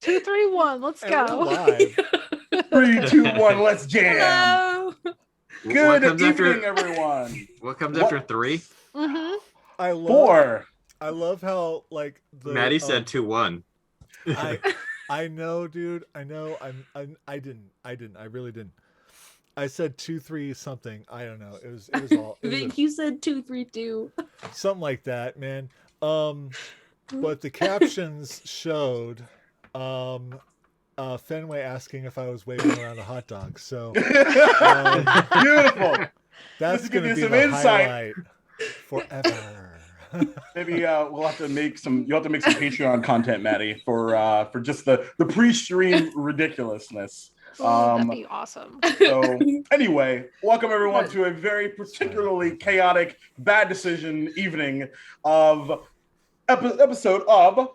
Two, three, one. Let's And we're go. live. 3, 2, 1, let's jam. Hello. Good comes evening, after- everyone. What comes after 3? Mm-hmm. I love 4. I love how like the Maddie said 2-1. I know, dude. I know. I didn't. I really didn't. I said 2, 3 something. I don't know. It was all it was You said 2, 3, 2. something like that, man. But the captions showed Fenway asking if I was waving around a hot dog. So Beautiful. that's This will give gonna you be some the insight. highlight forever. Maybe we'll have to make some. You'll have to make some Patreon content, Maddie, for just the pre-stream ridiculousness. That'd be awesome. So anyway, welcome everyone to a very particularly chaotic, bad decision evening of episode of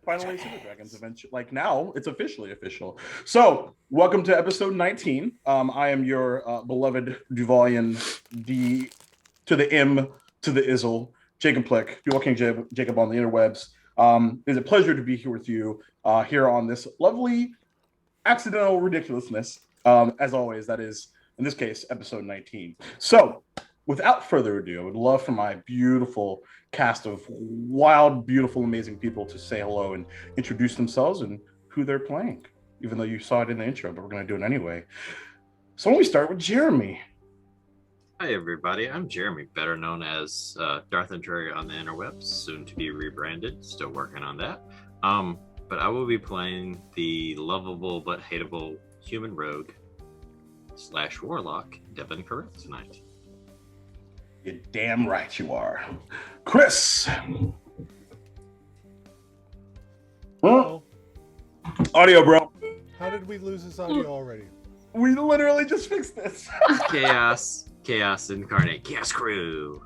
Finally, Super Dragons eventually. Like now, it's officially official. So, welcome to episode 19. I am your beloved Duvalian, D to the M to the Izzle, Jacob Plick, Dual King Jacob on the interwebs. It's a pleasure to be here with you here on this lovely accidental ridiculousness. As always, that is, in this case, episode 19. So, without further ado, I would love for my beautiful cast of wild, beautiful, amazing people to say hello and introduce themselves and who they're playing, even though you saw it in the intro, but we're going to do it anyway. So why don't we start with Jeremy? Hi, everybody. I'm Jeremy, better known as Darth and Trigger on the interwebs, soon to be rebranded. Still working on that. But I will be playing the lovable but hateable human rogue / warlock, Devin Correct, tonight. You're damn right you are. Chris. Oh, Audio, bro. how did we lose his audio already? We literally just fixed this. Chaos incarnate, Chaos Crew.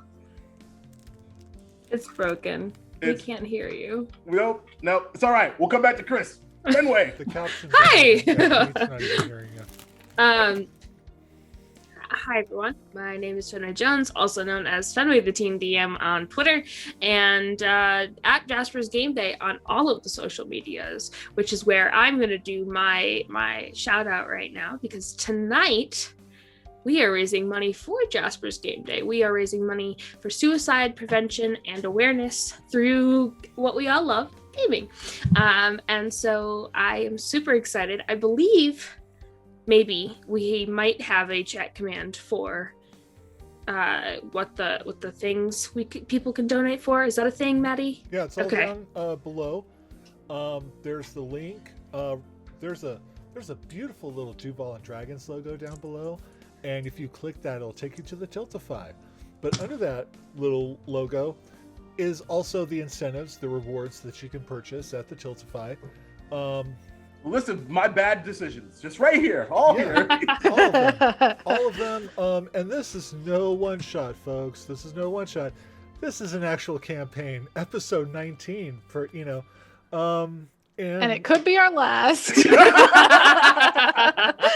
It's broken. We can't hear you. Nope, it's all right. We'll come back to Chris. Fenway. The captions. Hi! Not even hearing you. Hi everyone. My name is Fenway Jones, also known as Fenway the Teen DM on Twitter, and at Jasper's Game Day on all of the social medias, which is where I'm going to do my shout out right now, because tonight we are raising money for Jasper's Game Day. We are raising money for suicide prevention and awareness through what we all love, gaming. And so I am super excited. I believe maybe we might have a chat command for what the things people can donate for. Is that a thing, Maddie? Yeah, it's all Okay. down below. There's the link. There's a beautiful little Duval and Dragons logo down below, and if you click that, it'll take you to the Tiltify. But under that little logo is also the incentives, the rewards that you can purchase at the Tiltify. Listen, my bad decisions, just right here, all here. all of them. And this is no one shot, folks. This is no one shot. This is an actual campaign, episode 19 for And it could be our last.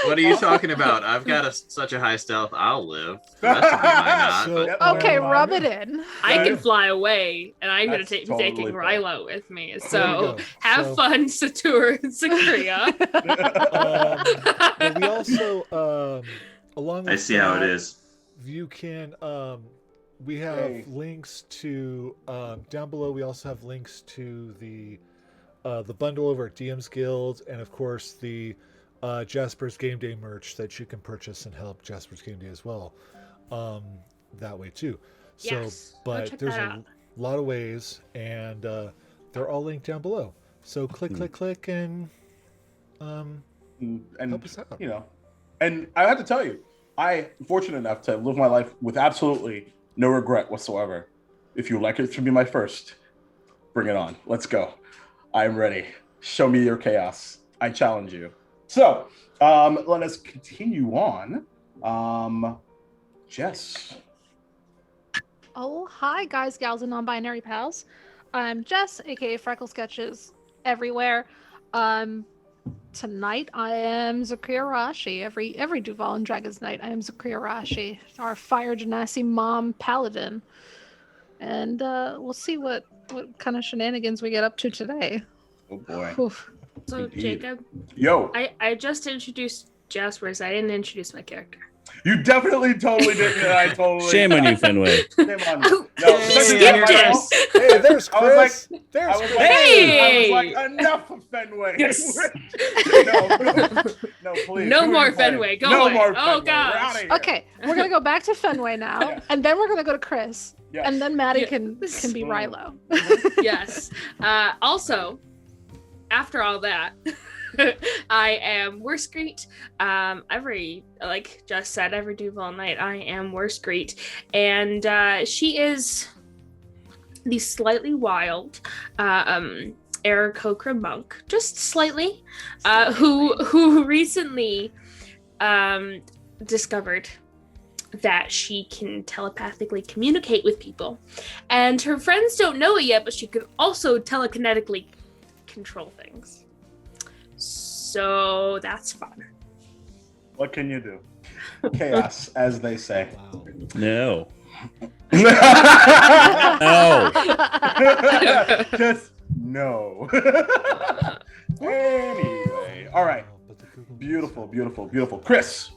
What are you talking about? I've got such a high stealth, I'll live. The rest of you might not. So- but Okay, rub it in. I can fly away, and I'm going to That's be taking totally fair. Rilo with me. There you So go. have So- fun, Satur and Sakria. But we also, along with I see how it that, is. You can, we have Hey. links to, down below, we also have links to the bundle over at DM's Guild, and of course the Jasper's Game Day merch that you can purchase and help Jasper's Game Day as well. That way too. So, Yes, go but check there's that a out. lot of ways, and they're all linked down below. So click, click, and and help us out. you know, and I have to tell you, I'm fortunate enough to live my life with absolutely no regret whatsoever. If you like it to be my first, Bring it on. Let's go. I'm ready. Show me your chaos. I challenge you. So, let us continue on. Jess. Oh, hi, guys, gals, and non-binary pals. I'm Jess, aka FreckleSketches everywhere. Tonight I am Zakia Rashi. Every Duval and Dragons night I am Zakia Rashi, our Fire Genasi mom paladin. And we'll see what kind of shenanigans we get up to today. Oh boy. Oof. So Indeed. Jacob, Yo. I just introduced Jasper, so I didn't introduce my character. You definitely totally didn't. I totally. Shame on you, Fenway. Shame on you. No, Skip this. Hey, there's I was Chris. like, There's I was Chris. like, Hey! I was like, enough of Fenway. Yes. no, please. No Who are more you playing? Fenway. Go no away. more Oh, Fenway. We're gosh. outta here. Okay, we're gonna go back to Fenway now, Yes. and then we're gonna go to Chris, Yes. and then Maddie Yeah. can be Rilo. Yes. Also, after all that, I am Worskreet. Like Jess said, every Duval night I am Worskreet, and she is the slightly wild Aarakocra monk, just slightly, who recently discovered that she can telepathically communicate with people, and her friends don't know it yet, but she can also telekinetically control things. So that's fun. What can you do? Chaos, as they say. Wow. No. no. Just no. Anyway, all right. But the Google Beautiful, beautiful, beautiful. Chris.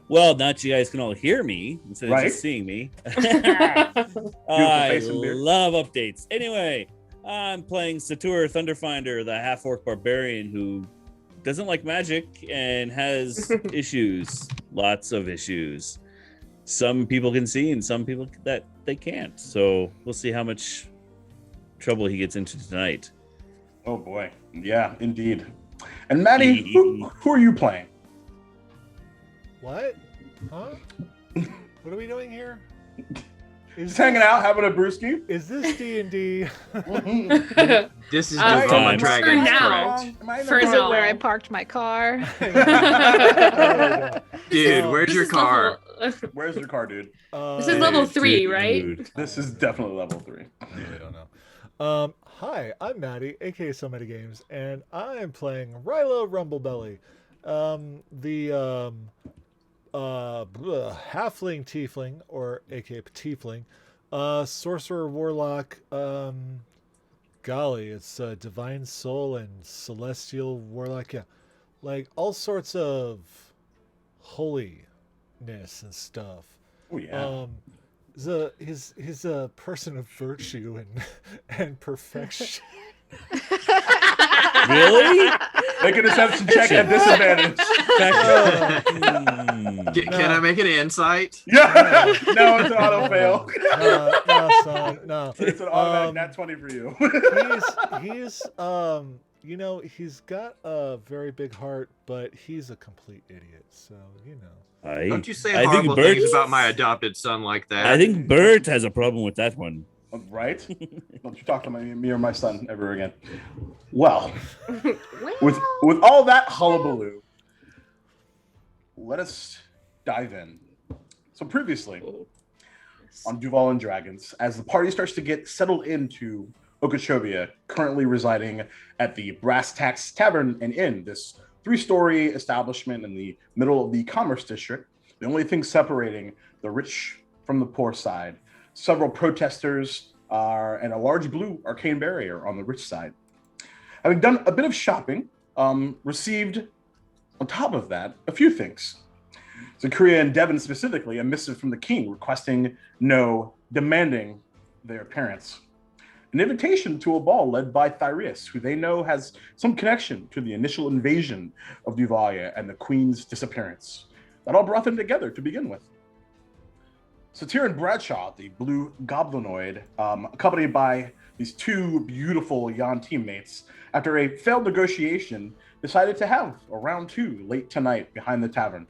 Well, now you guys can all hear me instead of Right. just seeing me. Beautiful I face and beard. love updates. Anyway, I'm playing Satur Thunderfinder, the half-orc barbarian who doesn't like magic and has issues. Lots of issues. Some people can see and some people that they can't. So we'll see how much trouble he gets into tonight. Oh boy. Yeah, indeed. And Maddie, who are you playing? What? Huh? What are we doing here? Just hanging out, having a brewski. Is this D&D? This is Uh, Duval for and Dragons, now. correct? For Is it now. where I parked my car? Dude, So- where's This your is car? Where's your car, dude? This is level 3, Dude. right? This is definitely level 3. I don't know. Hi, I'm Maddie, aka SoMattyGameZ, and I'm playing Rilo Rumblebelly, the halfling tiefling, or aka tiefling, sorcerer warlock. Golly, it's divine soul and celestial warlock. Yeah, like all sorts of holiness and stuff. Oh yeah. He's a person of virtue and perfection. Really? Make a deception check at disadvantage. Can I make an insight? Yeah. No, it's an auto fail. No, son, no. It's an automatic nat 20 for you. He's he's got a very big heart, but he's a complete idiot. So Don't you say I think horrible Bert- things about my adopted son like that. I think Bert has a problem with that one. Right? Don't you talk to me or my son ever again. Well, with all that hullabaloo, let us dive in. So previously on Duval and Dragons, as the party starts to get settled into Okeechobee, currently residing at the Brass Tacks Tavern and Inn, this 3-story establishment in the middle of the Commerce District, the only thing separating the rich from the poor side. Several protesters and a large blue arcane barrier on the rich side. Having done a bit of shopping, received on top of that a few things. Zacharia and Devon specifically, a missive from the king requesting demanding their parents. An invitation to a ball led by Thyreus, who they know has some connection to the initial invasion of Duvalia and the queen's disappearance. That all brought them together to begin with. Satir and Bradshaw, the blue goblinoid, accompanied by these 2 beautiful Jan teammates, after a failed negotiation, decided to have a round 2 late tonight behind the tavern.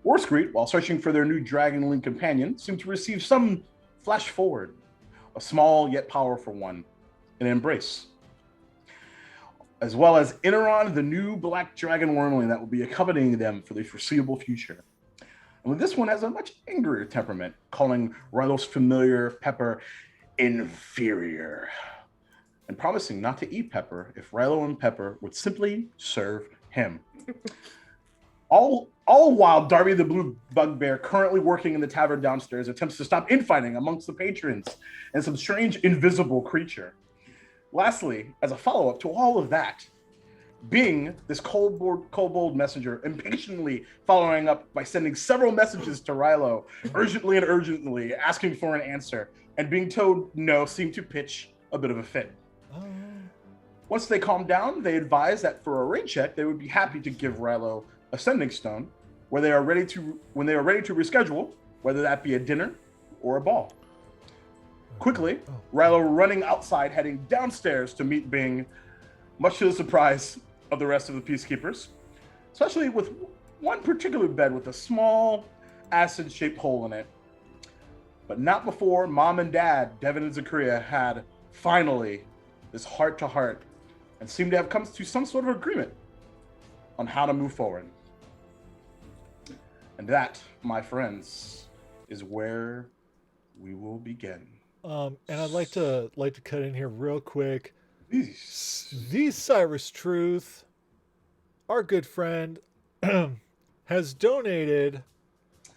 Worskreet, while searching for their new Dragonling companion, seemed to receive some flash forward. a small yet powerful one, an embrace, as well as Interon, the new black dragon wormling that will be accompanying them for the foreseeable future. And this one has a much angrier temperament, calling Rylo's familiar Pepper inferior, and promising not to eat Pepper if Rylo and Pepper would simply serve him. All while Darby the Blue Bugbear, currently working in the tavern downstairs, attempts to stop infighting amongst the patrons and some strange invisible creature. Lastly, as a follow-up to all of that, Bing, this cold-bold messenger, impatiently following up by sending several messages to Rylo, urgently asking for an answer, and being told no seemed to pitch a bit of a fit. Once they calmed down, they advised that for a rain check, they would be happy to give Rylo a sending stone when they are ready to reschedule, whether that be a dinner or a ball. Quickly, Rylo running outside, heading downstairs to meet Bing, much to the surprise of the rest of the Peacekeepers, especially with one particular bed with a small acid-shaped hole in it. But not before Mom and Dad, Devin and Zakaria, had finally this heart-to-heart and seemed to have come to some sort of agreement on how to move forward. And that, my friends, is where we will begin. And I'd like to cut in here real quick. The Cyrus Truth, our good friend, has donated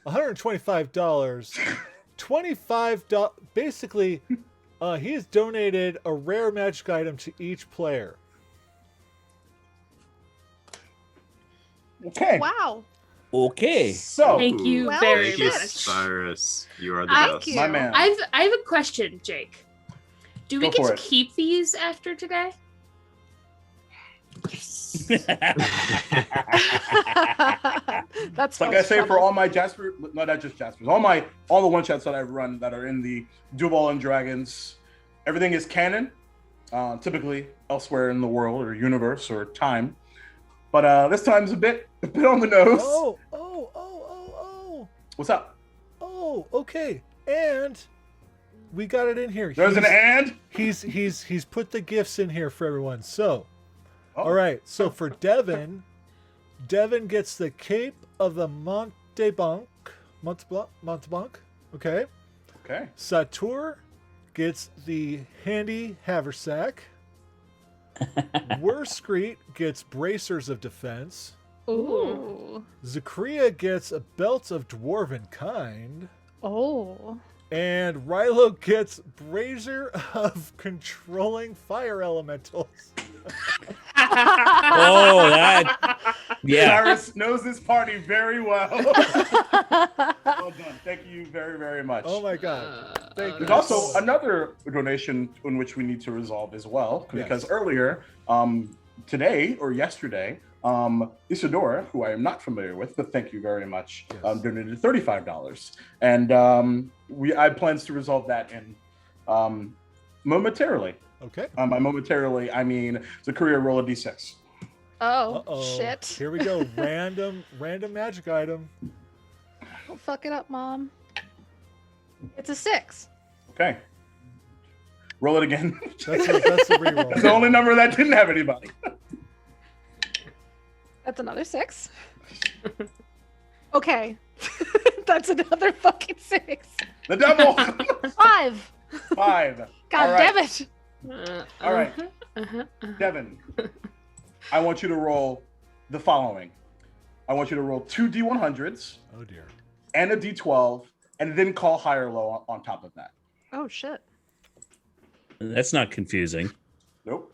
$125. $25. Basically, he has donated a rare magic item to each player. Okay. Wow. Okay. So Thank you Well, very Thank you, much. Cyrus. You are the Thank best. you. my man. I have a question, Jake. Do we Go get for to it. keep these after today? That's Like I say for all my Jasper, no, not just Jaspers, all the one shots that I've run that are in the Duval and Dragons, everything is canon, typically elsewhere in the world or universe or time. But this time's a bit on the nose. Oh. What's up? Oh, okay. And we got it in here. There's an and. He's put the gifts in here for everyone. So, Oh. all right. So for Devin gets the Cape of the Monteblanc. Okay. Okay. Satur gets the handy haversack. Werskreet gets bracers of defense. Ooh. Zakaria gets a belt of dwarven kind. Oh. And Rylo gets brazier of controlling fire elementals. Oh, that. Yeah. Cyrus knows this party very well. Well done. Thank you very, very much. Oh my god. Thank you. There's also another donation in which we need to resolve as well, because Yes. earlier, today or yesterday, Isadora, who I am not familiar with, but thank you very much, Yes. donated $35, and I have plans to resolve that in momentarily. Okay. By momentarily, I mean Zakaria roll a d6. Oh, Uh-oh. shit. Here we go. Random magic item. Don't fuck it up, Mom. It's a 6. Okay. Roll it again. That's the reroll. That's the only number that didn't have anybody. That's another 6. Okay. That's another fucking 6. The devil. 5. 5. God All right. damn it. All right. Devin, I want you to roll the following. I want you to roll 2 D100s Oh dear. and a D12, and then call high or low on top of that. Oh, shit. That's not confusing. Nope.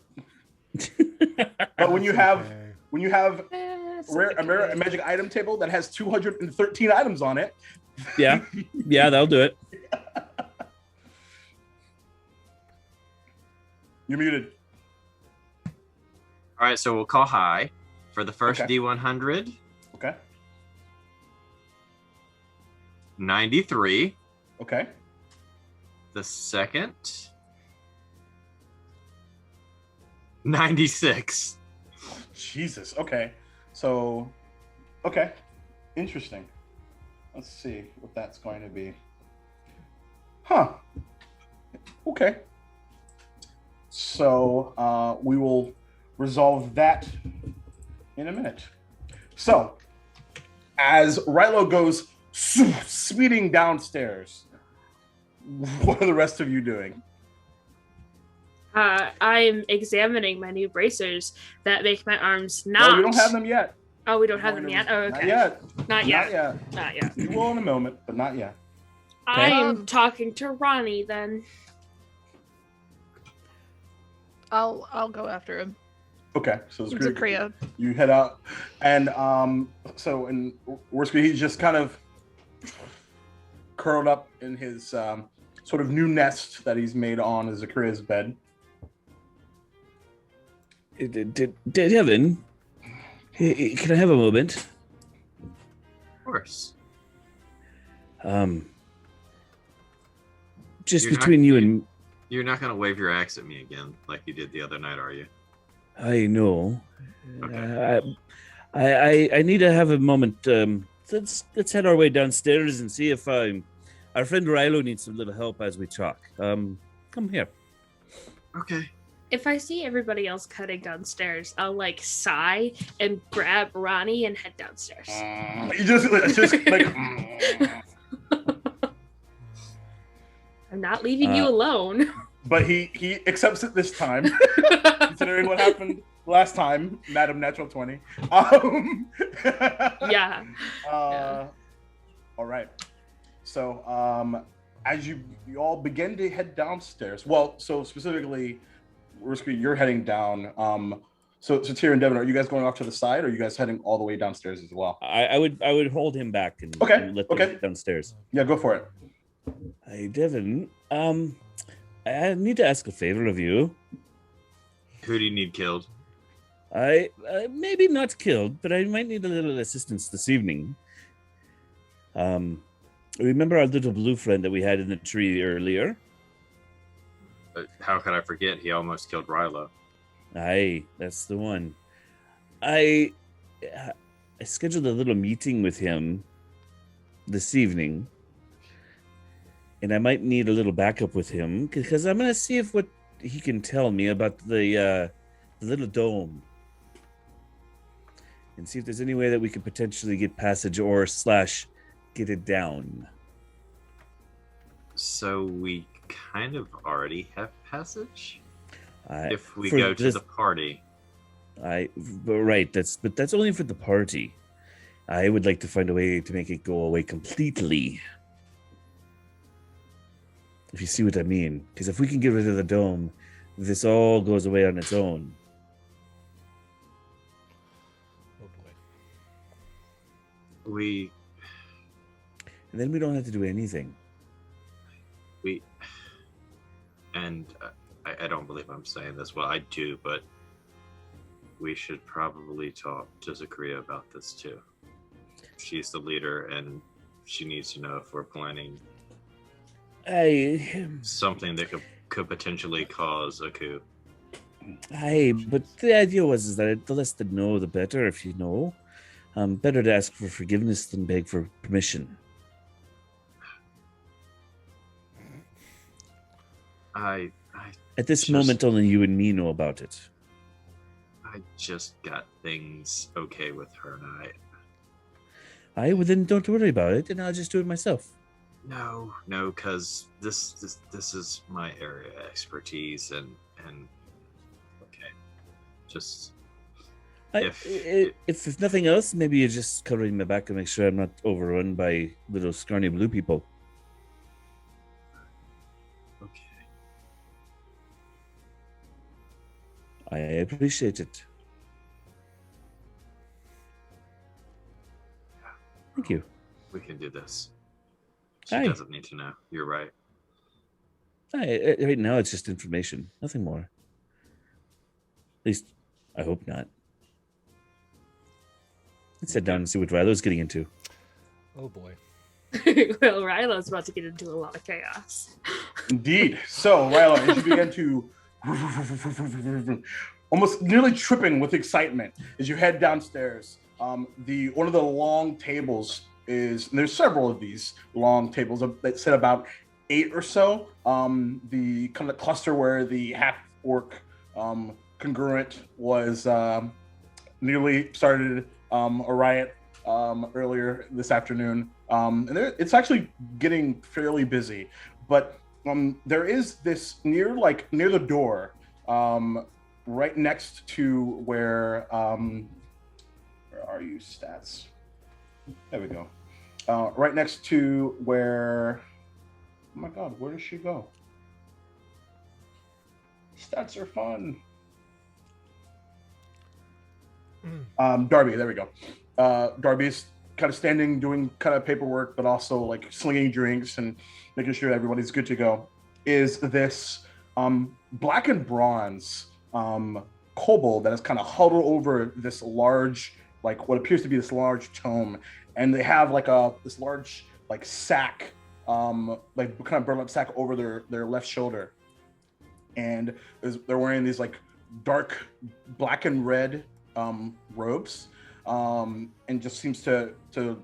But when you have a magic item table that has 213 items on it, Yeah. Yeah, that'll do it. you're muted. All right, so we'll call high for the first Okay. D100. Okay. 93. Okay. The second 96. Jesus. Okay. So, okay. Interesting. Let's see what that's going to be. Huh. Okay. So we will resolve that in a minute. So as Rilo goes speeding downstairs, what are the rest of you doing? I'm examining my new bracers that make my arms not. No, you don't have them yet. Oh, we don't have them yet? Oh, okay. Not yet. Not yet. You will in a moment, but not yet. I'm talking to Ronnie then. I'll go after him. Okay, so Zakria. You head out, and so in worst case, he's just kind of curled up in his sort of new nest that he's made on Zakria's bed. Devin, can I have a moment? Of course. Just You're between not- you and You're not gonna wave your axe at me again like you did the other night, are you? I know. Okay. I need to have a moment. Let's head our way downstairs and see if our friend Rilo needs a little help as we talk. Come here. Okay. If I see everybody else cutting downstairs, I'll like sigh and grab Ronnie and head downstairs. You just like. I'm not leaving you alone. But he accepts it this time, considering what happened last time, Madam Natural 20. Yeah. All right. So as you all begin to head downstairs, well, so specifically, you're heading down. So Tyr and Devin, are you guys going off to the side, or are you guys heading all the way downstairs as well? I would hold him back and, Okay, and let them okay. get downstairs. Yeah, go for it. Hey, Devin. I need to ask a favor of you. Who do you need killed? I maybe not killed, but I might need a little assistance this evening. Remember our little blue friend that we had in the tree earlier? How could I forget? He almost killed Rilo. Aye, that's the one. I scheduled a little meeting with him this evening, and I might need a little backup with him because I'm gonna see if what he can tell me about the little dome, and see if there's any way that we could potentially get passage or / get it down. So we kind of already have passage if we for go to this- the party. Right. That's only for the party. I would like to find a way to make it go away completely. If you see what I mean, because if we can get rid of the dome, this all goes away on its own. Oh boy. And then we don't have to do anything. And I don't believe I'm saying this. Well, I do, but we should probably talk to Zakria about this too. She's the leader, and she needs to know if we're planning something that could potentially cause a coup. But the idea was that the less they know, the better. If you know, better to ask for forgiveness than beg for permission. At this moment, only you and me know about it. I just got things okay with her, and Well, then don't worry about it, and I'll just do it myself. No, because this is my area of expertise, and okay, just if nothing else, maybe you're just covering my back to make sure I'm not overrun by little scrawny blue people. okay. I appreciate it. Thank you. We can do this. She Aye. doesn't need to know. You're right. Right now, it's just information, nothing more. At least, I hope not. Let's sit down and see what Rilo's getting into. Oh boy. Well, Rilo's about to get into a lot of chaos. Indeed. So, Rilo, as you begin to almost nearly tripping with excitement as you head downstairs, one of the long tables is, and there's several of these long tables that sit about 8 or so. The kind of cluster where the half orc congruent was nearly started a riot earlier this afternoon, and it's actually getting fairly busy. But there is this near the door, right next to where are you stats? There we go. Right next to where. Oh my God, where does she go? Stats are fun. Darby, there we go. Darby's kind of standing, doing kind of paperwork, but also like slinging drinks and making sure everybody's good to go. Is this black and bronze kobold that is kind of huddled over this large, like what appears to be this large tome, and they have like this large like sack, like kind of burlap sack over their left shoulder, and they're wearing these like dark black and red robes, and just seems to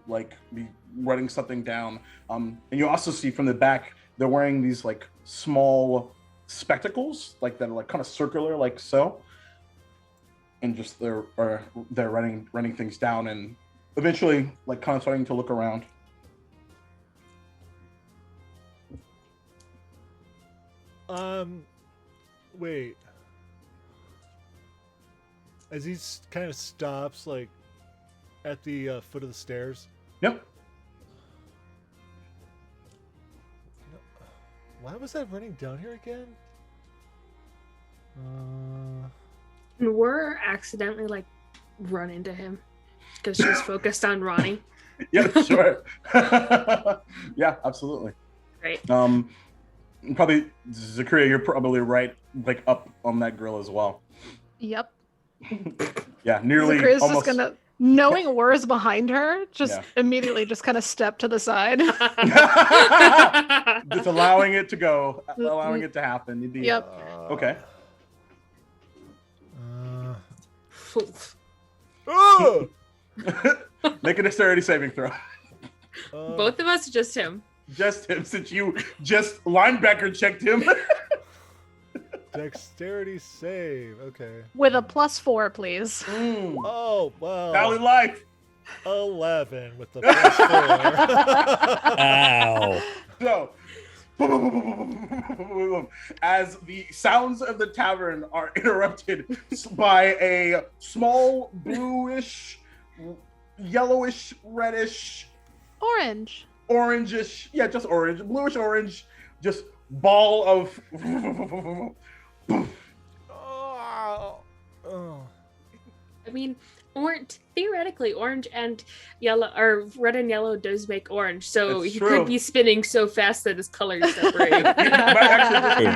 like be writing something down. And you also see from the back they're wearing these like small spectacles, like that are like kind of circular, like so. And just they're writing things down, and eventually like kind of starting to look around. Wait. As he kind of stops, like, at the foot of the stairs. Yep. Why was that running down here again? We're accidentally like run into him because she's focused on Ronnie. Yeah, sure. Yeah, absolutely. Right. Probably Zakaria, you're probably right, like up on that grill as well. Yep. Yeah, nearly Zakaria's almost. just gonna, knowing Wur's behind her, just Yeah. immediately just kind of step to the side. Just allowing it to go, allowing it to happen. Indeed. Yep. Okay. Oh! Make a dexterity saving throw. Both of us, or just him? Just him, since you just linebacker checked him. Dexterity save. Okay. With a +4, please. Oh, well. Valley life. 11 with the +4. Ow. So, as the sounds of the tavern are interrupted by a small bluish, yellowish, reddish, Orange. orangish, yeah, just orange, bluish orange, just ball of. Oh. I mean, theoretically, orange and yellow, or red and yellow does make orange. So It's he true. could be spinning so fast that his colors separate. It might actually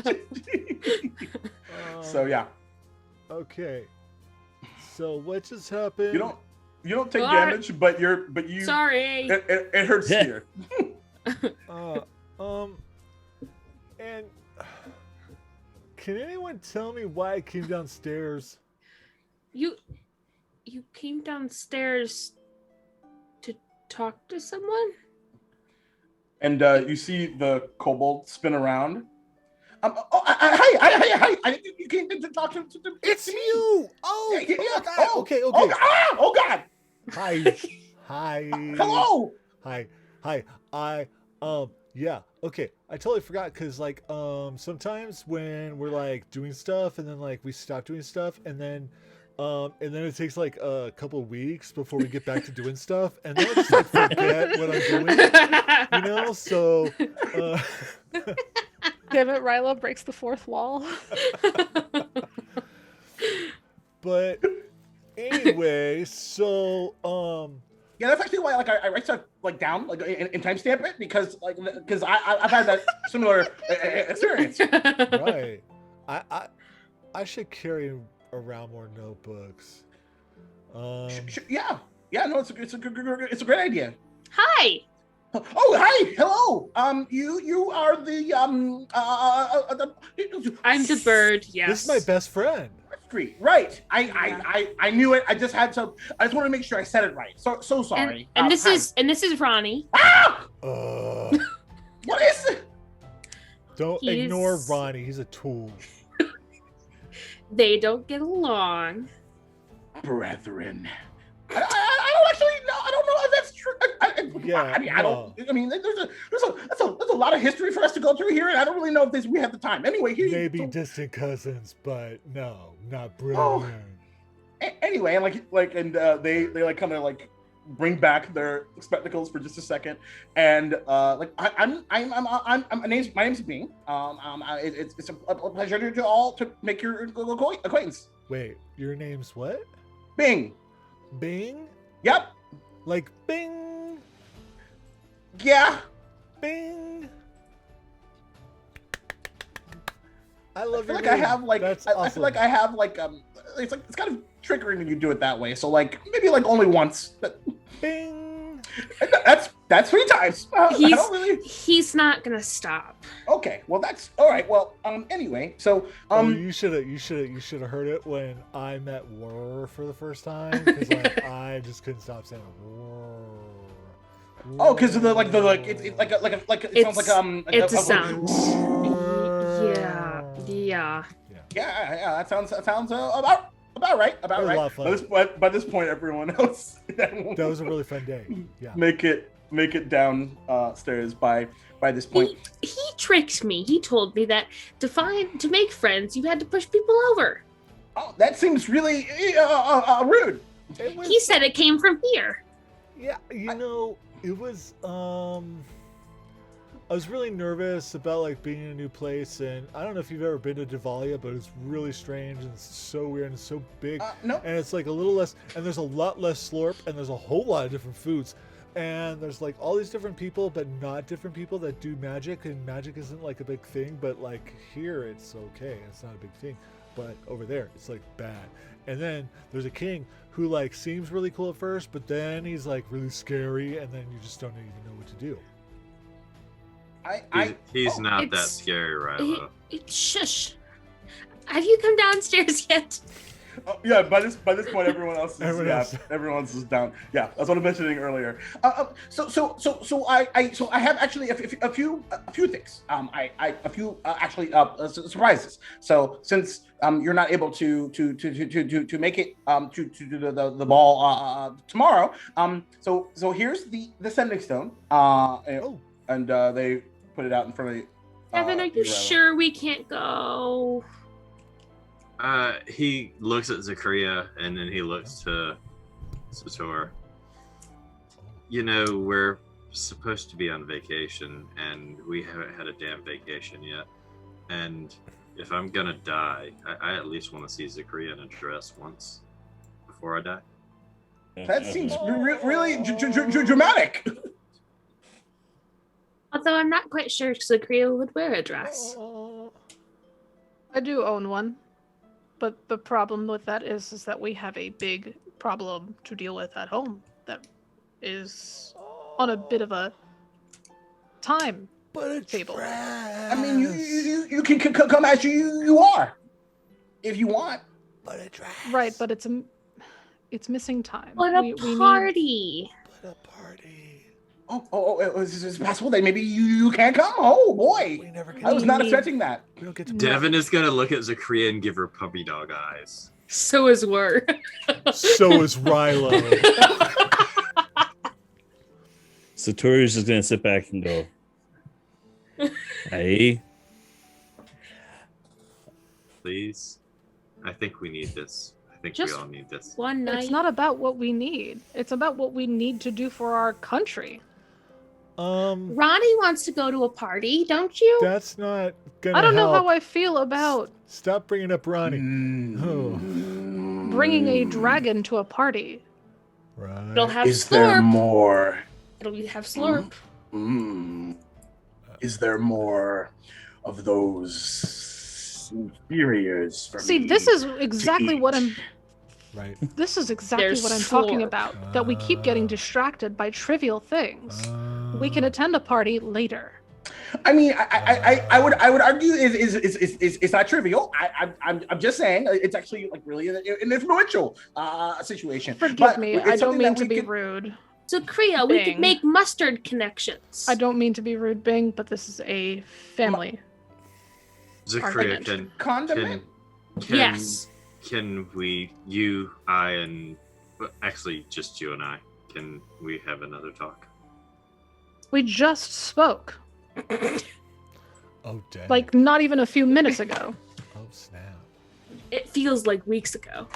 just be green. So yeah, Okay. So what just happened? you don't take What? damage, but you. Sorry. It hurts Yeah. here. And can anyone tell me why I came downstairs? You came downstairs to talk to someone? And you see the kobold spin around. Hi! You came in to talk to It's me. you! Oh, Yeah. oh God. Oh, Okay. Oh God! Hi. Hello! Hi. Yeah, okay. I totally forgot because like sometimes when we're like doing stuff and then like we stop doing stuff and then it takes like a couple weeks before we get back to doing stuff and then I just like forget what I'm doing. You know, so Damn it, Rilo breaks the fourth wall. but anyway, so Yeah, that's actually why I write stuff like down like and timestamp it because I've had that similar experience. right. I should carry around more notebooks. Yeah, no, it's a great idea. Hi. Oh, hi, hello. You are the I'm the bird. Yes. This is my best friend. Street, right? I knew it. I just want to make sure I said it right. So sorry. And this hi. is Ronnie. Ah! What is it? Don't ignore Ronnie. He's a tool. They don't get along. Brethren. I don't actually know. I don't know if that's true. I mean, there's a lot of history for us to go through here, and I don't really know if we have the time. Anyway, here maybe distant cousins, but no, not brilliant. Oh. Anyway, and they like kind of like bring back their spectacles for just a second, and my name's Bing. It's a pleasure to all to make your acquaintance. Wait, your name's what? Bing. Bing? Yep. Like Bing. Yeah. Bing. I love your like name. I have like That's I awesome. feel like I have like it's kind of triggering when you do it that way. So like maybe like only once. Bing. That's 3 times. He's not gonna stop. Okay, well that's all right. Well, anyway, so you should have heard it when I met Whir for the first time, because like I just couldn't stop saying Whir. Oh, because of the it sounds like it's a sound. Yeah. Yeah, that sounds about right. About right. A lot of fun. By this point, everyone else that was a really fun day. Yeah. Make it downstairs by this point. He tricked me. He told me that to make friends, you had to push people over. Oh, that seems really rude. He said it came from here. Yeah, it was I was really nervous about like being in a new place, and I don't know if you've ever been to Duval, but it's really strange and it's so weird and it's so big. No. And it's like a little less, and there's a lot less slurp, and there's a whole lot of different foods, and there's like all these different people, but not different people that do magic, and magic isn't like a big thing, but like here it's okay, it's not a big thing, but over there it's like bad. And then there's a king who like seems really cool at first, but then he's like really scary, and then you just don't even know what to do. He's not that scary, Rilo. Shush. Have you come downstairs yet? Oh, yeah, by this point, everyone else is down. Yeah, that's what I was mentioning earlier. So I have actually a few things. A few surprises. So since you're not able to make it to the ball tomorrow, so here's the sending stone. And they put it out in front of you. Evan, are you sure we can't go? He looks at Zakaria and then he looks to Sator. We're supposed to be on vacation and we haven't had a damn vacation yet. And if I'm gonna die, I at least want to see Zakaria in a dress once before I die. That seems really dramatic. Although I'm not quite sure Zakaria would wear a dress. I do own one. But the problem with that is that we have a big problem to deal with at home that is on a bit of a time table. I mean, you can come as you are, if you want. But a dress. Right, but it's missing time. But a party. But a party. Oh, is it possible that maybe you can't come? Oh boy, I was not expecting that. We don't get to Devin is gonna look at Zakaria and give her puppy dog eyes. So is Whir. So is Rilo. Satori's just gonna sit back and go, hey. Please. I think we need this. I think Just we all need this. One night. It's not about what we need. It's about what we need to do for our country. Ronnie wants to go to a party, don't you? That's not gonna I don't know help. how I feel about Stop bringing up Ronnie. bringing a dragon to a party. Right. It'll have Is slurp. there more? It'll have slurp. Is there more of those inferiors for See, me this is to exactly what eat? I'm. Right. This is exactly There's what I'm talking slurp. about. That we keep getting distracted by trivial things. We can attend a party later. I mean, I would argue it's not trivial. I'm just saying it's actually like really an influential situation. Forgive But me, it's I don't something mean that to we be can- rude. So, Kriya, we could Bing. make mustard connections. I don't mean to be rude, Bing, but this is a family. Zakria, Argument. Condiment? Yes. Can we, you, I, and well, actually just you and I, can we have another talk? We just spoke, Oh, dang. like not even a few minutes ago. Oh, snap. It feels like weeks ago.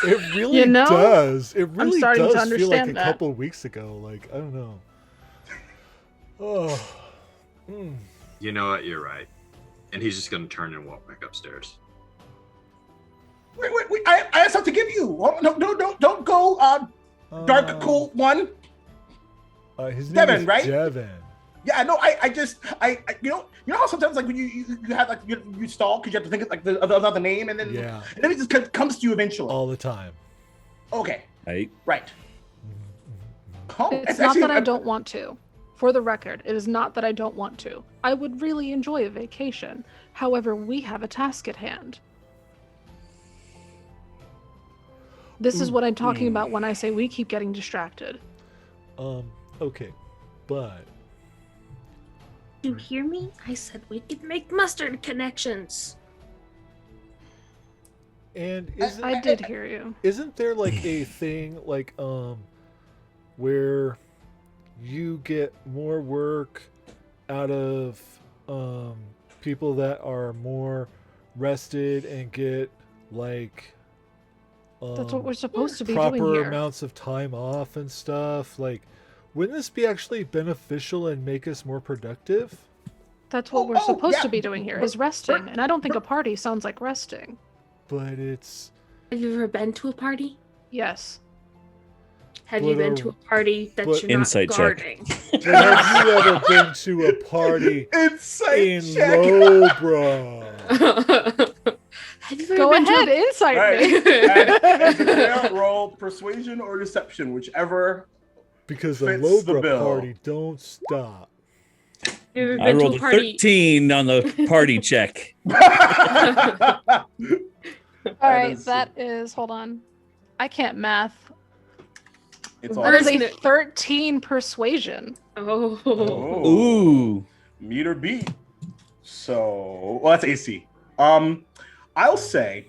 It really You know, does. It really starting to does feel like a understand that. couple weeks ago. Like, I don't know. Oh. Mm. You know what? You're right. And he's just going to turn and walk back upstairs. Wait. I have something to give you. Oh, no, don't go, dark, cool one. His name Devin, is right? Devin. Yeah, no, I just, you know how sometimes like when you have like you stall because you have to think of like the other name and then it just comes to you eventually. All the time. Okay, Right? right. Oh, It's not that I don't want to. For the record, it is not that I don't want to. I would really enjoy a vacation. However, we have a task at hand. This is what I'm talking about when I say we keep getting distracted. Okay, but You hear me? I said we could make mustard connections. and I did hear you. isn't there like a thing like where you get more work out of people that are more rested and get like That's what we're supposed to be proper doing here. amounts of time off and stuff? Like, wouldn't this be actually beneficial and make us more productive? That's what we're supposed yeah. to be doing here, is resting. And I don't think a party sounds like resting. But it's Have you ever been to a party? Yes. Have you been to a party that but- you're not Insight check. guarding? but have you ever been to a party Insight in check. Lowbrow? Have you ever Go been ahead, to insight Right. me. And Zakria, roll persuasion or deception, whichever. Because a Fits the Lowbrow bill. party don't stop. Have you ever I been to rolled a a party? 13 on the party check. All right, that is, hold on. I can't math. It's all That is good. a 13 persuasion. Oh. Oh. Ooh. Meet or beat. So, well, that's AC. I'll say,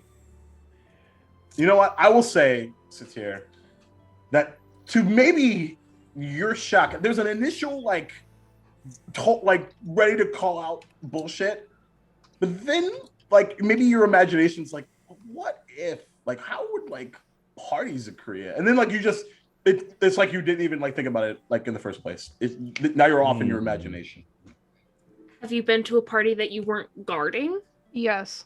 you know what? I will say, Satir, that to maybe your shock, there's an initial like ready to call out bullshit, but then like maybe your imagination's like, what if? Like, how would like parties occur? And then like you just it's like you didn't even like think about it like in the first place. Now you're off in your imagination. Have you been to a party that you weren't guarding? Yes.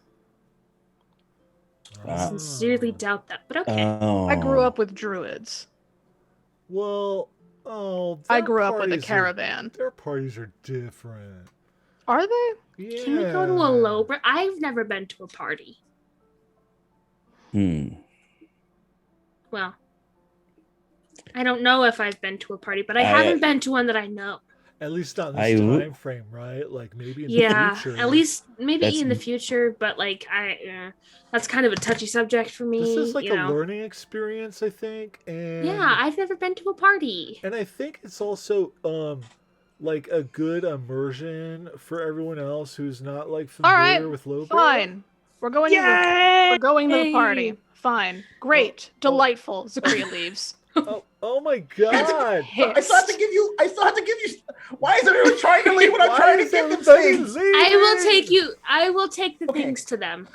I sincerely doubt that, but okay. Oh. I grew up with druids. Well, I their grew up with a parties caravan. Their parties are different. Are they? Yeah. Can we go to a low? I've never been to a party. Well, I don't know if I've been to a party, but I haven't been to one that I know. At least not in I this w- time frame, right? Like maybe in Yeah, the future. at least maybe That's- in the future, but like that's kind of a touchy subject for me. This is like you a know. learning experience, I think. And Yeah, I've never been to a party. and I think it's also like a good immersion for everyone else who's not like All right, familiar with Lowbrow. Fine. We're going Yay! we're going to the party. Fine. Great. Delightful. Zakria leaves. Oh my god! I still have to give you. Why is everyone trying to leave when I'm Why trying to is give them everybody things? leaving? I will take the Okay. things to them.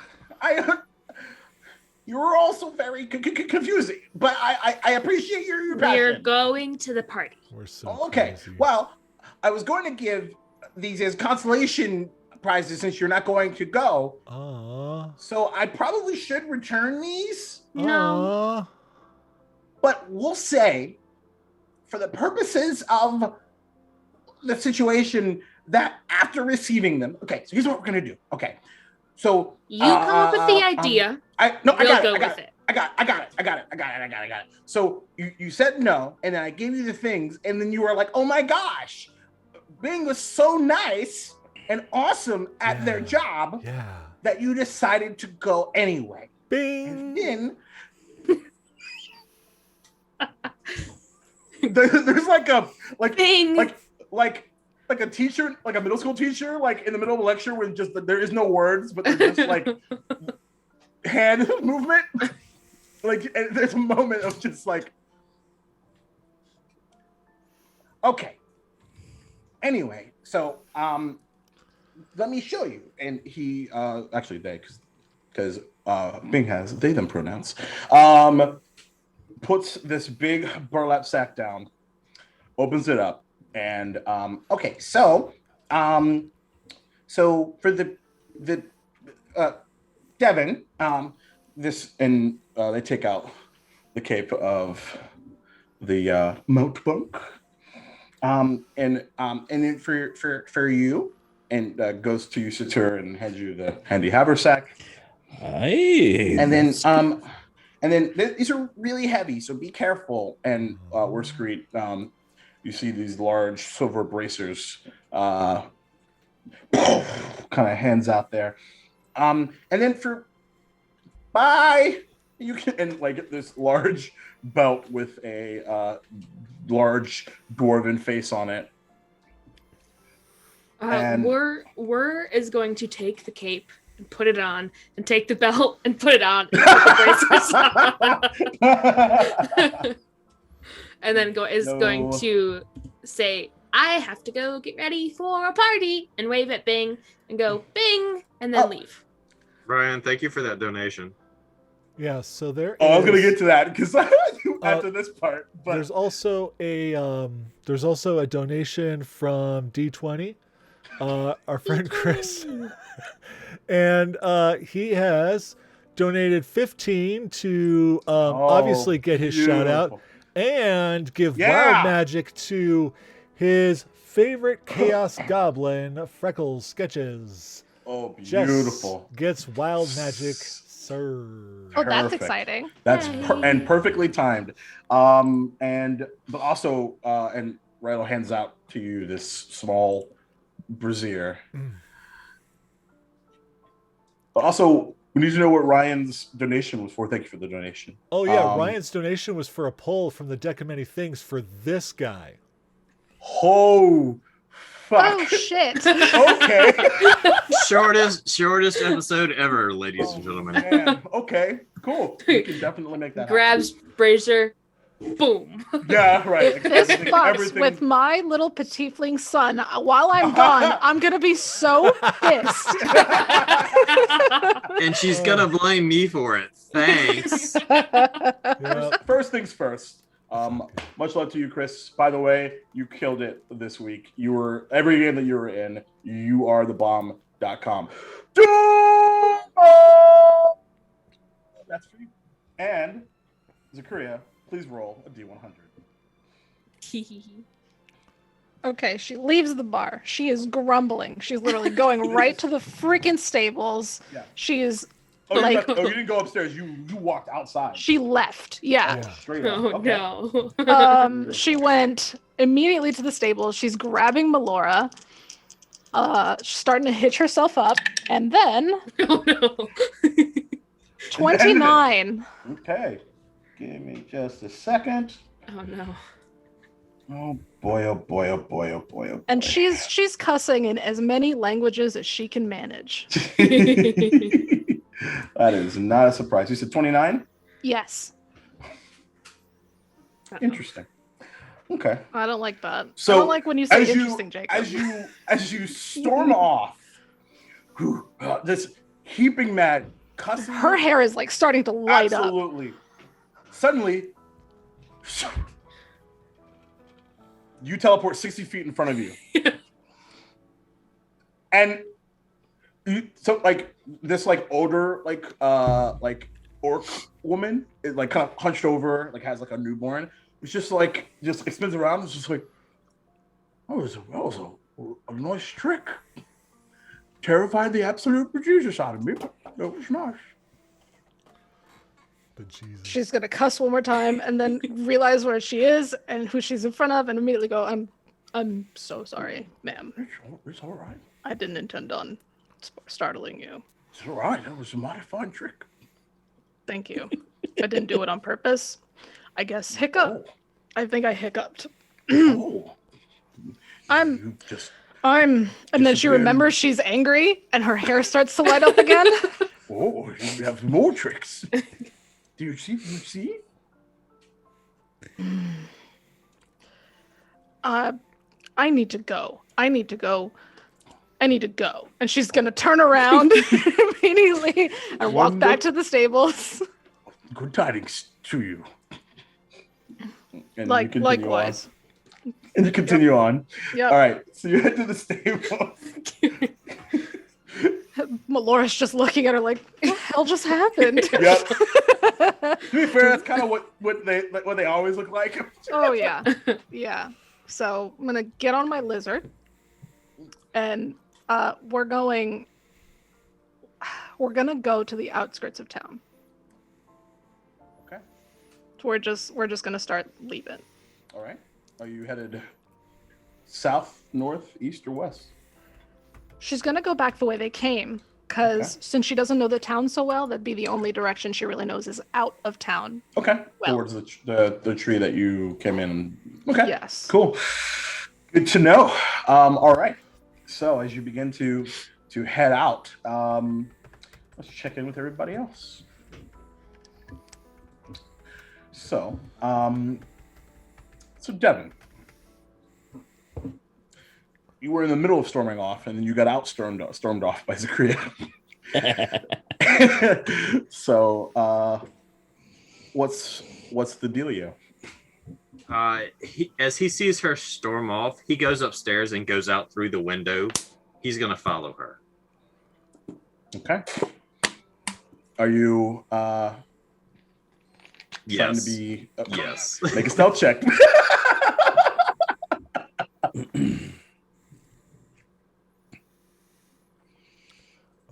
You were also very confusing, but I appreciate your We're passion. going to the party. We're so Okay, crazy. well, I was going to give these as consolation prizes since you're not going to go, Aww. so I probably should return these. No. Aww. But we'll say, for the purposes of the situation, that after receiving them, okay, so here's what we're gonna do. Okay, so You come up with the idea. I We'll got go it. with it. I got it. So you said no, and then I gave you the things, and then you were like, "Oh my gosh, Bing was so nice and awesome at their Yeah. job Yeah. that you decided to go anyway." Bing. And then There's like a Bing. like a teacher, like a middle school teacher, like in the middle of a lecture when just there is no words, but there's just like hand movement. Like and there's a moment of just like, okay. Anyway, so let me show you. And he actually they because Bing has they them pronouns. Puts this big burlap sack down, opens it up, and okay, so for the Devin, this and they take out the cape of the mountebank, and then for you, and goes to you, Satur, and hands you the handy haversack. Aye. And then these are really heavy, so be careful. And we're screed. You see these large silver bracers, kind of hands out there. And then for bye, you can and like this large belt with a large dwarven face on it. And Wur is going to take the cape and put it on, and take the belt and put it on, and put the braces on. And then going to say, I have to go get ready for a party, and wave at Bing and go Bing, and then leave. Brian, thank you for that donation. Yeah, so there. I was gonna get to that because after this part, but there's also a donation from D20, our friend Chris, and he has donated 15 to obviously get his shout out and give wild magic to his favorite chaos goblin, FreckleSketches. Oh, beautiful! Jess gets wild magic served. Oh, that's exciting. That's and perfectly timed. And Rilo hands out to you this small brazier. But also, we need to know what Ryan's donation was for. Thank you for the donation. Oh yeah, Ryan's donation was for a poll from the Deck of Many Things for this guy. Oh, fuck. Oh shit. Okay. Shortest episode ever, ladies and gentlemen. Man. Okay, cool. We can definitely make that Grabs brazier, boom. Yeah, right. This fucks with my little petitling son. While I'm gone, I'm gonna be so pissed. And she's gonna blame me for it. Thanks. First things first. Much love to you, Chris. By the way, you killed it this week. You were every game that you were in. You are the bomb.com. That's for you. And Zakaria, please roll a D100. Okay, she leaves the bar. She is grumbling. She's literally going right to the freaking stables. Yeah. She is you didn't go upstairs. You walked outside. She left. Yeah. Straight up. Oh Okay. no. She went immediately to the stables. She's grabbing Melora. She's starting to hitch herself up, and then Oh no. 29. Okay. Give me just a second. Oh no. Oh boy, oh boy, oh boy, oh boy, oh boy. And she's cussing in as many languages as she can manage. That is not a surprise. You said 29? Yes. Interesting. Okay. I don't like that. So, I don't like when you say interesting, Jacob. As you storm off, this heaping mad cussing. Her hair is like starting to light up. Absolutely. Suddenly, you teleport 60 feet in front of you. And so like this like older like orc woman is like kind of hunched over, like has like a newborn. It's just spins around. It's just like, that was a nice trick. Terrified the absolute bejesus out of me, but that was nice. But Jesus. She's gonna cuss one more time and then realize where she is and who she's in front of and immediately go, I'm so sorry, ma'am. It's all right. I didn't intend on startling you. It's all right. That was a mighty fine trick. Thank you. I didn't do it on purpose. I guess hiccup. I think I hiccuped. Oh. You just And then she remembers she's angry and her hair starts to light up again. oh, you have more tricks. Do you see? Do you see? I need to go. And she's gonna turn around immediately and walk back to the stables. Good tidings to you. And Like you continue likewise. on. And you continue on. Yep. All right, so you head to the stables. Melora's just looking at her like, what the hell just happened? Yep. To be fair, that's kind of what they always look like. Oh yeah. Yeah. So I'm gonna get on my lizard and we're gonna go to the outskirts of town. Okay. So we're just gonna start leaving. All right. Are you headed south, north, east, or west? She's gonna go back the way they came, because since she doesn't know the town so well, that'd be the only direction she really knows is out of town. Okay. Well. Towards the tree that you came in. Okay. Yes. Cool. Good to know. All right. So as you begin to head out, let's check in with everybody else. So, Devin, you were in the middle of storming off, and then you got stormed off by Zakria. So, what's the dealio? As he sees her storm off, he goes upstairs and goes out through the window. He's gonna follow her. Okay. Are you trying Yes. to be Yes. make a stealth check?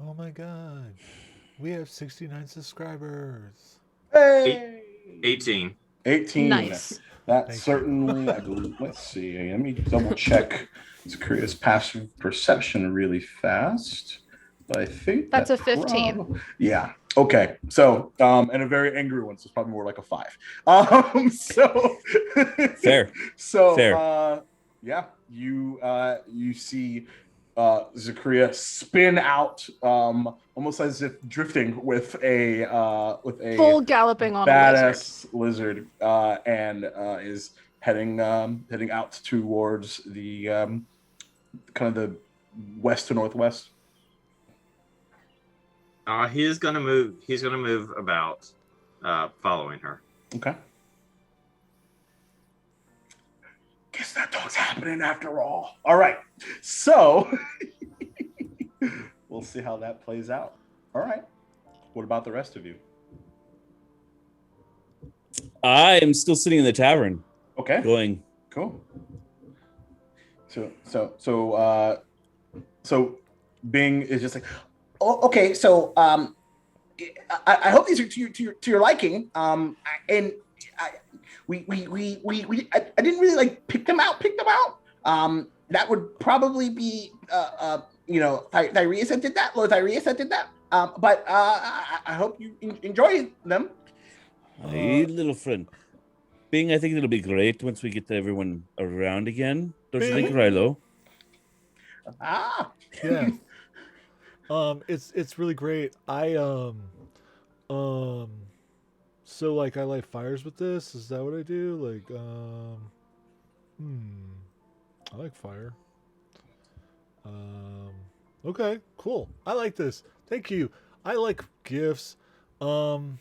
Oh my god. We have 69 subscribers. Hey! 18. 18. Nice. That Thank you. certainly, I believe, let's see. Let me double check Zakria's passive perception really fast. But I think That's a 15. Yeah. Okay. So, and a very angry one, so it's probably more like a 5. So Fair. So Fair. Yeah, you see Zakria spin out, almost as if drifting with a Full galloping on a badass lizard. lizard, and is heading out towards the kind of the west to northwest. He's gonna move about, following her. Okay. Guess that dog's happening after all. All right. So we'll see how that plays out. All right. What about the rest of you? I am still sitting in the tavern, Okay. going, Cool. So Bing is just like, oh, okay. So I hope these are to your liking. And I didn't really like pick them out. That would probably be Thyreus that did that. Lord Thyreus that did that. But I hope you enjoy them. hey, little friend. Bing, I think it'll be great once we get everyone around again. Don't you think, Bing. Rilo? Yeah. It's really great. So like I light fires with this. Is that what I do? Like I like fire. Okay, cool. I like this. Thank you. I like gifts. And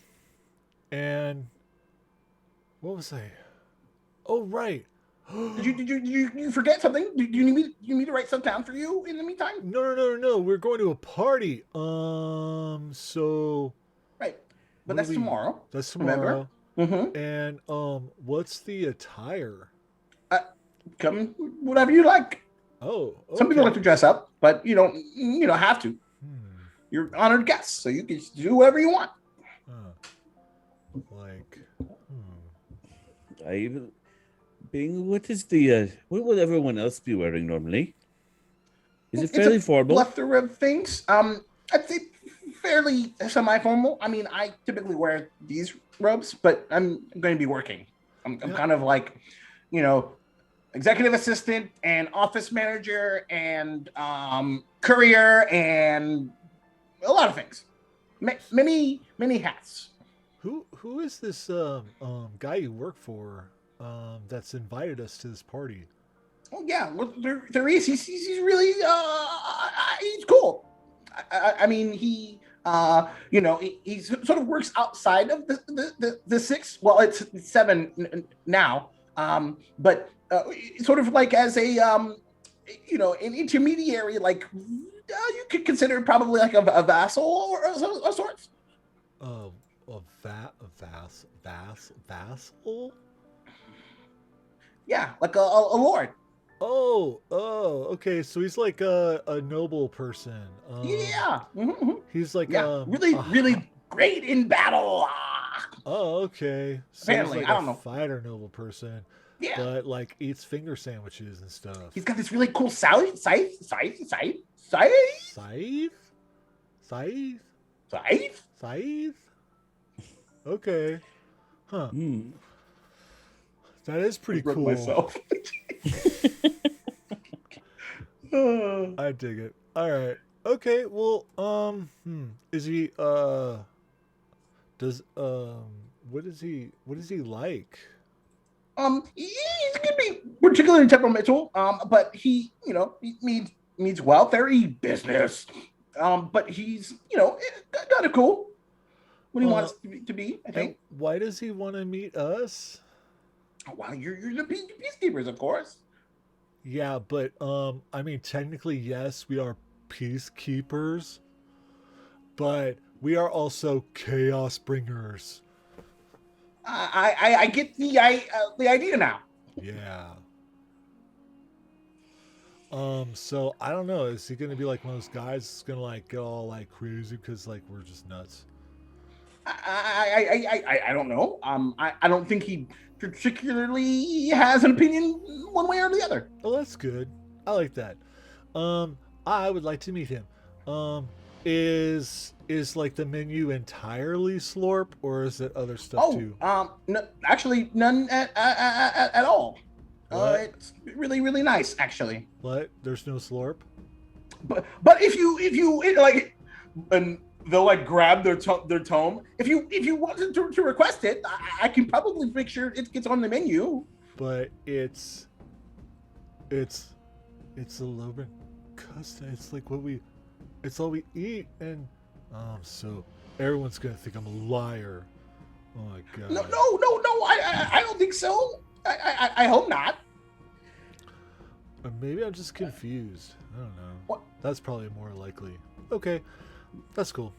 what was I? Oh right. Did you forget something? Do you need me to write stuff down for you in the meantime? No. We're going to a party. So Right, but what that's do we- tomorrow. that's tomorrow. Mm-hmm. And what's the attire? Come whatever you like. Oh, Some people okay. like to dress up, but you don't have to. Hmm. You're honored guests, so you can do whatever you want. Like, Bing, what is what would everyone else be wearing normally? Is it It's fairly a formal? plethora of things. I'd say fairly semi-formal. I mean, I typically wear these robes, but I'm going to be working. I'm Yeah. kind of like, executive assistant and office manager and courier and a lot of things. Many hats. Who is this guy you work for that's invited us to this party? Oh yeah, well, there is. He's really he's cool. I mean he sort of works outside of the six. Well, it's seven now. But sort of like as a an intermediary, like you could consider probably like a vassal or of sorts. Vassal? Yeah, like a lord. Oh, okay. So he's like a noble person. Yeah. He's like really great in battle. Oh, okay. So Apparently, he's like I don't know. Fighter noble person. Yeah. But like eats finger sandwiches and stuff. He's got this really cool scythe. Scythe? Okay. Huh. That is pretty cool. Myself. I dig it. All right. Okay. Well, is he does what is he like? He's gonna be particularly temperamental. But he means well, very business. But he's kind of cool when he wants to be. I think. Why does he want to meet us? Well, you're the peacekeepers, of course. Yeah, but I mean, technically, yes, we are peacekeepers, but we are also chaos bringers. I get the idea now. Yeah. So I don't know. Is he gonna be like one of those guys that's gonna like get all like crazy because like we're just nuts? I don't know. I don't think he particularly has an opinion one way or the other. Oh, that's good. I like that. I would like to meet him. Is like the menu entirely slorp, or is it other stuff too? No, actually, none at all. It's really nice, actually. What? There's no slorp. But if you like, and they'll like grab their tome. If you wanted to request it, I can probably make sure it gets on the menu. But it's a Loban custom. It's like it's all we eat, and so everyone's gonna think I'm a liar. Oh my god. No. I don't think so. I hope not. Or maybe I'm just confused. I don't know. What? That's probably more likely. Okay, that's cool.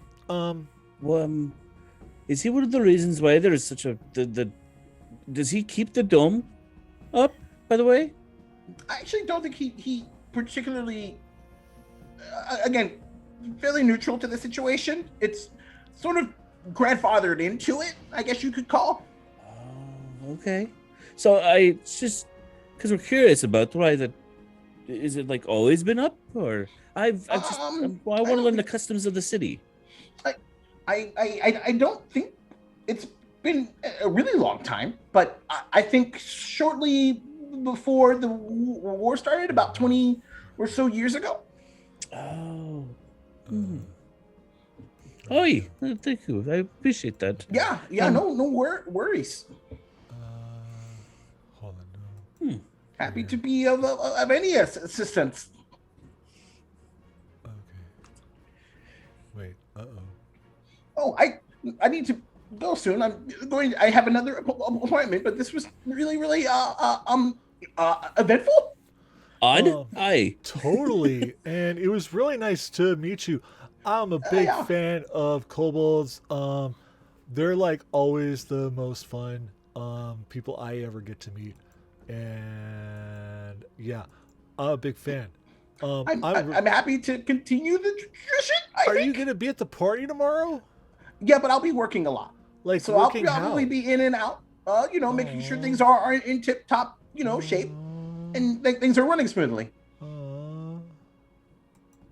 Is he one of the reasons why there is such a does he keep the dome up, by the way? I actually don't think he particularly again, fairly neutral to the situation. It's sort of grandfathered into it, I guess you could call. Oh, okay. So it's just because we're curious about why that. Is it like always been up, or I want to learn the customs of the city. I don't think it's been a really long time, but I think shortly before the war started, about 20 or so years ago. Oh. Oi, thank you. I appreciate that. Yeah, no worries. Hold on. No. Happy to be of any assistance. Okay. Wait. Uh-oh. Oh, I need to go soon. I have another appointment, but this was really eventful. Odd? Aye. Totally. And it was really nice to meet you. I'm a big fan of kobolds. They're like always the most fun people I ever get to meet. And yeah, I'm a big fan. I'm happy to continue the tradition. Are you going to be at the party tomorrow? Yeah, but I'll be working a lot. Like, so I'll probably be in and out, making sure things are in tip-top, shape, and things are running smoothly. Are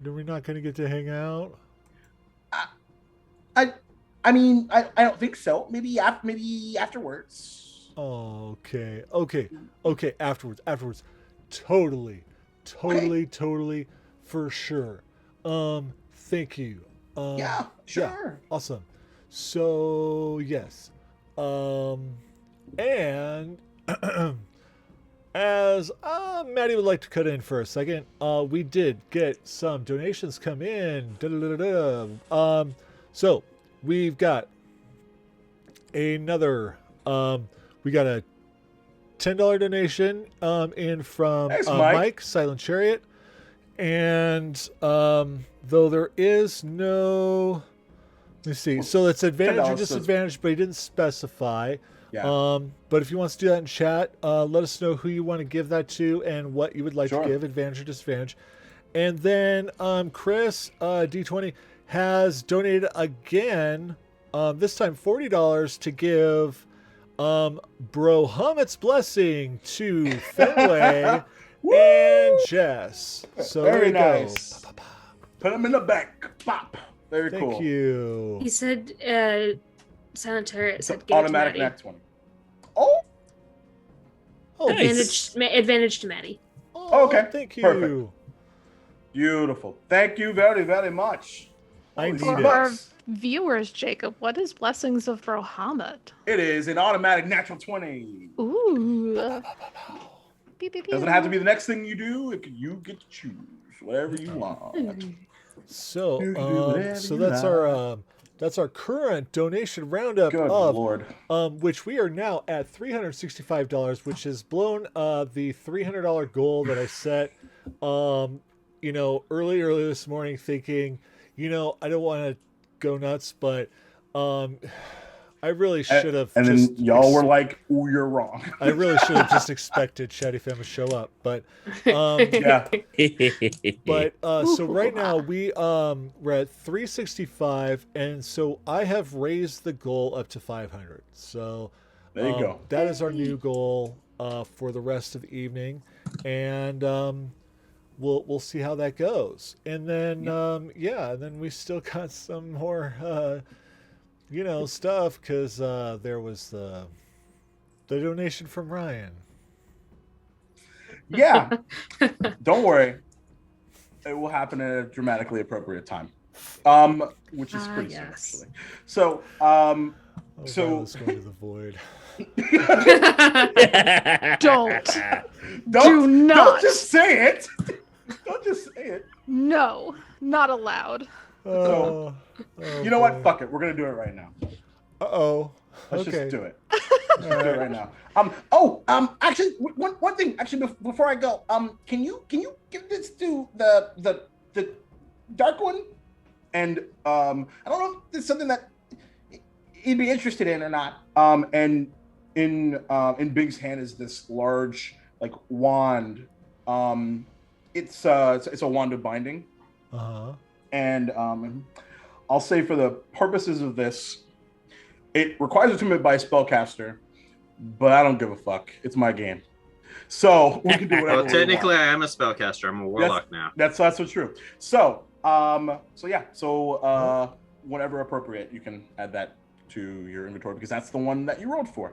we not going to get to hang out? I mean, I don't think so. Maybe afterwards. Okay. Afterwards. Totally, for sure. Thank you. Yeah, sure. Awesome. So yes. And as Maddie would like to cut in for a second, we did get some donations come in. So we've got another. We got a $10 donation in from Thanks, Mike Silent Chariot, and though there is no, let me see. So it's advantage or $10 disadvantage, but he didn't specify. Yeah. But if you want to do that in chat, let us know who you want to give that to and what you would like Sure. to give, advantage or disadvantage. And then Chris D20 has donated again, this time $40 to give Bro Hummet's blessing to Fenway and Jess. So Very there you nice. go. Put them in the back. Pop. Very cool. Thank you. He said, Sanitariat It's said an give it to automatic Maddie. nat 20. Oh, Oh, Nice. Advantage to Maddie. oh, Okay, Thank you. perfect. Beautiful. Thank you very, very much. I Holy need For it. our smokes. viewers, Jacob, what is Blessings of Brohamut? It is an automatic natural 20. Ooh. Beep, beep, Doesn't beep. have to be the next thing you do. You get to choose whatever you want. So, You can do whatever so you that's our current donation roundup Good of Lord. which we are now at $365, which has blown the $300 goal that I set early this morning, thinking, I don't want to go nuts, but I really should have. And then y'all were like, "Ooh, you're wrong." I really should have just expected Chatty Fam to show up, but Yeah. But so right now we're at 365, and so I have raised the goal up to 500. So There you go. That is our new goal for the rest of the evening, and we'll see how that goes. And then then we still got some more stuff, because there was the donation from Ryan. Yeah. Don't worry. It will happen at a dramatically appropriate time. Which is pretty soon, yes. actually. So, Oh, So- God, let's go into the void. Don't. don't, Do not. Don't just say it. Don't just say it. No, not allowed. Oh, You know what? Fuck it. We're gonna do it right now. Uh-oh. Let's Okay. just do it. Let's just do it right now. Actually, one thing. Actually, before I go, can you give this to the dark one? And I don't know if it's something that he'd be interested in or not. And in Big's hand is this large wand. It's a wand of binding. Uh-huh. And I'll say, for the purposes of this, it requires attunement by a spellcaster, but I don't give a fuck. It's my game, so we can do whatever. Well, technically, I am a spellcaster. I'm a warlock now. That's so true. So whenever appropriate, you can add that to your inventory, because that's the one that you rolled for.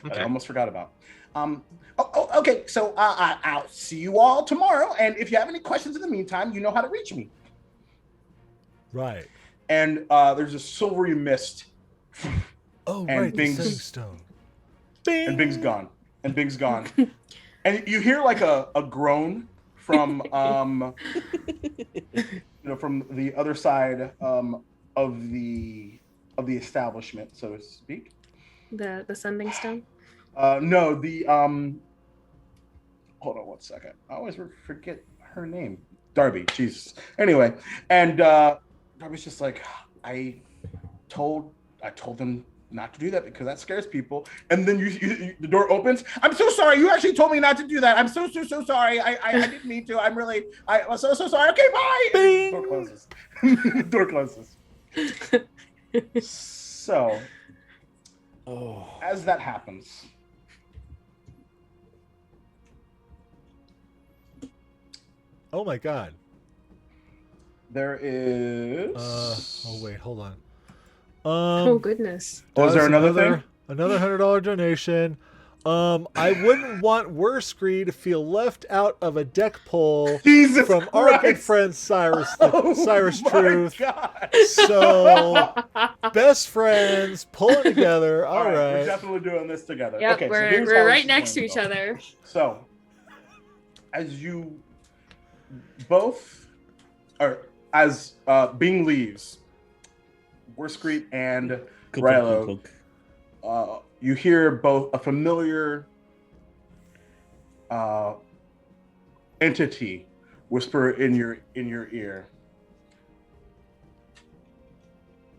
That I Okay. almost forgot about. Okay. So I'll see you all tomorrow, and if you have any questions in the meantime, you know how to reach me. Right. And there's a silvery mist. Oh, And right, Bing's- the setting stone. Bing! And Bing's gone. And you hear a groan from from the other side of the establishment, so to speak. The sending stone. No, the hold on one second. I always forget her name. Darby. Jesus. Anyway, and Darby's just like, I told them not to do that because that scares people. And then you the door opens. I'm so sorry. You actually told me not to do that. I'm so sorry. I didn't mean to. I'm so sorry. Okay, bye. Bing! Door closes. Door closes. So, as that happens, Oh my God. there is. Oh wait, hold on. Oh goodness. Oh, is there does another thing? Another $100 donation. I wouldn't want Worskree to feel left out of a deck poll Jesus from our good Christ. friend Cyrus, Cyrus my Truth. God. So, best friends pulling together. All right. We're definitely doing this together. Yep, Okay, so we're here's how this right is next to going each go. other. So, as you both, or as Bing leaves, Worskrete and Rilo, you hear both a familiar entity whisper in your ear.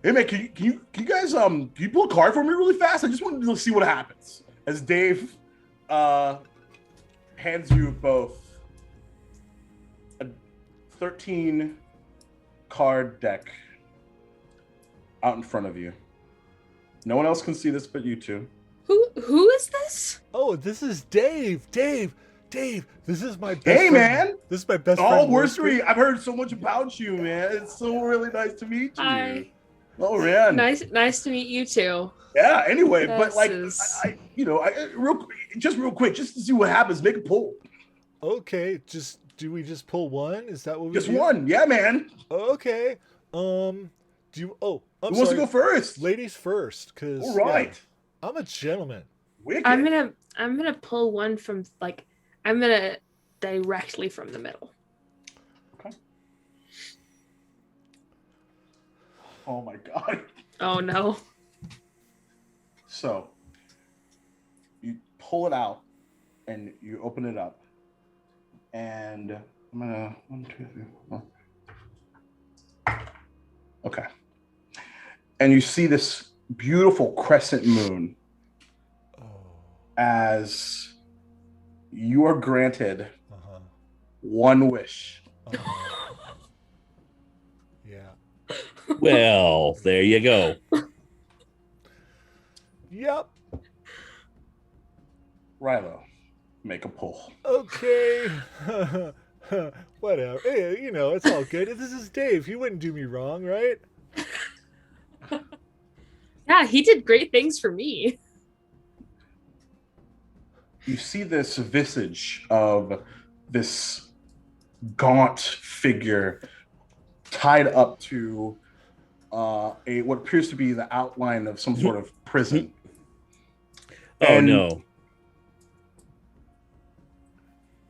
Hey man, can you guys can you pull a card for me really fast? I just wanted to see what happens. As Dave hands you both a 13 card deck out in front of you. No one else can see this but you two. Who is this? Oh, this is Dave. Dave, this is my best Hey friend. man. This is my best Oh, friend. Worskrete, I've heard so much about you, man. It's so really nice to meet you. Hi. Oh man. Nice to meet you too. Yeah, anyway, but This like is- real quick, just to see what happens, make a pull. Okay, do we just pull one? Is that what we Just do? one. Yeah, man. Okay. Do you I'm Who wants to sorry. go first? Ladies first, because All right. I'm a gentleman. Wicked. I'm gonna pull one from I'm gonna directly from the middle. Okay. Oh my god. Oh no. So you pull it out and you open it up. And I'm gonna 1, 2, 3, 4. Okay. And you see this beautiful crescent moon Oh. as you are granted Uh-huh. one wish. Uh-huh. Yeah. Well, there you go. Yep. Rilo, make a pull. Okay. Whatever. Hey, it's all good. This is Dave. He wouldn't do me wrong, right? Yeah, he did great things for me. You see this visage of this gaunt figure tied up to what appears to be the outline of some sort of prison. Oh And no.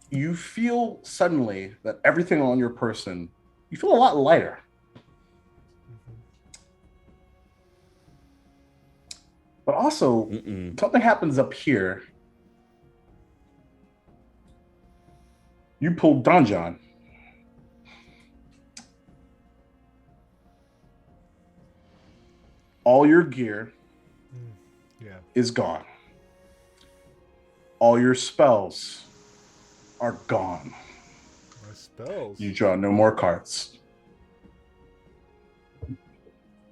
you feel suddenly that everything on your person, you feel a lot lighter. But also, Mm-mm. something happens up here. You pull Donjon. All your gear Yeah. is gone. All your spells are gone. My spells. You draw no more cards.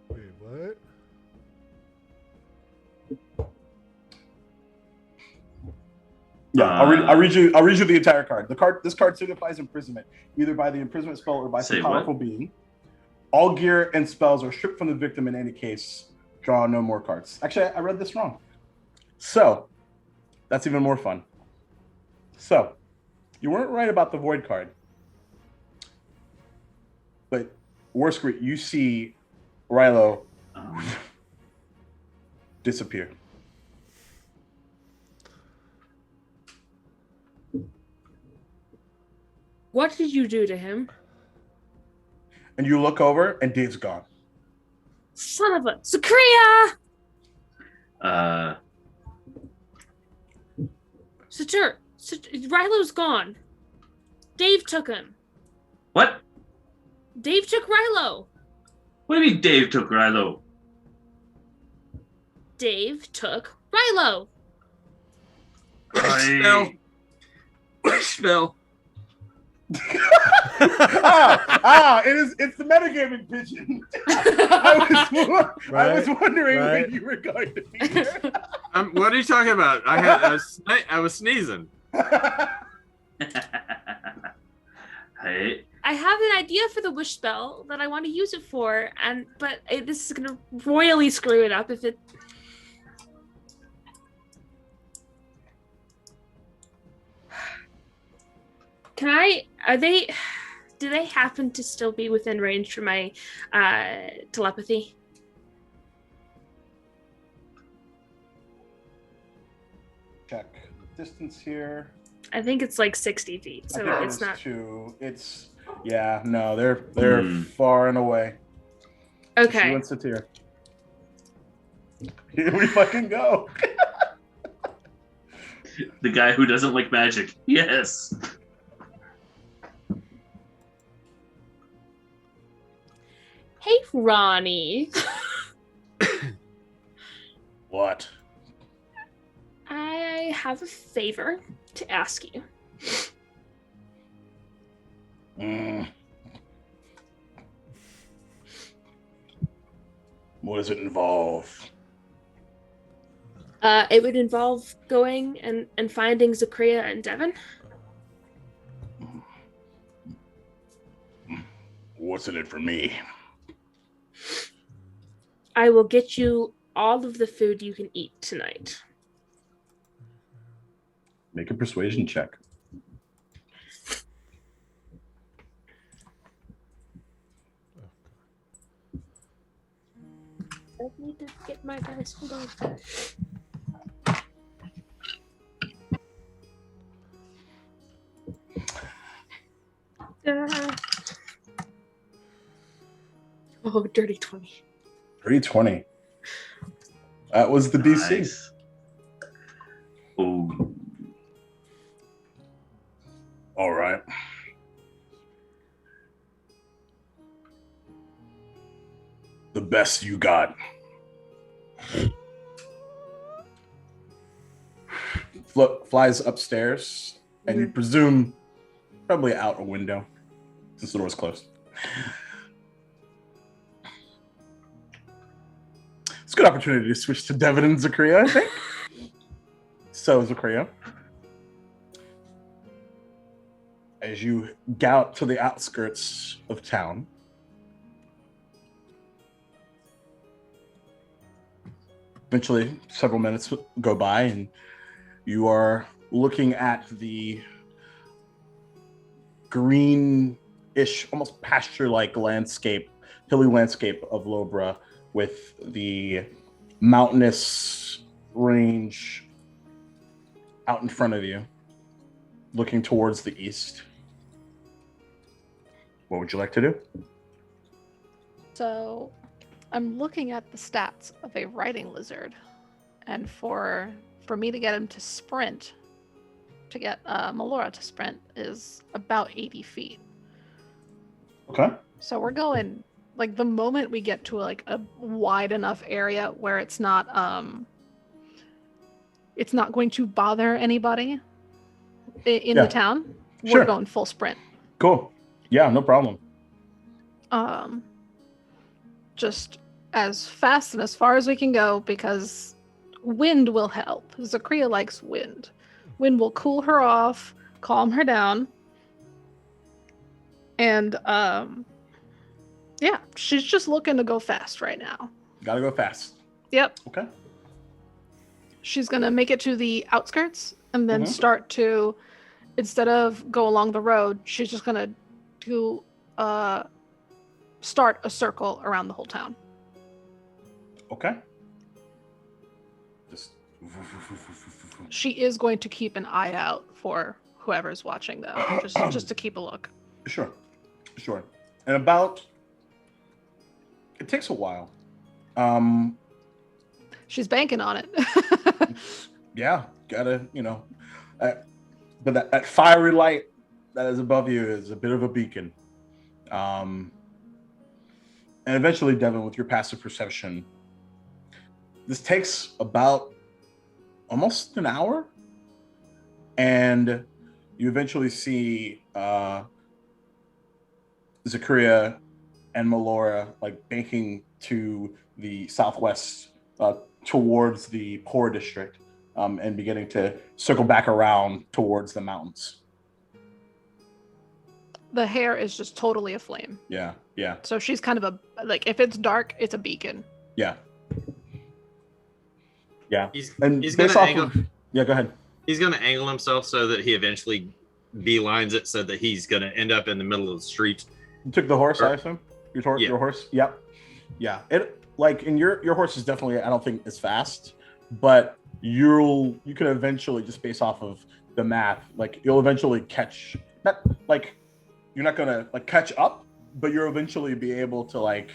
Wait, what? Yeah, I'll read you the entire card. This card signifies imprisonment, either by the imprisonment spell or by Say some what? powerful being. All gear and spells are stripped from the victim in any case. Draw no more cards. Actually, I read this wrong. So, that's even more fun. So, you weren't right about the void card. But, Worskrete, you see Rilo disappear. What did you do to him? And you look over, and Dave's gone. Son of a Zakria! Satur, Rilo's gone. Dave took him. What? Dave took Rilo. What do you mean Dave took Rilo? Dave took Rilo. Spell. Spell. It's the metagaming pigeon. I was wondering Right. when you were going to be here. What are you talking about? I was sneezing. Hey. I have an idea for the wish spell that I want to use it for, but this is gonna royally screw it up if it. Can I? Are they? Do they happen to still be within range for my telepathy? Check the distance here. I think it's like 60 feet, I so think it's not. It's yeah. No, they're far and away. Okay. She wants to tear. Here we fucking go. The guy who doesn't like magic. Yes. Hey, Ronnie. What? I have a favor to ask you. What does it involve? It would involve going and finding Zakria and Devon. What's in it for me? I will get you all of the food you can eat tonight. Make a persuasion check. I need to get my dice. Hold on. Oh, dirty 20. 320. That was the DC. Nice. Oh, All right. The best you got. Flies upstairs, and you presume probably out a window since the door's closed. It's a good opportunity to switch to Devon and Zakria, I think. So, Zakria, as you gallop to the outskirts of town, eventually several minutes go by, and you are looking at the green-ish, almost pasture-like landscape, hilly landscape of Lobra, with the mountainous range out in front of you, looking towards the east. What would you like to do? So I'm looking at the stats of a riding lizard, and for me to get him to sprint, to get Melora to sprint, is about 80 feet. Okay. So we're going, like, the moment we get to like a wide enough area where it's not going to bother anybody in the town, we're going full sprint. Cool. Yeah, no problem. Just as fast and as far as we can go, because wind will help. Zakria likes wind. Wind will cool her off, calm her down. And yeah, she's just looking to go fast right now. Gotta go fast. Yep. Okay. She's gonna make it to the outskirts and then start to, instead of go along the road, she's just gonna do start a circle around the whole town. Okay. Just She is going to keep an eye out for whoever's watching, though, just to keep a look. Sure. And about it takes a while. She's banking on it. Yeah, gotta, but that fiery light that is above you is a bit of a beacon. And eventually, Devon, with your passive perception, this takes about almost an hour, and you eventually see Zakria and Melora like banking to the southwest towards the poor district, and beginning to circle back around towards the mountains. The hair is just totally aflame. Yeah. So she's kind of if it's dark, it's a beacon. Yeah. He's And gonna based off angle. of, yeah, go ahead. He's gonna angle himself so that he eventually beelines it so that he's going to end up in the middle of the street. You took the horse, I assume? Your horse? Yep. Yeah. It like in your horse is definitely, I don't think, as fast, but you can eventually, just based off of the math, like you'll eventually catch, not like you're not gonna like catch up, but you'll eventually be able to like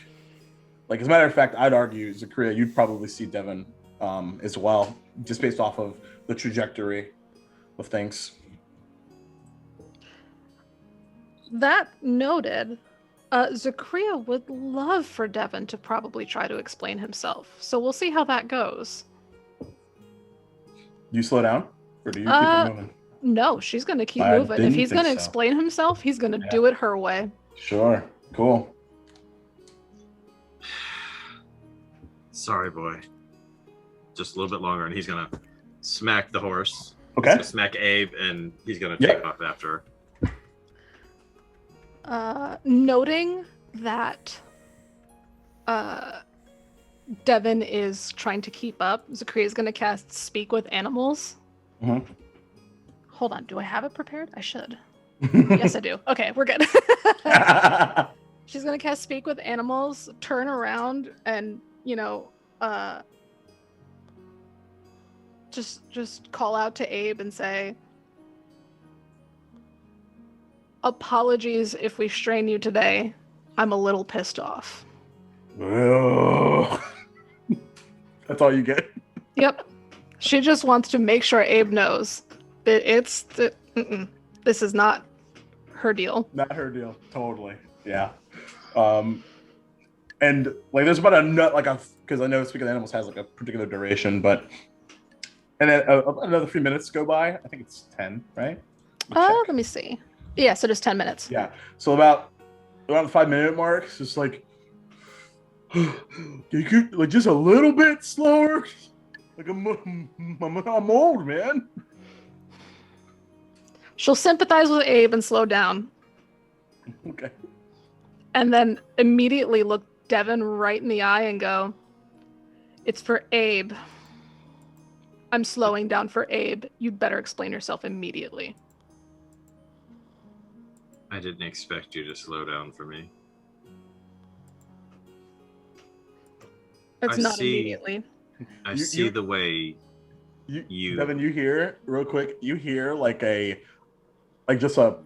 as a matter of fact, I'd argue, Zakaria, you'd probably see Devin as well, just based off of the trajectory of things. That noted, Zakaria would love for Devin to probably try to explain himself. So we'll see how that goes. Do you slow down? Or do you keep it moving? No, she's going to keep I moving. If didn't he's think going to so. explain himself, he's going to do it her way. Sure. Cool. Sorry, boy. Just a little bit longer, and he's going to smack the horse. Okay. He's gonna smack Abe, and he's going to take off after her. Noting that Devin is trying to keep up, Zakaria is going to cast Speak with Animals. Mm-hmm. Hold on, do I have it prepared? I should. Yes, I do. Okay, we're good. She's going to cast Speak with Animals, turn around, and, just call out to Abe and say, apologies if we strain you today. I'm a little pissed off. That's all you get? Yep. She just wants to make sure Abe knows that this is not her deal. Not her deal. Totally. Yeah. And like there's about because I know Speak of the Animals has like a particular duration, and then another 3 minutes go by. I think it's 10, right? Let me see. Yeah, so just 10 minutes. Yeah. So about the 5-minute mark, it's just like, you could like just a little bit slower. Like I'm old, man. She'll sympathize with Abe and slow down. Okay. And then immediately look Devin right in the eye and go, it's for Abe. I'm slowing down for Abe. You'd better explain yourself immediately. I didn't expect you to slow down for me. It's not immediately. I see the way you Devin, you hear real quick, like just a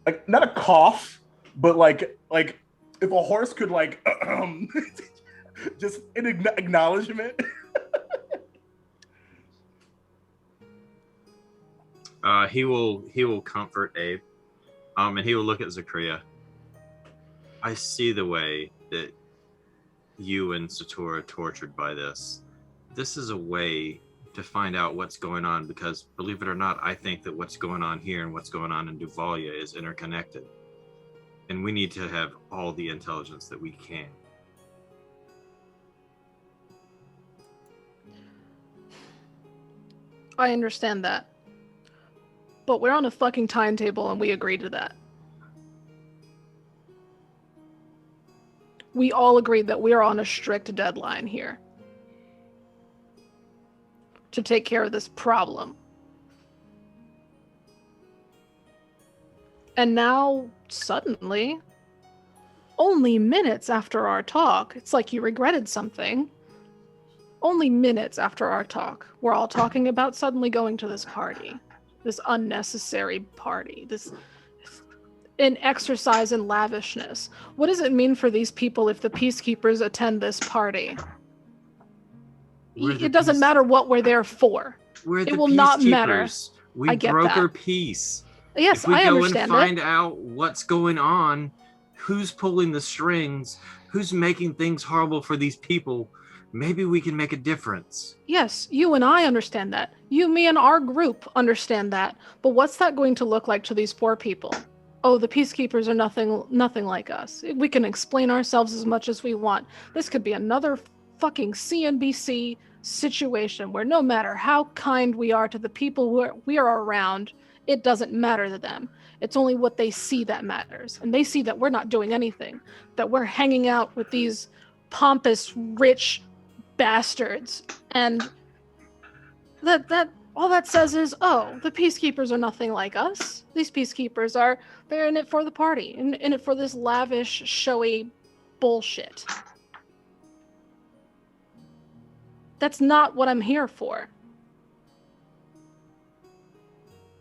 like not a cough, but like if a horse could like just an acknowledgement. He will comfort Abe, and he will look at Zakaria. I see the way that you and Sator are tortured by this. This is a way to find out what's going on, because believe it or not, I think that what's going on here and what's going on in Duvalia is interconnected. And we need to have all the intelligence that we can. I understand that. But we're on a fucking timetable and we agreed to that. We all agreed that we are on a strict deadline here to take care of this problem. And now, suddenly, only minutes after our talk, it's like you regretted something. Only minutes after our talk, we're all talking about suddenly going to this party. This unnecessary party. An exercise in lavishness. What does it mean for these people if the peacekeepers attend this party? It doesn't matter what we're there for. It will not matter. We broke our peace. Yes, I understand go and find out what's going on, who's pulling the strings, who's making things horrible for these people, maybe we can make a difference. Yes, you and I understand that. You, me, and our group understand that. But what's that going to look like to these poor people? Oh, the peacekeepers are nothing like us. We can explain ourselves as much as we want. This could be another fucking CNBC situation where no matter how kind we are to the people we are around, it doesn't matter to them. It's only what they see that matters. And they see that we're not doing anything, that we're hanging out with these pompous, rich bastards. And All that says is, oh, the peacekeepers are nothing like us. These peacekeepers they're in it for the party, in it for this lavish, showy bullshit. That's not what I'm here for.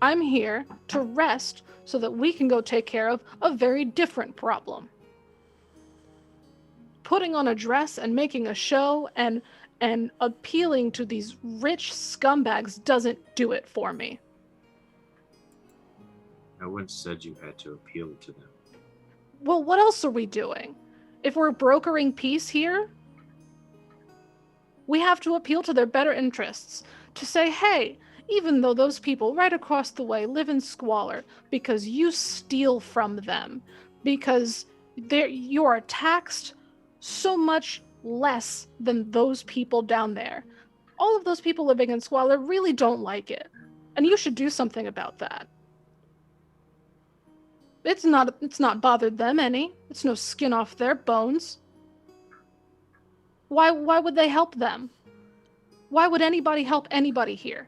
I'm here to rest so that we can go take care of a very different problem. Putting on a dress and making a show and appealing to these rich scumbags doesn't do it for me. No one said you had to appeal to them. Well, what else are we doing? If we're brokering peace here, we have to appeal to their better interests. To say, hey, even though those people right across the way live in squalor because you steal from them, because you are taxed so much less than those people down there. All of those people living in squalor really don't like it. And you should do something about that. It's not bothered them any. It's no skin off their bones. Why would they help them? Why would anybody help anybody here?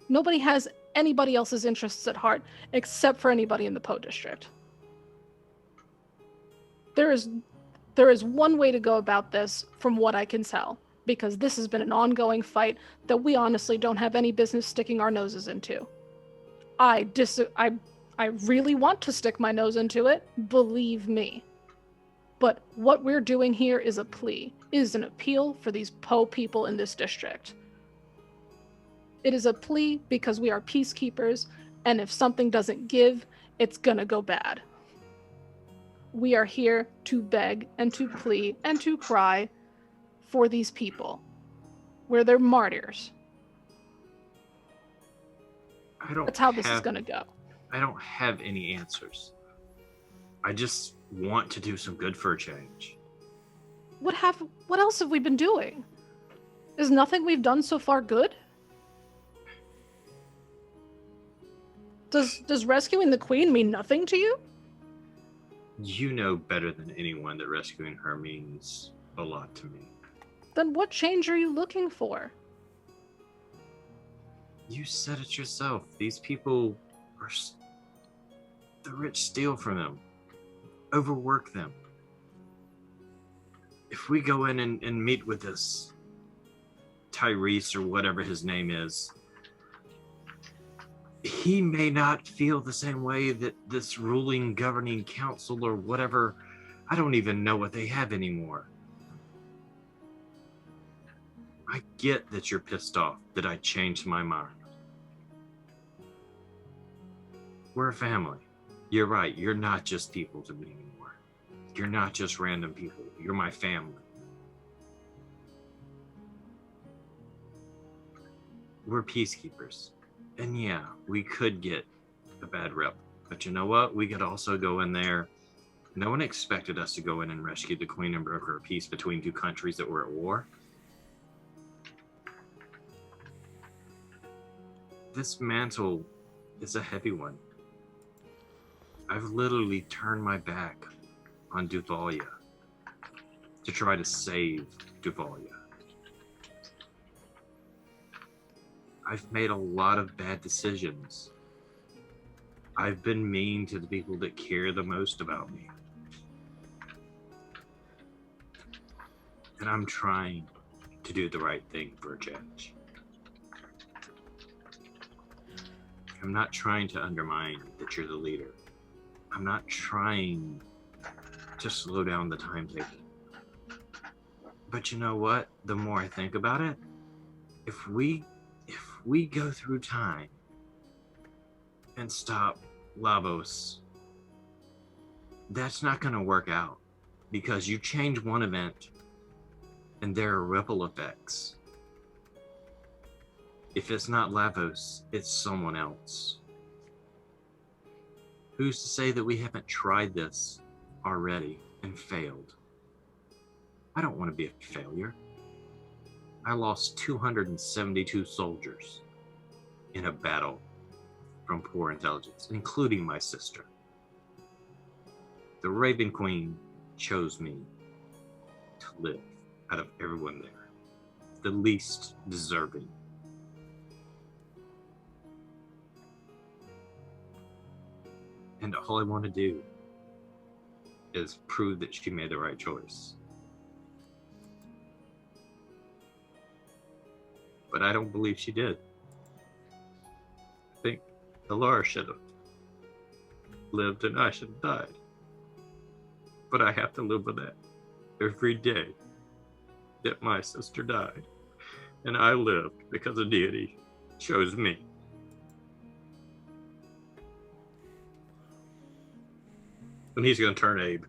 Nobody has anybody else's interests at heart except for anybody in the Po District. There is one way to go about this from what I can tell, because this has been an ongoing fight that we honestly don't have any business sticking our noses into. I really want to stick my nose into it, believe me. But what we're doing here is a plea, is an appeal for these Po people in this district. It is a plea because we are peacekeepers, and if something doesn't give, it's gonna go bad. We are here to beg and to plead and to cry for these people. We're their martyrs. That's how this is gonna go. I don't have any answers. I just want to do some good for a change. What else have we been doing? Is nothing we've done so far good? Does rescuing the queen mean nothing to you? You know better than anyone that rescuing her means a lot to me. Then what change are you looking for? You said it yourself. These people are... The rich steal from them. Overwork them. If we go in and meet with this Tyrese or whatever his name is, he may not feel the same way that this ruling governing council or whatever, I don't even know what they have anymore. I get that you're pissed off that I changed my mind. We're a family. You're right, you're not just people to me anymore. You're not just random people. You're my family. We're peacekeepers. And yeah, we could get a bad rep. But you know what? We could also go in there. No one expected us to go in and rescue the queen and broker a peace between two countries that were at war. This mantle is a heavy one. I've literally turned my back on Duvalia to try to save Duvalia. I've made a lot of bad decisions. I've been mean to the people that care the most about me. And I'm trying to do the right thing for a change. I'm not trying to undermine that you're the leader. I'm not trying to slow down the timetable. But you know what? The more I think about it, if we go through time and stop Lavos, that's not going to work out, because you change one event and there are ripple effects. If it's not Lavos, it's someone else. Who's to say that we haven't tried this already and failed? I don't want to be a failure. I lost 272 soldiers in a battle from poor intelligence, including my sister. The Raven Queen chose me to live out of everyone there, the least deserving. And all I want to do is prove that she made the right choice. But I don't believe she did. I think Laura should have lived and I should have died. But I have to live with that every day that my sister died. And I lived because a deity chose me. And he's going to turn Abe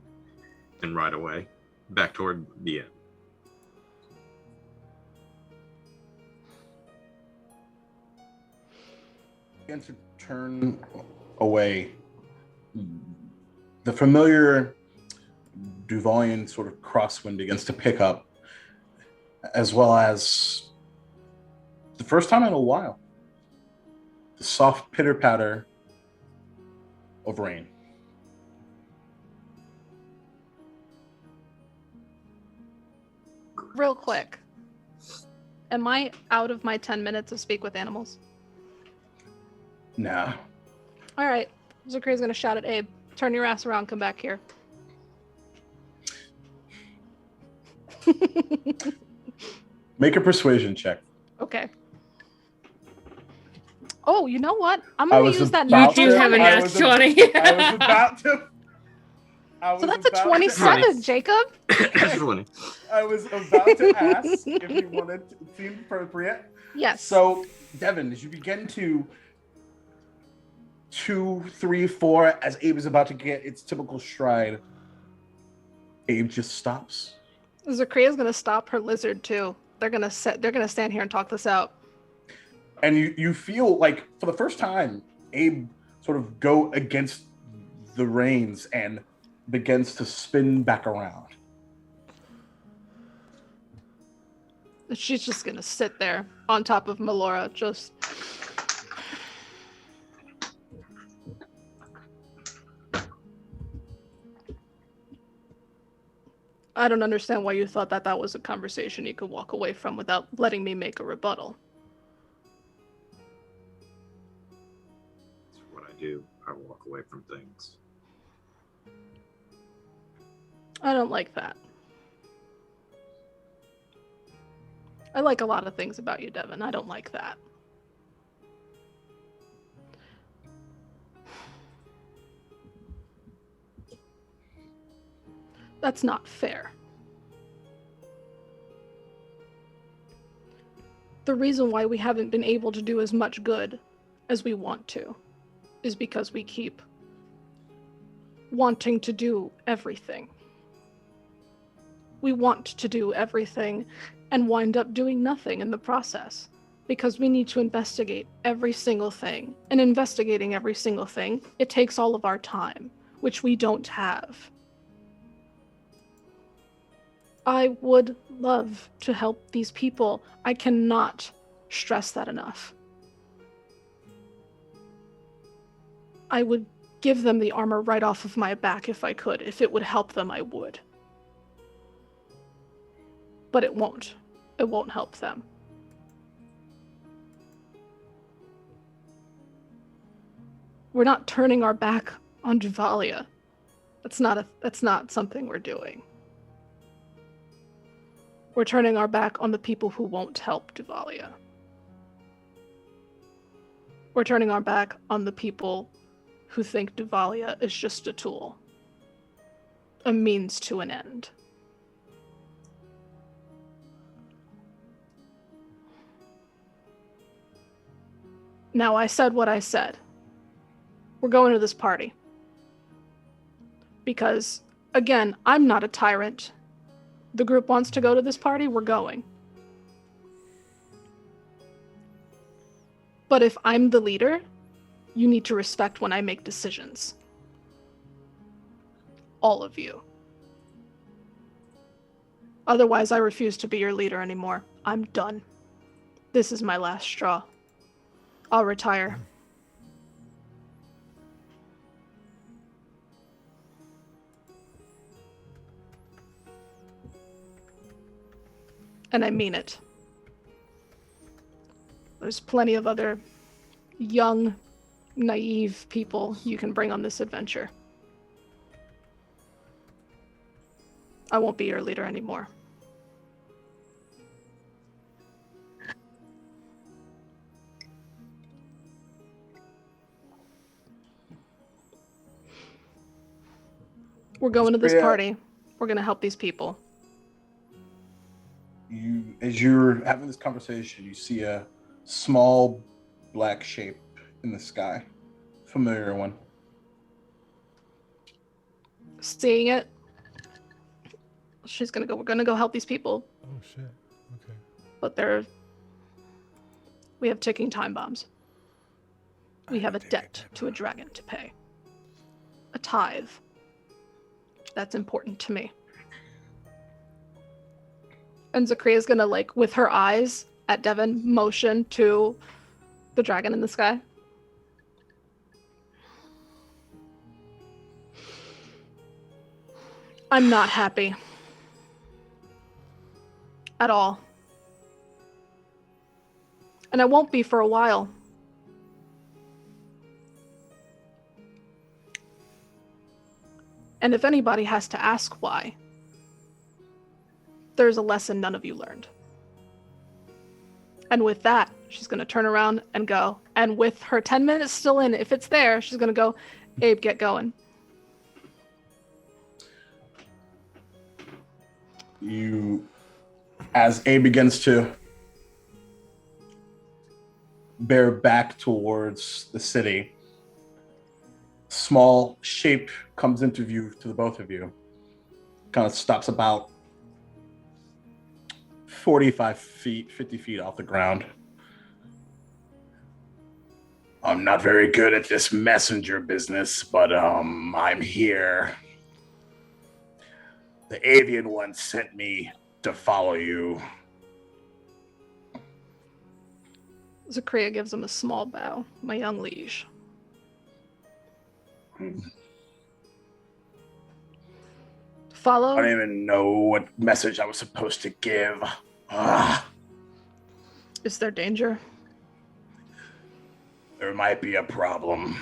and ride away back toward the end. Begin to turn away. The familiar Duvalian sort of crosswind begins to pick up, as well as the first time in a while, the soft pitter-patter of rain. Real quick. Am I out of my 10 minutes of speak with animals? Nah. All right. Zakria's going to shout at Abe. Turn your ass around. Come back here. Make a persuasion check. Okay. Oh, you know what? I'm going to use that You about do to- have a I nat was 20. I was about to. So that's a 27, Jacob. That's funny. I was about to ask if you wanted to seem appropriate. Yes. So, Devin, as you begin to 2, 3, 4, as Abe is about to get its typical stride, Abe just stops. Zakria's going to stop her lizard too. They're going to stand here and talk this out. And you feel like, for the first time, Abe sort of go against the reins and begins to spin back around. She's just going to sit there on top of Melora, just... I don't understand why you thought that that was a conversation you could walk away from without letting me make a rebuttal. That's what I do. I walk away from things. I don't like that. I like a lot of things about you, Devin. I don't like that. That's not fair. The reason why we haven't been able to do as much good as we want to is because we keep wanting to do everything. We want to do everything and wind up doing nothing in the process because we need to investigate every single thing. And investigating every single thing, it takes all of our time, which we don't have. I would love to help these people. I cannot stress that enough. I would give them the armor right off of my back if I could. If it would help them, I would. But it won't. It won't help them. We're not turning our back on Duvalia. That's not something we're doing. We're turning our back on the people who won't help Duvalia. We're turning our back on the people who think Duvalia is just a tool. A means to an end. Now, I said what I said. We're going to this party. Because, again, I'm not a tyrant. The group wants to go to this party, we're going. But if I'm the leader, you need to respect when I make decisions. All of you. Otherwise, I refuse to be your leader anymore. I'm done. This is my last straw. I'll retire. And I mean it. There's plenty of other young, naive people you can bring on this adventure. I won't be your leader anymore. We're going to this party. We're going to help these people. As you're having this conversation, you see a small black shape in the sky. Familiar one. Seeing it, she's going to go, we're going to go help these people. Oh, shit. Okay. But we have ticking time bombs. We have a debt to a dragon to pay. A tithe. That's important to me. And Zakria's gonna, like, with her eyes at Devin, motion to the dragon in the sky. I'm not happy. At all. And I won't be for a while. And if anybody has to ask why, there's a lesson none of you learned. And with that, she's going to turn around and go. And with her 10 minutes still in, if it's there, she's going to go, Abe, get going. As Abe begins to bear back towards the city, small shape comes into view to the both of you. Kind of stops about 45 feet, 50 feet off the ground. I'm not very good at this messenger business, but I'm here. The avian one sent me to follow you. Zakria gives him a small bow, my young liege. Follow? I don't even know what message I was supposed to give. Is there danger? There might be a problem.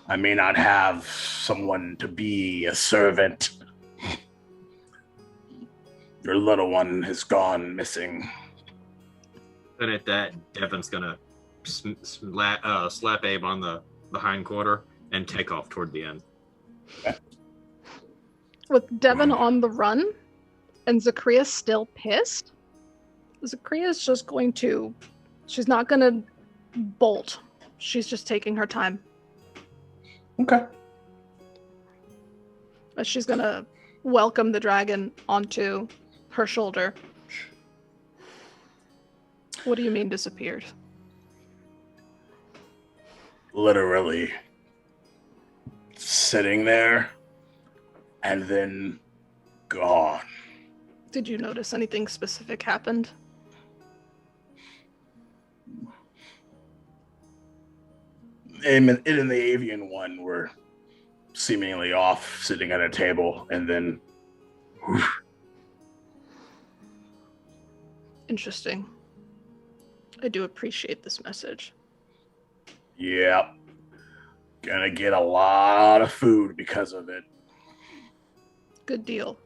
I may not have someone to be a servant. Your little one has gone missing. Then at that, Devin's gonna slap Abe on the hind quarter and take off toward the end. With Devin on the run and Zakria still pissed, Zakria's just going to... She's not going to bolt. She's just taking her time. Okay. But she's going to welcome the dragon onto her shoulder. What do you mean disappeared? Literally sitting there and then gone. Did you notice anything specific happened? Him and the avian one were seemingly off, sitting at a table, and then... Interesting. I do appreciate this message. Yep. Gonna get a lot of food because of it. Good deal.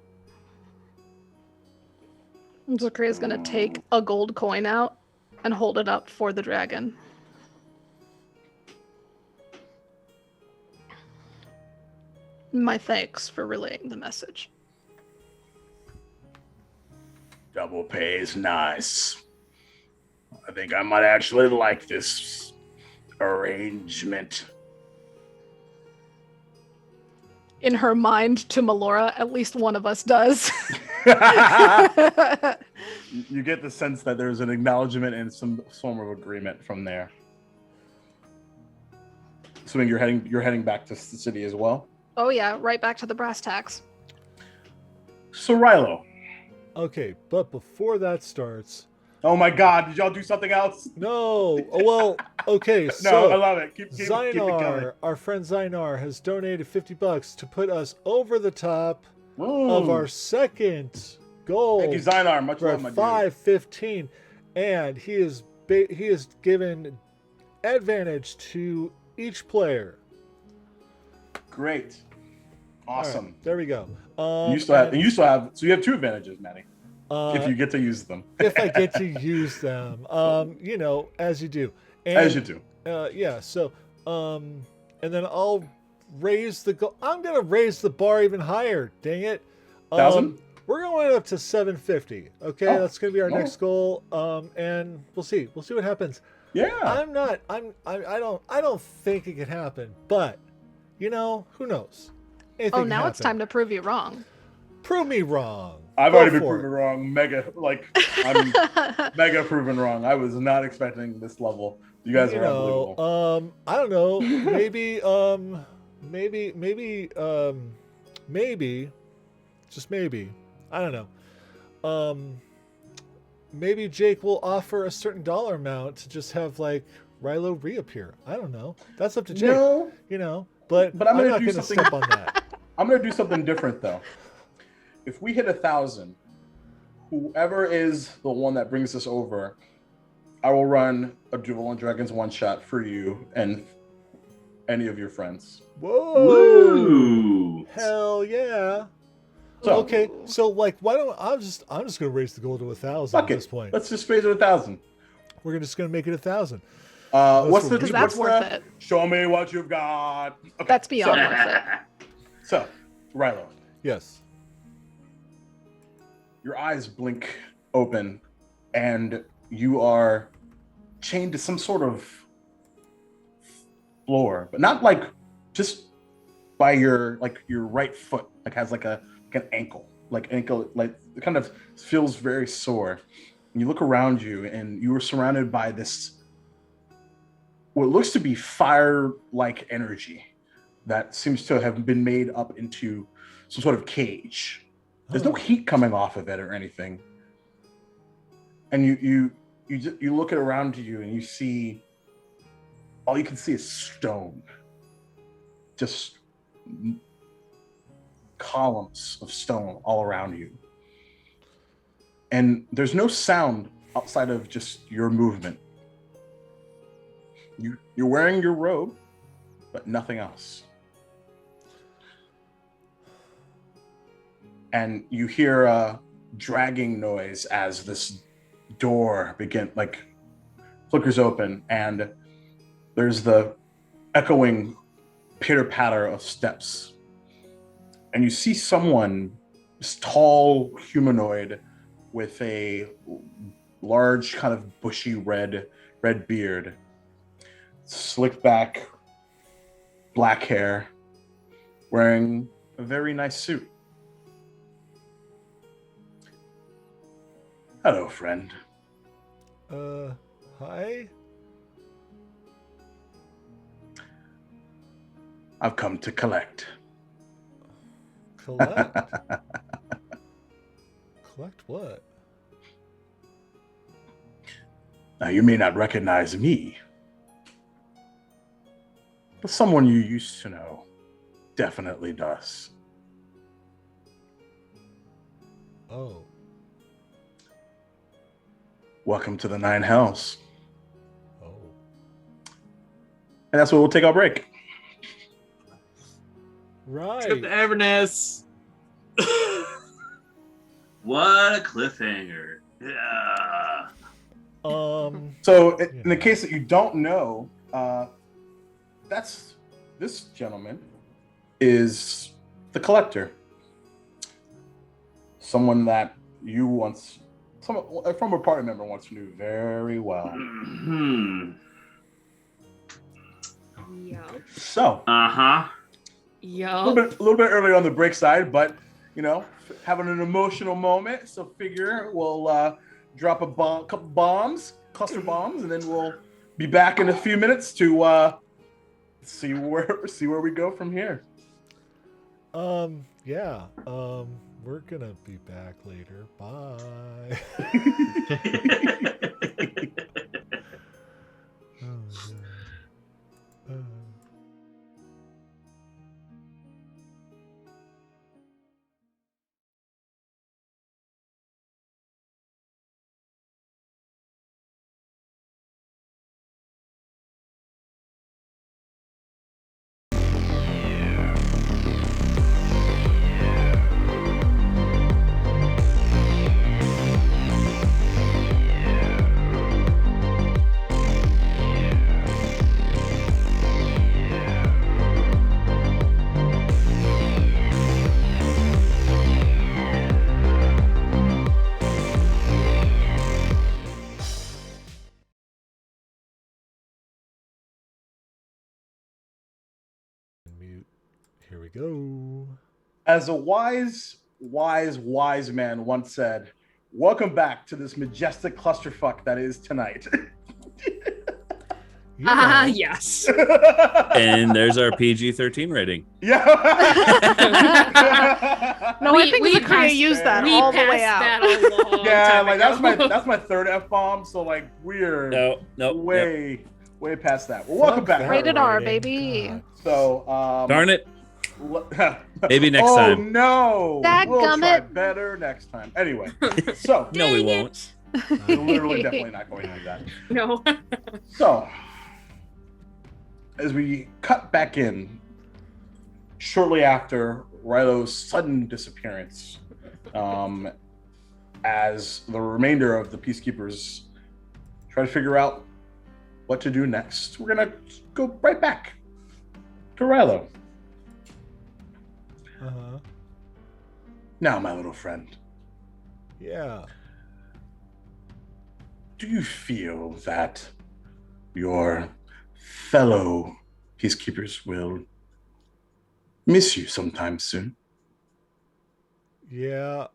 Zakria's gonna take a gold coin out and hold it up for the dragon. My thanks for relaying the message. Double pay is nice. I think I might actually like this arrangement. In her mind, to Melora, at least one of us does. You get the sense that there's an acknowledgement and some form of agreement from there. Assuming you're heading back to the city as well. Oh yeah, right back to the brass tacks. So Rilo. Okay, but before that starts... Oh my God! Did y'all do something else? No. Oh, well, okay. No, So I love it. Keep it going. Zynar, our friend Zynar, has donated $50 to put us over the top Ooh. of our second goal. Thank you, Zynar. Much We're love, at my dude. 515, and he has given advantage to each player. Great. All right, Awesome. there we go. You still have. So you have 2 advantages, Maddie, if you get to use them. if I get to use them, you know, as you do. And, As you do. Yeah. So, and then I'll raise the goal. I'm gonna raise the bar even higher. Dang it. 1,000? We're going up to 750. Okay, Oh, that's gonna be our oh. next goal. And we'll see. We'll see what happens. Yeah. I don't think it could happen, but you know, who knows? Anything Oh, can now it's happen. time to prove you wrong. Prove me wrong. I've Go already been for proven it. wrong. I'm mega proven wrong. I was not expecting this level. You guys are unbelievable. I don't know. Maybe, just maybe. I don't know. Maybe Jake will offer a certain dollar amount to just have like Rilo reappear. I don't know. That's up to Jake. No, You know, but But I'm gonna not do going to something- step on that. I'm gonna do something different though. If we hit 1,000, whoever is the one that brings us over, I will run a Duval and Dragons one shot for you and any of your friends. Whoa! Woo! Hell yeah! So Okay, so like, why don't I'm just gonna raise the goal to 1,000 fuck at this it. point. Let's just raise it 1,000. We're just gonna make it 1,000. What's the? Because that's what's worth the- it. Show me what you've got. Okay, That's beyond worth it. So, Rilo, Yes. your eyes blink open, and you are chained to some sort of floor, but not like just by your right foot, like has like an ankle, like it kind of feels very sore. And you look around you, and you are surrounded by this what looks to be fire-like energy that seems to have been made up into some sort of cage. There's no Oh. heat coming off of it or anything. And you look around you and you see, all you can see is stone. Just columns of stone all around you. And there's no sound outside of just your movement. You're wearing your robe, but nothing else. And you hear a dragging noise as this door flickers open, and there's the echoing pitter-patter of steps. And you see someone, this tall humanoid with a large kind of bushy red beard, slicked back black hair, wearing a very nice suit. Hello, friend. Hi. I've come to collect. Collect. Collect what? Now, you may not recognize me, but someone you used to know definitely does. Oh. Welcome to the Nine Hells. Oh. And that's where we'll take our break. Let's go Right. to Avernus. What a cliffhanger. Yeah. So, in the case that you don't know, this gentleman is the collector. Someone that a former party member once knew very well. Yup. So, Uh-huh. a Yup. little bit early on the break side, but having an emotional moment. So figure we'll drop couple bombs, cluster bombs, and then we'll be back in a few minutes to see where we go from here. Yeah. We're gonna be back later. Bye. Oh, yeah. Here we go. As a wise man once said, welcome back to this majestic clusterfuck that is tonight. You know, Yes. And there's our PG-13 rating. Yeah. No, I think Zakaria used that We all the passed way out. that a long Yeah, time like ago. that's my third F-bomb, so like we're No, nope. way past that. Well, welcome fuck back. that Rated R, rating. baby. God. So Darn it. le- Maybe next oh, time. no. We'll try Dadgummit. better next time. Anyway, so No, we Dang won't. we're literally definitely not going to do that. No. So, as we cut back in shortly after Rilo's sudden disappearance, as the remainder of the Peacekeepers try to figure out what to do next, we're going to go right back to Rilo. Uh-huh. Now, my little friend, Yeah. do you feel that your fellow Peacekeepers will miss you sometime soon? Yeah.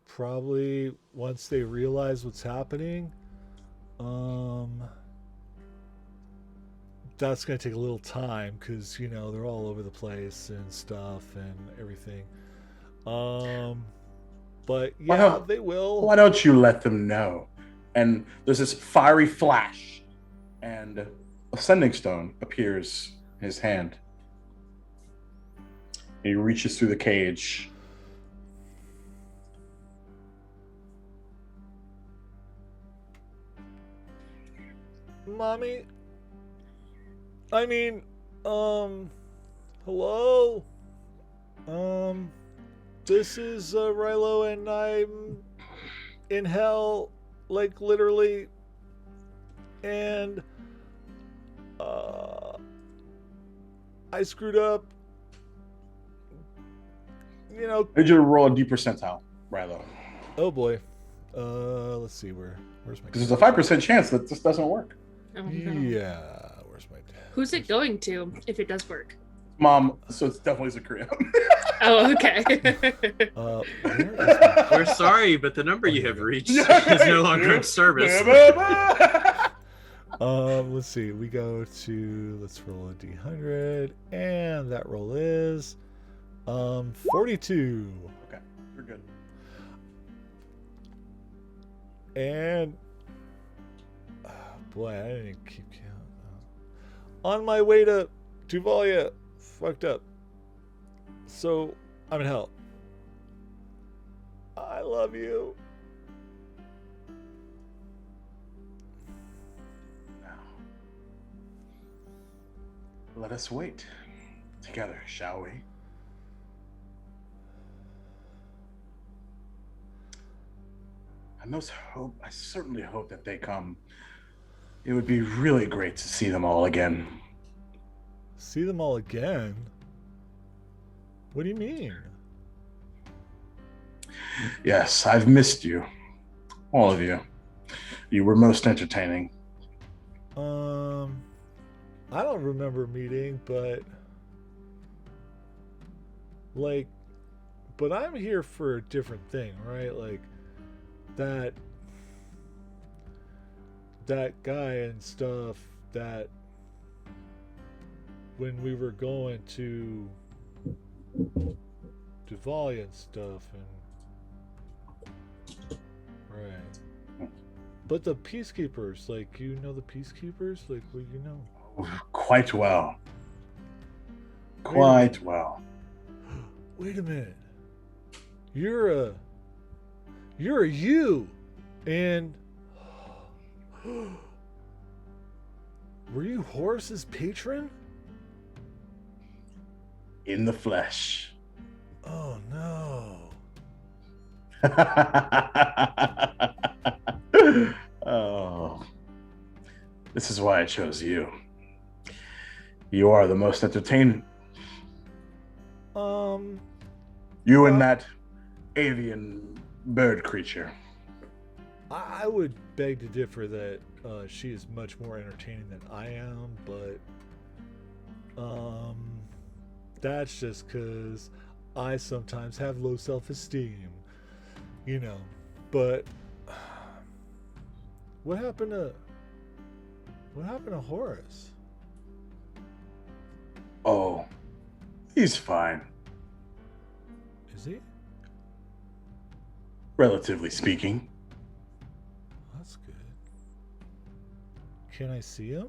Probably once they realize what's happening. That's going to take a little time because, you know, they're all over the place and stuff and everything. But Why yeah, not? they will. Why don't you let them know? And there's this fiery flash, and a sending stone appears in his hand. He reaches through the cage. Mommy? I mean, hello? This is Rilo, and I'm in hell, like literally, and I screwed up. You know. I need you to roll a D percentile, Rilo. Oh boy. Let's see where's my. Because there's a 5% chance that this doesn't work. Oh, no. Yeah, where's my. Who's it going to if it does work? Mom, so it's definitely Zakaria. Oh, okay. Where is my... We're sorry, but the number you have reached Yeah. is no longer in service. Let's see. We go to, let's roll a D100, and that roll is 42. Okay, you're good. And boy, I didn't even keep count. On my way to Duval, fucked up. So I'm in hell. I love you. Now, let us wait together, shall we? I certainly hope that they come. It would be really great to see them all again. See them all again? What do you mean? Yes, I've missed you. All of you. You were most entertaining. I don't remember meeting, but but I'm here for a different thing, right? Like that guy and stuff that when we were going to Duval and stuff and right. But the peacekeepers, like, you know the peacekeepers? Like, well, you know. Quite well. Quite well. Wait a minute. You're a you. And were you Horus's patron? In the flesh. Oh no. Oh. This is why I chose you. You are the most entertaining. You and that avian bird creature. I would beg to differ that she is much more entertaining than I am, but That's just because I sometimes have low self-esteem, you know. But what happened to Horace? Oh, he's fine, Is he? relatively speaking. That's good. Can I see him?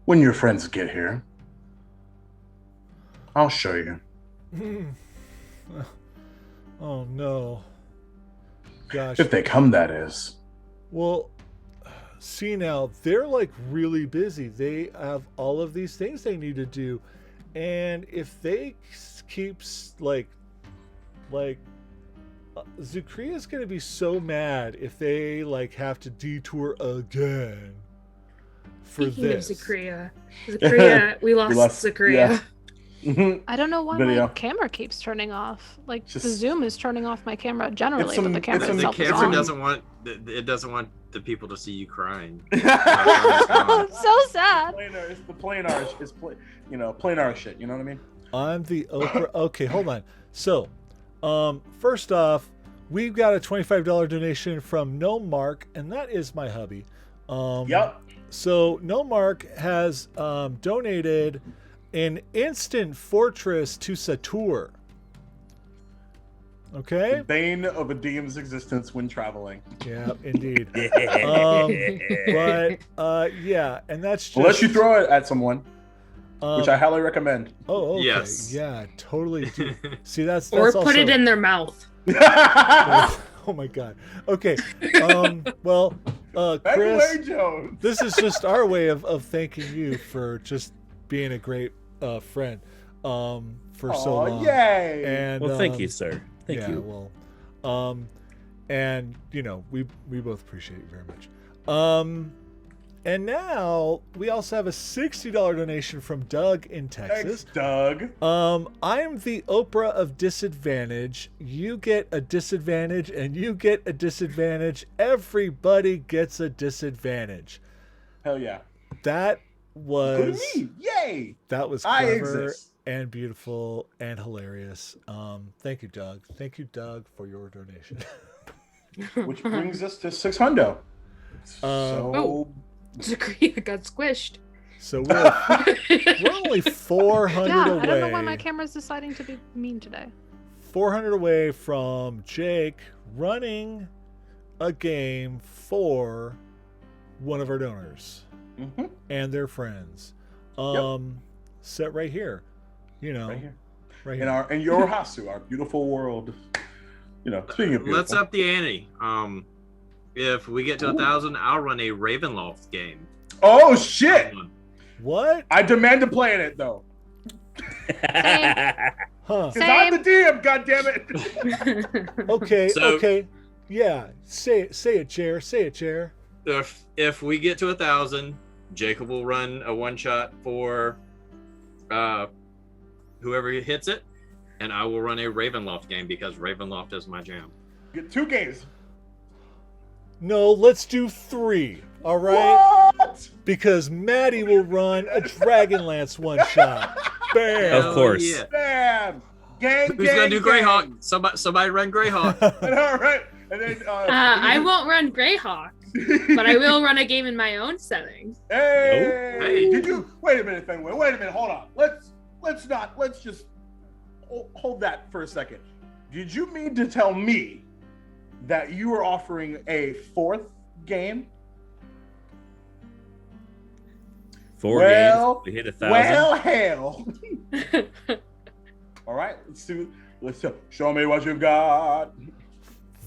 When your friends get here, I'll show you. Oh no. Gosh. If they come, that is. Well, see now, they're like really busy. They have all of these things they need to do. And if they keep Zukria's going to be so mad if they like have to detour again for Speaking this. of Zakria, we lost Zakria. Mhm. I don't know why Video. my camera keeps turning off. Like the Just- Zoom is turning off my camera generally, some- but the camera it's some- The itself is camera on. doesn't want the people to see you crying. It's so sad. Planar, it's the planar, planar shit. You know what I mean? I'm the Oprah. Okay, hold on. So, first off, we've got a $25 donation from No Mark, and that is my hubby. Yep. So No Mark has donated an instant fortress to Satur. Okay. The bane of a DM's existence when traveling. Yeah, indeed. But yeah, and that's just Unless you throw it at someone, which I highly recommend. Oh, okay. Yes. Yeah, totally. Do. See, that's Or also, put it in their mouth. Oh my god. Okay. Well, Back Chris, away, Jones. this is just our way of thanking you for just being a great friend for so long. Yay! And Well, thank you, sir. Thank yeah, you. Well, and you know, we both appreciate you very much. And now we also have a $60 donation from Doug in Texas. Thanks, Doug. I am the Oprah of disadvantage. You get a disadvantage, and you get a disadvantage. Everybody gets a disadvantage. Hell yeah. That Including was me. Yay! that was I clever exist. and beautiful and hilarious. Thank you, Doug. Thank you, Doug, for your donation. Which brings us to 600. Oh. Zakria got squished. So we're only 400 Yeah, away. I don't know why my camera's deciding to be mean today. 400 away from Jake running a game for one of our donors Mhm. and their friends. Set right here. You know, Right here. right In your Hasu, our beautiful world. You know, speaking of beautiful. Let's up the ante. If we get to 1,000, I'll run a Ravenloft game. Oh shit! What? I demand to play in it though. Huh. Because I'm the DM, goddammit. Okay, So- okay. Yeah. Say it, Chair. Say it, Chair. If we get to 1,000, Jacob will run a one shot for whoever hits it, and I will run a Ravenloft game because Ravenloft is my jam. Get 2 games. No, let's do 3. All right? What? Because Maddie will run a Dragonlance one shot. Bam. Of course. Yeah. Bam! Gang, Who's gonna do Greyhawk? Somebody run Greyhawk. All right. And then I won't run Greyhawk, but I will run a game in my own setting. Hey, Hey. did you wait a minute, Fenway? Wait a minute, hold on. Let's just hold that for a second. Did you mean to tell me that you were offering a 4th game? 4 Well, games. We hit 1,000. Well, hell. All right, let's show me what you've got.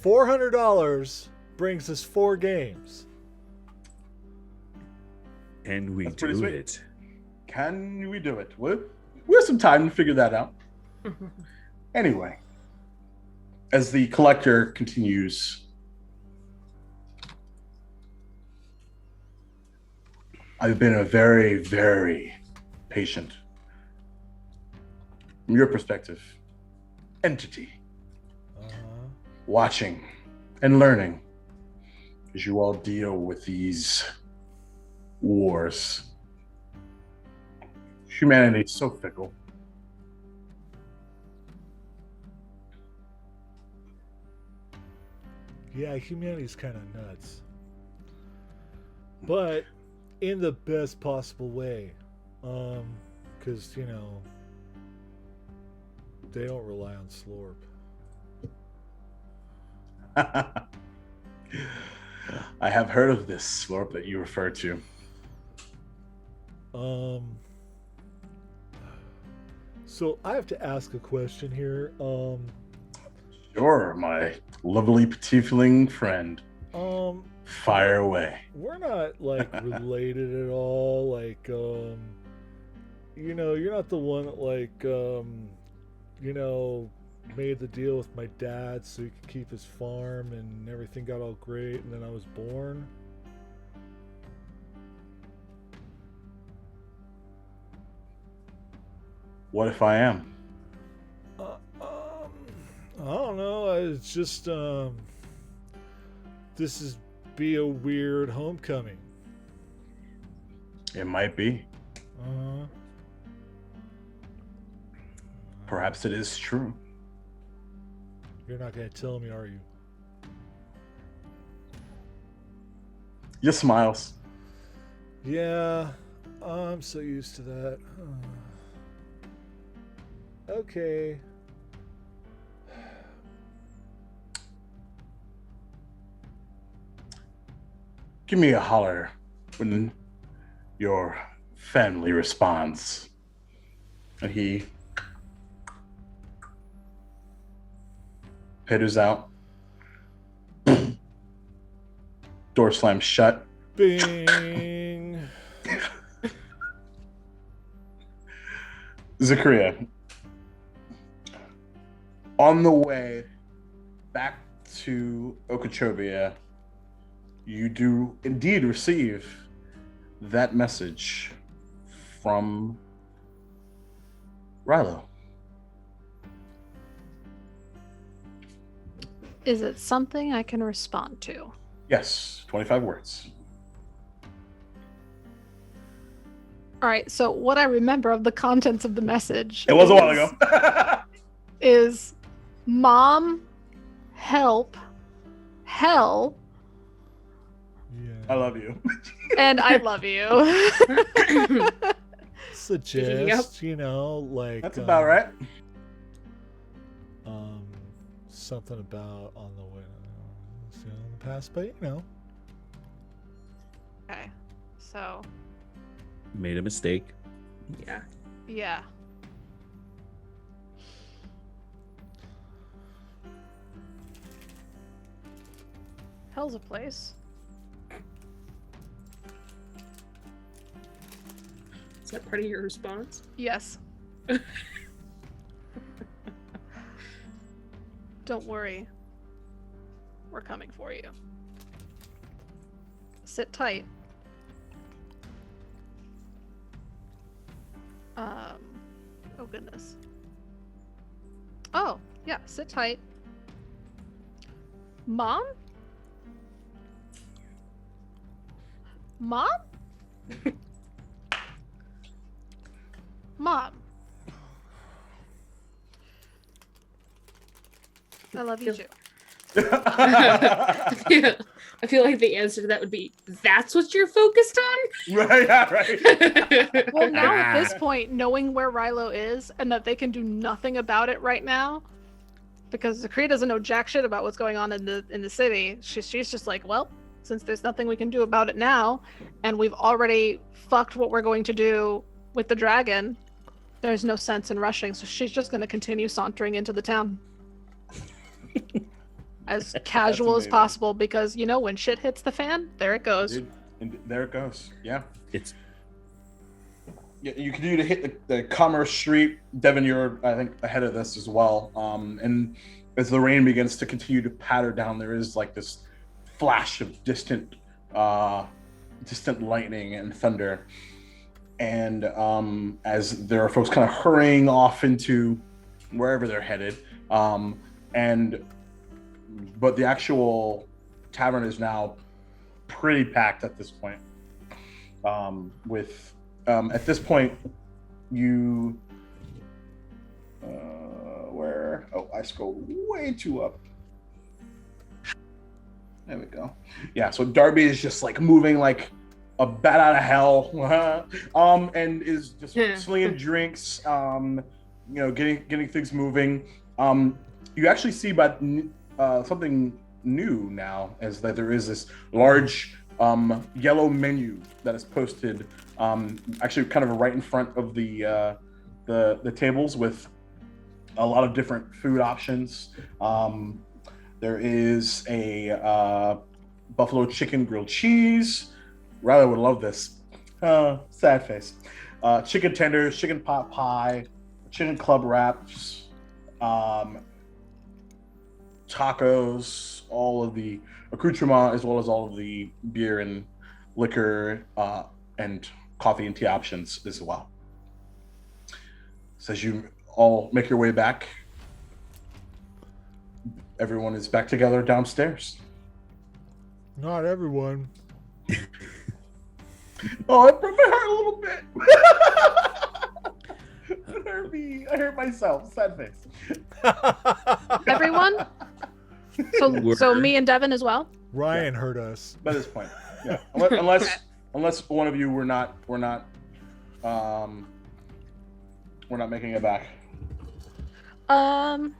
$400 brings us 4 games. Can we That's pretty do sweet. it? Can we do it? We have some time to figure that out. Anyway, as the collector continues, I've been a very, very patient, from your perspective, entity, watching and learning as you all deal with these wars. Humanity is so fickle. Yeah, humanity's kind of nuts. But in the best possible way. Because, you know, they don't rely on Slorp. I have heard of this slurp that you refer to. So I have to ask a question here. Sure, my lovely tiefling friend. Fire away. We're not like related at all. Like, you know, you're not the one that like, you know, made the deal with my dad so he could keep his farm and everything got all great, and then I was born. What if I am? I don't know. It's just, this is be a weird homecoming. It might be. Uh-huh. Perhaps it is true. You're not gonna tell me, are you? Just smiles. Yeah, I'm so used to that. Okay. Give me a holler when your family responds. And he pitters out. Door slams shut. Bing. Zakaria, on the way back to Okeechobee, you do indeed receive that message from Rilo. Is it something I can respond to? Yes, 25 words. All right, so what I remember of the contents of the message It was a while ago. is Mom, help, hell, Yeah. I love you. and I love you. Suggest, you know, like That's about right. Something about on the way, in the past, but you know. Okay, so Made a mistake. Yeah. yeah. Hell's a place. Is that part of your response? Yes. Don't worry. We're coming for you. Sit tight. Oh goodness. Oh, yeah, sit tight. Mom? Mom? Mom. I love you too. I feel like the answer to that would be, that's what you're focused on? Right, yeah, right. Well, now at this point, knowing where Rilo is and that they can do nothing about it right now, because Zakria doesn't know jack shit about what's going on in the city, she's just like, well, since there's nothing we can do about it now, and we've already fucked what we're going to do with the dragon, there's no sense in rushing, so she's just going to continue sauntering into the town. As casual as amazing. possible, because, you know, when shit hits the fan, there it goes. Dude, and there it goes. Yeah. It's Yeah, you continue to hit the Commerce Street. Devin, you're, I think, ahead of this as well. And as the rain begins to continue to patter down, there is like this flash of distant lightning and thunder. And as there are folks kind of hurrying off into wherever they're headed, but the actual tavern is now pretty packed at this point. At this point, you where? Oh, I scrolled way too up. There we go. Yeah, so Darby is just like moving like a bat out of hell, and is just slinging drinks, getting things moving. You actually see something new now, as that there is this large yellow menu that is posted, actually kind of right in front of the tables with a lot of different food options. There is a buffalo chicken grilled cheese. Riley would love this. Sad face. Chicken tenders, chicken pot pie, chicken club wraps, tacos, all of the accoutrement, as well as all of the beer and liquor and coffee and tea options as well. So as you all make your way back, everyone is back together downstairs. Not everyone. Oh, it broke my heart a little bit. It hurt me. I hurt myself. Sad face. Everyone? So me and Devin as well? Ryan hurt us. By this point, yeah. Unless one of you we're not making it back. No.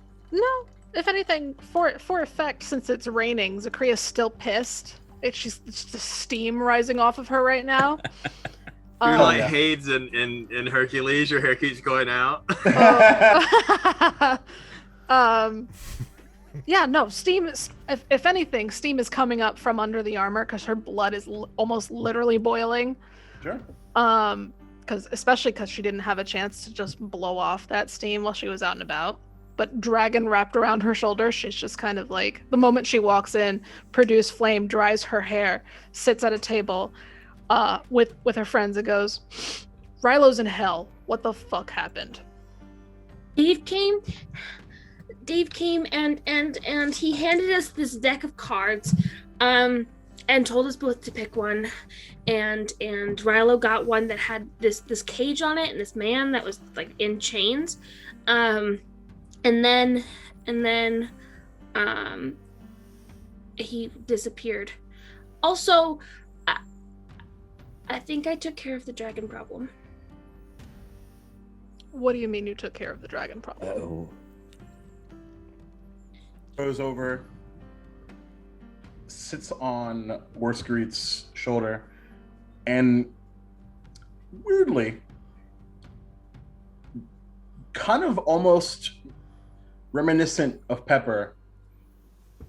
If anything, for effect, since it's raining, Zakria's still pissed. It's just steam rising off of her right now. You're like Hades in Hercules. Your hair keeps going out. Yeah, no, steam is, if anything, steam is coming up from under the armor because her blood is almost literally boiling. Sure. Especially because she didn't have a chance to just blow off that steam while she was out and about. But dragon wrapped around her shoulder, she's just kind of like, the moment she walks in, produce flame, dries her hair, sits at a table with her friends and goes, Rylo's in hell. What the fuck happened? Dave came and he handed us this deck of cards and told us both to pick one, and Rylo got one that had this cage on it and this man that was like in chains, and then he disappeared. Also, I think I took care of the dragon problem. What do you mean you took care of the dragon problem? Oh. Goes over, sits on Worskerit's shoulder, and weirdly, kind of almost reminiscent of Pepper,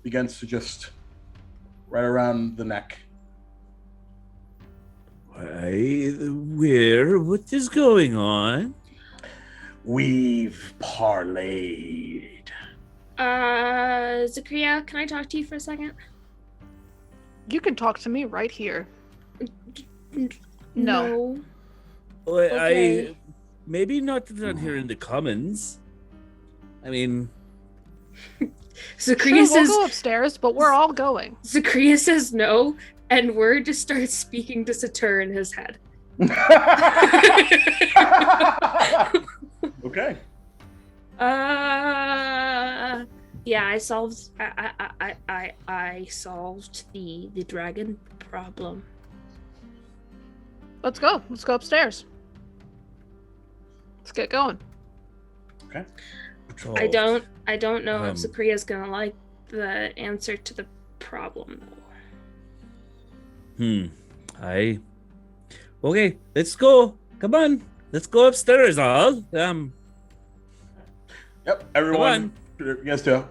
begins to just right around the neck. What is going on? We've parlayed. Zakria, can I talk to you for a second? You can talk to me right here. No. Well, Okay. Maybe not down here in the commons. I mean, Zakria Sure, we'll says go upstairs, but we're all going. Zakria says no, and Word just starts speaking to Satur in his head. Okay. Yeah, I solved the dragon problem. Let's go upstairs. Let's get going. Okay. I don't know if Um, Zakria's gonna like the answer to the problem though. Okay, let's go. Come on. Let's go upstairs, all. Yep, everyone, you guys do.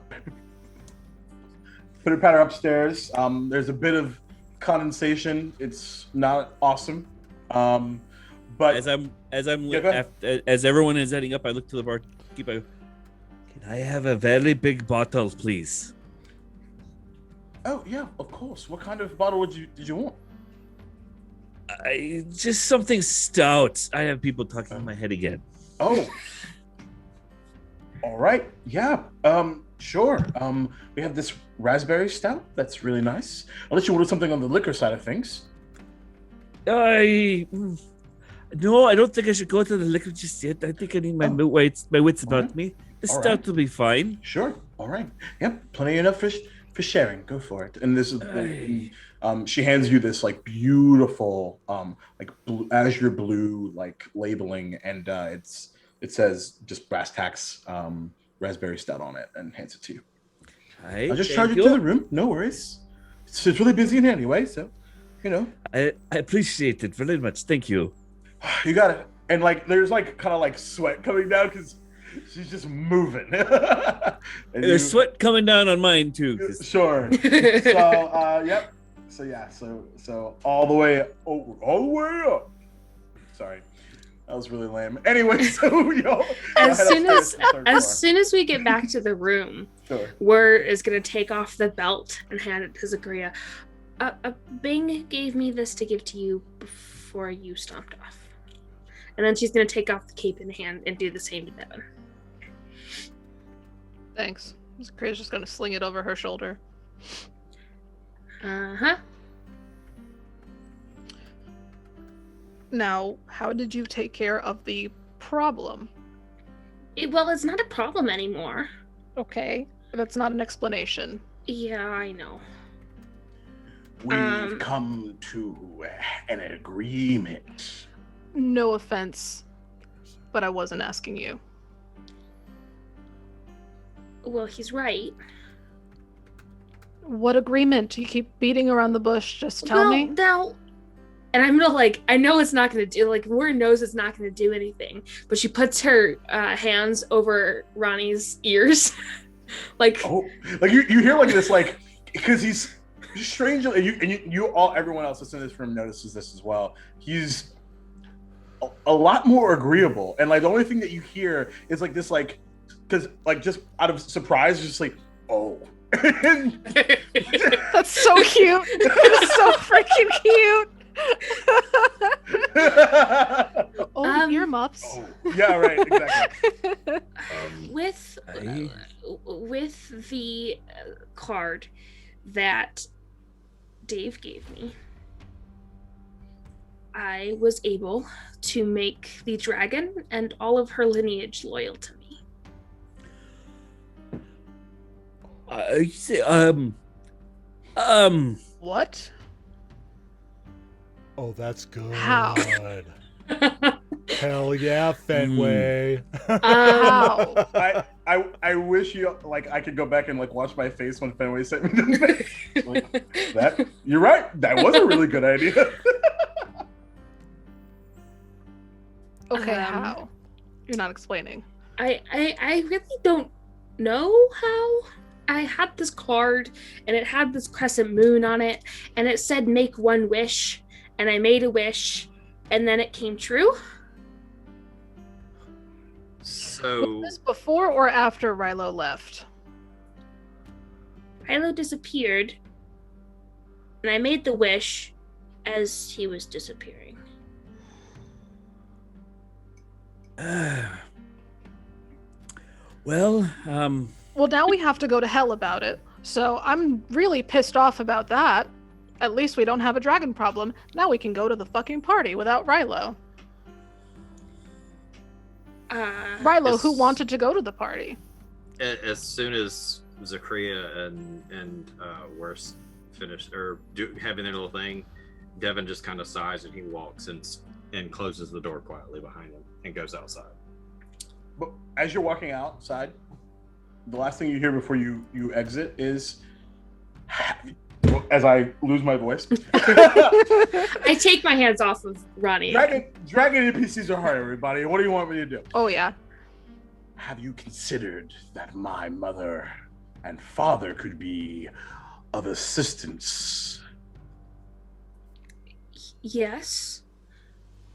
Put a patter upstairs. There's a bit of condensation. It's not awesome. But as I'm Yeah, go ahead. as everyone is heading up, I look to the barkeep. I go, can I have a very big bottle, please? oh yeah, of course. What kind of bottle did you want? Just something stout. I have people talking in my head again. Oh. All right. Yeah. Sure. We have this raspberry stout. That's really nice. I'll let you order something on the liquor side of things. No, I don't think I should go to the liquor just yet. I think I need my wits about right. me. The All stout right. will be fine. Sure. All right. Yep. Plenty enough for sharing. Go for it. And this is, she hands you this like beautiful, like azure blue like labeling, and it says just brass tacks raspberry stout on it, and hands it to you. I'll just charge you to the room. No worries. It's really busy in here anyway, so you know. I appreciate it very much. Thank you. You got it. And like, there's like kind of like sweat coming down because she's just moving. And There's sweat coming down on mine too. Sure. So yep. So yeah. So all the way up. Sorry, that was really lame. Anyway, so y'all. As soon as we get back to the room, Sure. Word is gonna take off the belt and hand it to Zakria. Bing gave me this to give to you before you stomped off. And then she's going to take off the cape in the hand and do the same to Devin. Thanks. Zakria's just gonna sling it over her shoulder. Uh-huh. Now, how did you take care of the problem? Well, it's not a problem anymore. Okay, that's not an explanation. Yeah, I know. We've come to an agreement. No offense, but I wasn't asking you. Well, he's right. What agreement? You keep beating around the bush. Just tell me. Now, and I'm gonna I know it's not gonna do, Ward knows it's not gonna do anything, but she puts her hands over Ronnie's ears. Like you hear like this, like, because he's strangely, and you all, everyone else listening to this room notices this as well. He's a lot more agreeable, and like the only thing that you hear is like this, like, because like just out of surprise, just like, oh. That's so cute. It's so freaking cute. Earmuffs. Oh, yeah, right, exactly. With the card that Dave gave me, I was able to make the dragon and all of her lineage loyal to me. What? Oh, that's good. How? Hell yeah, Fenway. How? I wish you, like, I could go back and like watch my face when Fenway sent me this. Like, that, you're right. That was a really good idea. Okay, how? You're not explaining. I really don't know how. I had this card and it had this crescent moon on it and it said make one wish, and I made a wish and then it came true. So Was this before or after Rilo left? Hilo disappeared and I made the wish as he was disappearing. Well, Well, now we have to go to hell about it. So I'm really pissed off about that. At least we don't have a dragon problem. Now we can go to the fucking party without Rilo. Rilo, who wanted to go to the party? as soon as Zakria and Worst finish having their little thing, Devin just kind of sighs and he walks and closes the door quietly behind him and goes outside. But as you're walking outside, the last thing you hear before you exit is, as I lose my voice, I take my hands off of Ronnie. Dragon NPCs are hard, everybody. What do you want me to do? Oh, yeah. Have you considered that my mother and father could be of assistance? Yes.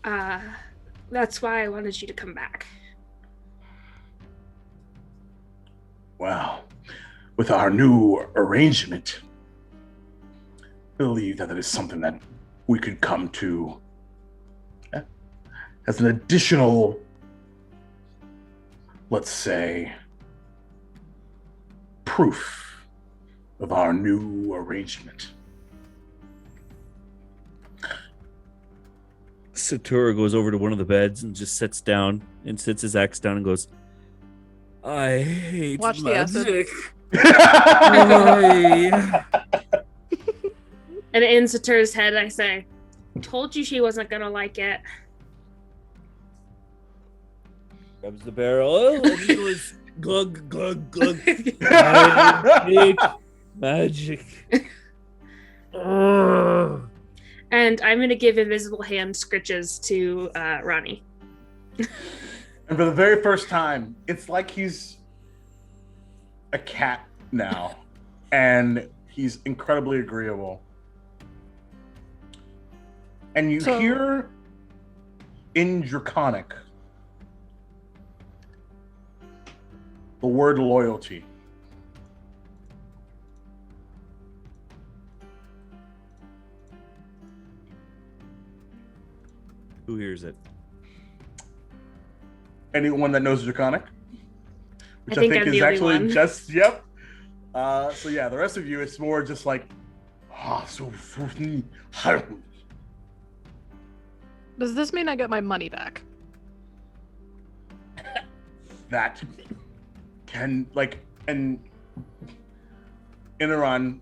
That's why I wanted you to come back. Well, with our new arrangement, I believe that is something that we could come to as an additional, let's say, proof of our new arrangement. Satura goes over to one of the beds and just sits down and sits his axe down and goes, I hate Watch the acid. magic. I- And in Satura's head, I say, told you she wasn't gonna like it. Grabs the barrel and he goes, glug, glug, glug. I hate magic. Ugh. And I'm gonna give invisible hand scritches to Ronnie. And for the very first time, it's like he's a cat now, and he's incredibly agreeable. And you So- hear in Draconic the word loyalty. Who hears it? Anyone that knows Draconic, which I think I'm is the only actually one. just yep. So yeah, the rest of you, it's more just like Does this mean I get my money back? that can like, and Inaran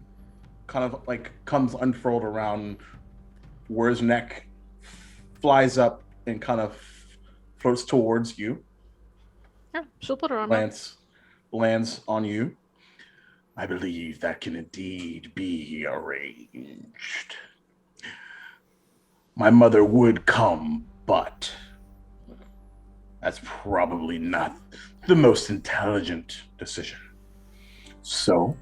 kind of like comes unfurled around where his neck flies up and kind of floats towards you. Yeah, she'll put her on. me. Lands on you. I believe that can indeed be arranged. My mother would come, but that's probably not the most intelligent decision. So,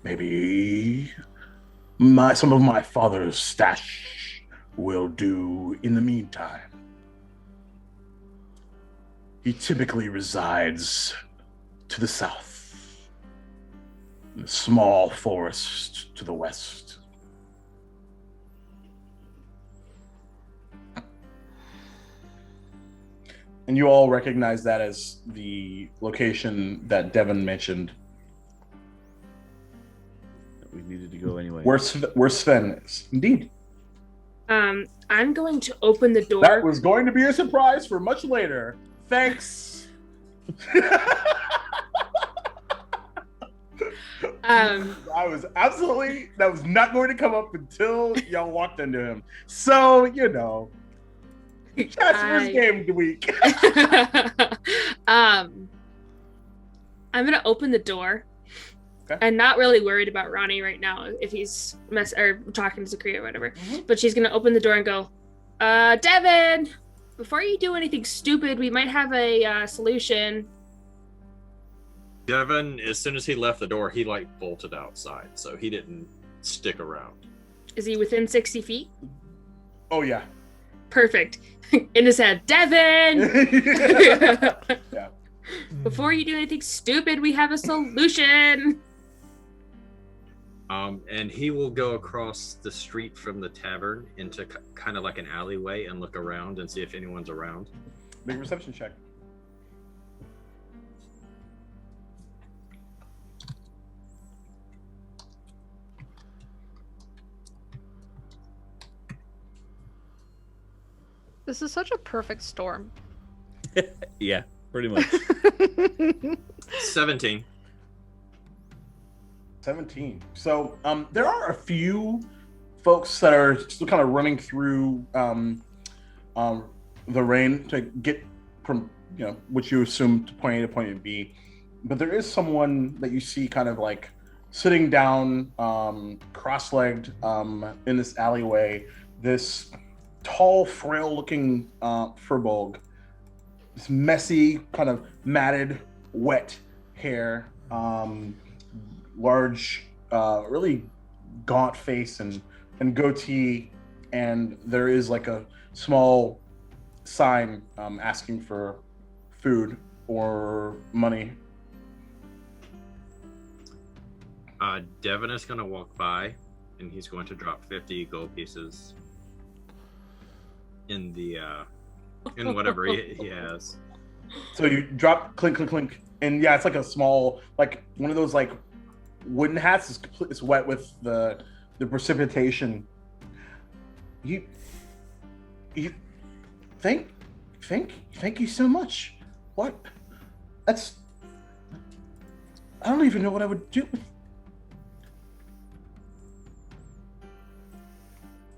maybe some of my father's stash will do in the meantime. He typically resides to the south, in a small forest to the west. And you all recognize that as the location that Devin mentioned, We needed to go anyway. where Sven is. Indeed. I'm going to open the door. That was going to be a surprise for much later. Thanks. That was not going to come up until y'all walked into him. So, Jasper's game of the week. I'm gonna open the door. Okay. I'm not really worried about Ronnie right now if he's talking to Zakria or whatever. Mhm. But she's gonna open the door and go, Devin, before you do anything stupid, we might have a solution. Devin, as soon as he left the door, he bolted outside, so he didn't stick around. Is he within 60 feet? Oh, yeah. Perfect. In his head, Devin! Yeah. Before you do anything stupid, we have a solution. And he will go across the street from the tavern into kind of like an alleyway and look around and see if anyone's around. Make a reception check. This is such a perfect storm. Yeah, pretty much. 17. 17. So there are a few folks that are still kind of running through the rain to get from which you assume to point A to point B. But there is someone that you see kind of like sitting down, cross-legged in this alleyway. This tall, frail-looking furbolg. This messy, kind of matted, wet hair. Large, really gaunt face and goatee, and there is like a small sign asking for food or money. Devin is going to walk by, and he's going to drop 50 gold pieces in the in whatever he has. So you drop, clink, clink, clink, and yeah, it's like a small, like one of those like wooden hats. It's wet with the precipitation. You thank you so much. What? That's, I don't even know what I would do.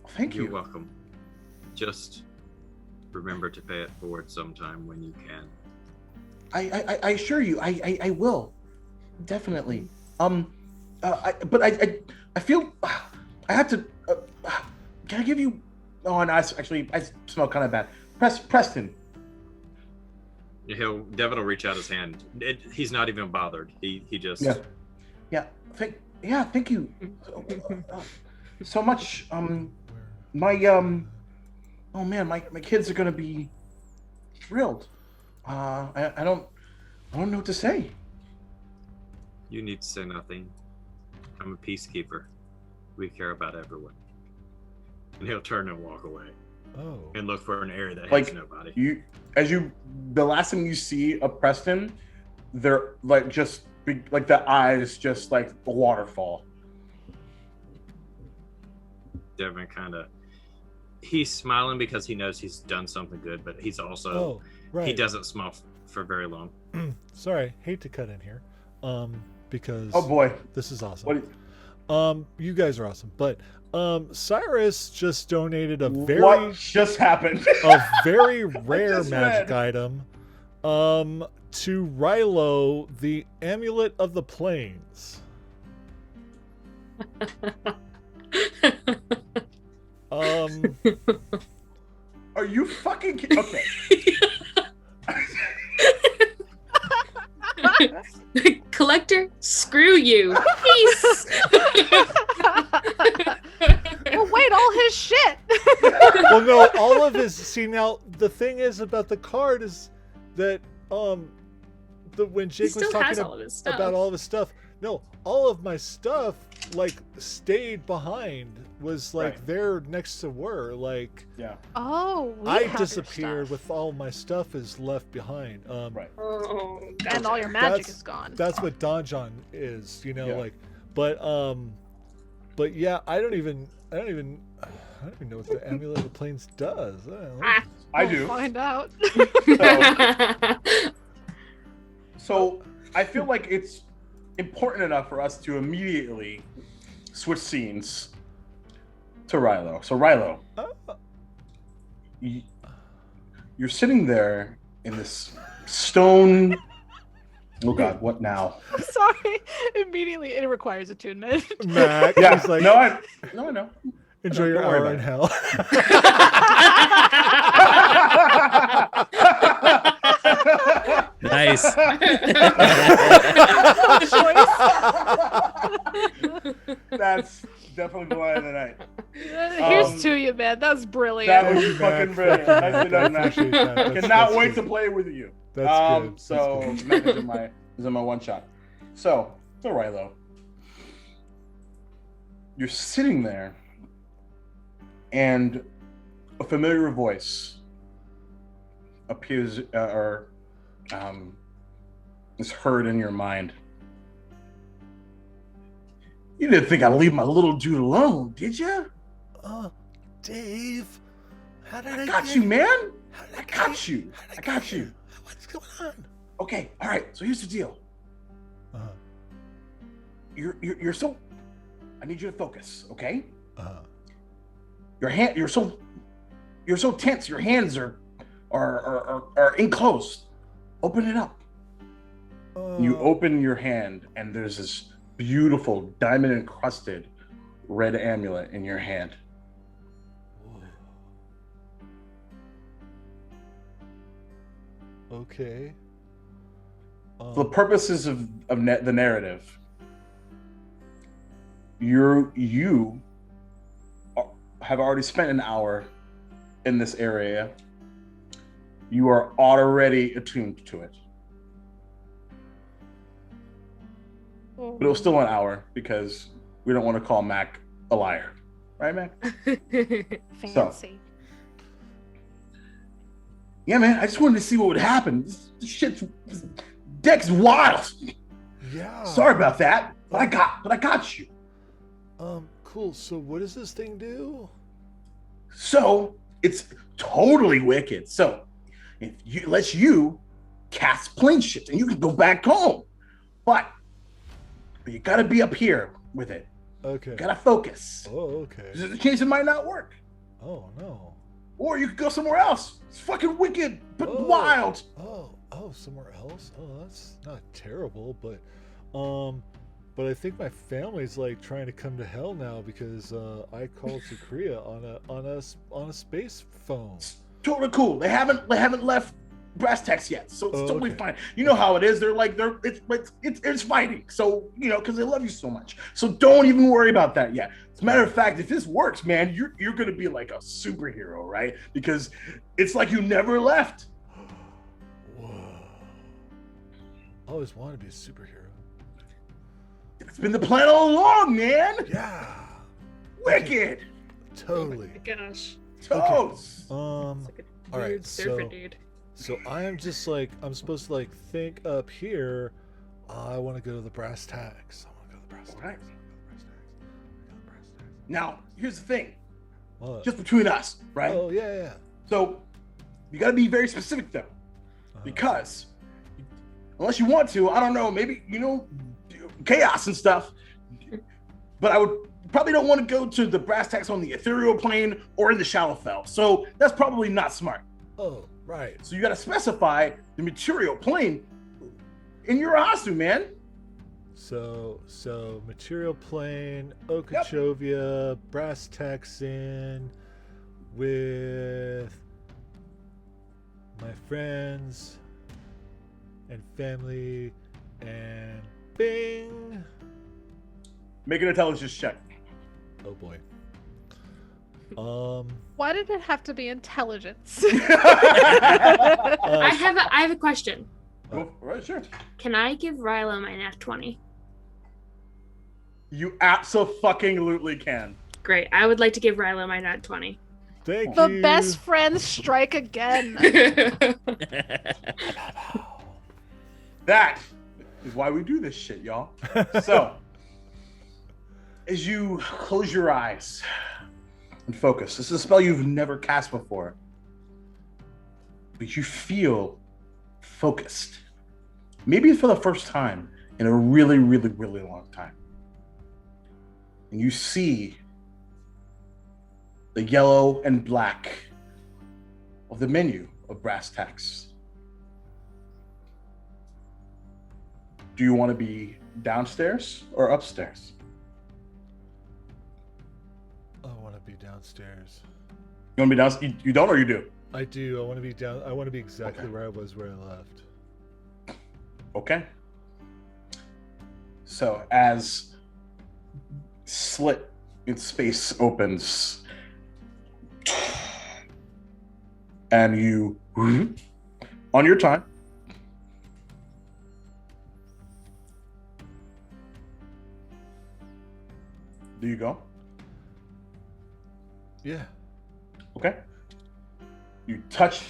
Thank you. You're welcome. Just remember to pay it forward sometime when you can. I assure you, I will, definitely. But I feel I have to. Can I give you? Oh, and I smell kind of bad. Preston. Devin will reach out his hand. He's not even bothered. He just. Yeah. Thank you so much. Oh man, my kids are gonna be thrilled. I don't know what to say. You need to say nothing. I'm a peacekeeper. We care about everyone. And he'll turn and walk away. Oh. And look for an area that has Like nobody. The last thing you see of Preston, they're like just big, like the eyes just like a waterfall. Devin he's smiling because he knows he's done something good, but he's also right. he doesn't smile for very long. Sorry, hate to cut in here, because Oh boy, this is awesome. You guys are awesome, but Cyrus just donated what just happened? a very rare just magic read. item, to Rilo, the Amulet of the Plains. Are you fucking kidding? Okay. Collector, screw you. Peace. Well, wait, all his shit. Well, no, all of his. See, now the thing is about the card is that when Jake was still talking has all of his stuff. about all of his stuff, no, all of my stuff like stayed behind. Was like Right. there next to were like. Yeah. Oh, we I have your disappeared stuff. with all my stuff is left behind. Right. Oh, And all your magic is gone. That's what Donjon is, you know, Yeah. like, but yeah, I don't even know what the Amulet of the Plains does. I don't know. I We'll do. find out. So I feel like it's important enough for us to immediately switch scenes to Rilo. So Rilo, you're sitting there in this stone. Oh God, what now? I'm sorry. Immediately, it requires attunement. Mac, Yeah, he's like, I know. enjoy your don't worry hour in hell. Nice. That's definitely the line of the night. Here's to you, man. That's brilliant. That was Thank you, fucking Mac. brilliant. Thank Nicely you, done, Mac. Mac. Appreciate that. That's- Cannot that's wait good. to play with you. That's good. So That's good. Mac is in my one shot. So Rilo, you're sitting there, and a familiar voice appears is heard in your mind. You didn't think I'd leave my little dude alone, did you? Dave, how did I got you, man. I got you. What's going on? Okay, all right. So here's the deal. Uh-huh. You're so. I need you to focus, okay? Uh-huh. You're so tense. Your hands are enclosed. Open it up. You open your hand, and there's this beautiful diamond encrusted red amulet in your hand. Okay. For the purposes of the narrative, you have already spent an hour in this area. You are already attuned to it. But it was still an hour because we don't want to call Mac a liar. Right, Mac? Fancy. Yeah, man, I just wanted to see what would happen. This shit's Deck's wild. Yeah. Sorry about that, but I got you. Cool. So what does this thing do? So it's totally wicked. So it lets you cast plane shift and you can go back home. But you gotta be up here with it. Okay. You gotta focus. Oh, okay. There's a chance it might not work. Oh no. Or you could go somewhere else. It's fucking wicked, but wild. Oh, somewhere else. Oh, that's not terrible, but I think my family's like trying to come to hell now because I called to Korea on a space phone. It's totally cool. They haven't left brass tacks yet, so it's totally okay. fine. You know how it is. It's fighting. So because they love you so much. So don't even worry about that yet. As a matter of fact, if this works, man, you're gonna be like a superhero, right? Because it's like you never left. Whoa. I always wanted to be a superhero. It's been the plan all along, man. Yeah. Wicked. Totally. Oh my gosh. Totes. All It's like a right, weird surfer dude. So I am just like I'm supposed to like think up here. I want to go to the brass tacks. I want to go to the brass tacks. All right. I wanna go to the brass tacks. Now, here's the thing. What? Just between us, right? Oh yeah. So you got to be very specific though, because unless you want to, I don't know, maybe chaos and stuff. But I would probably don't want to go to the brass tacks on the ethereal plane or in the Shadowfell. So that's probably not smart. Oh right. So you got to specify the material plane in your Asu, man. So material plane, Okeechovia, brass tacks in with my friends and family and bing. Make an intelligence check. Oh boy. Why did it have to be intelligence? I have a question. Go for it, sure. Can I give Rylo my nat 20? You absolutely can. Great. I would like to give Rylo my nat 20. Thank The you. best friends strike again. That is why we do this shit, y'all. So, as you close your eyes and focus, this is a spell you've never cast before, but you feel focused. Maybe for the first time in a really, really, really long time. And you see the yellow and black of the menu of brass tacks. Do you want to be downstairs or upstairs? I want to be downstairs. You want to be downstairs? You don't, or you do? I do. I want to be down. I want to be exactly where I was where I left. Okay. So as slit in space opens, and you, on your time, do you go? Yeah. Okay. You touch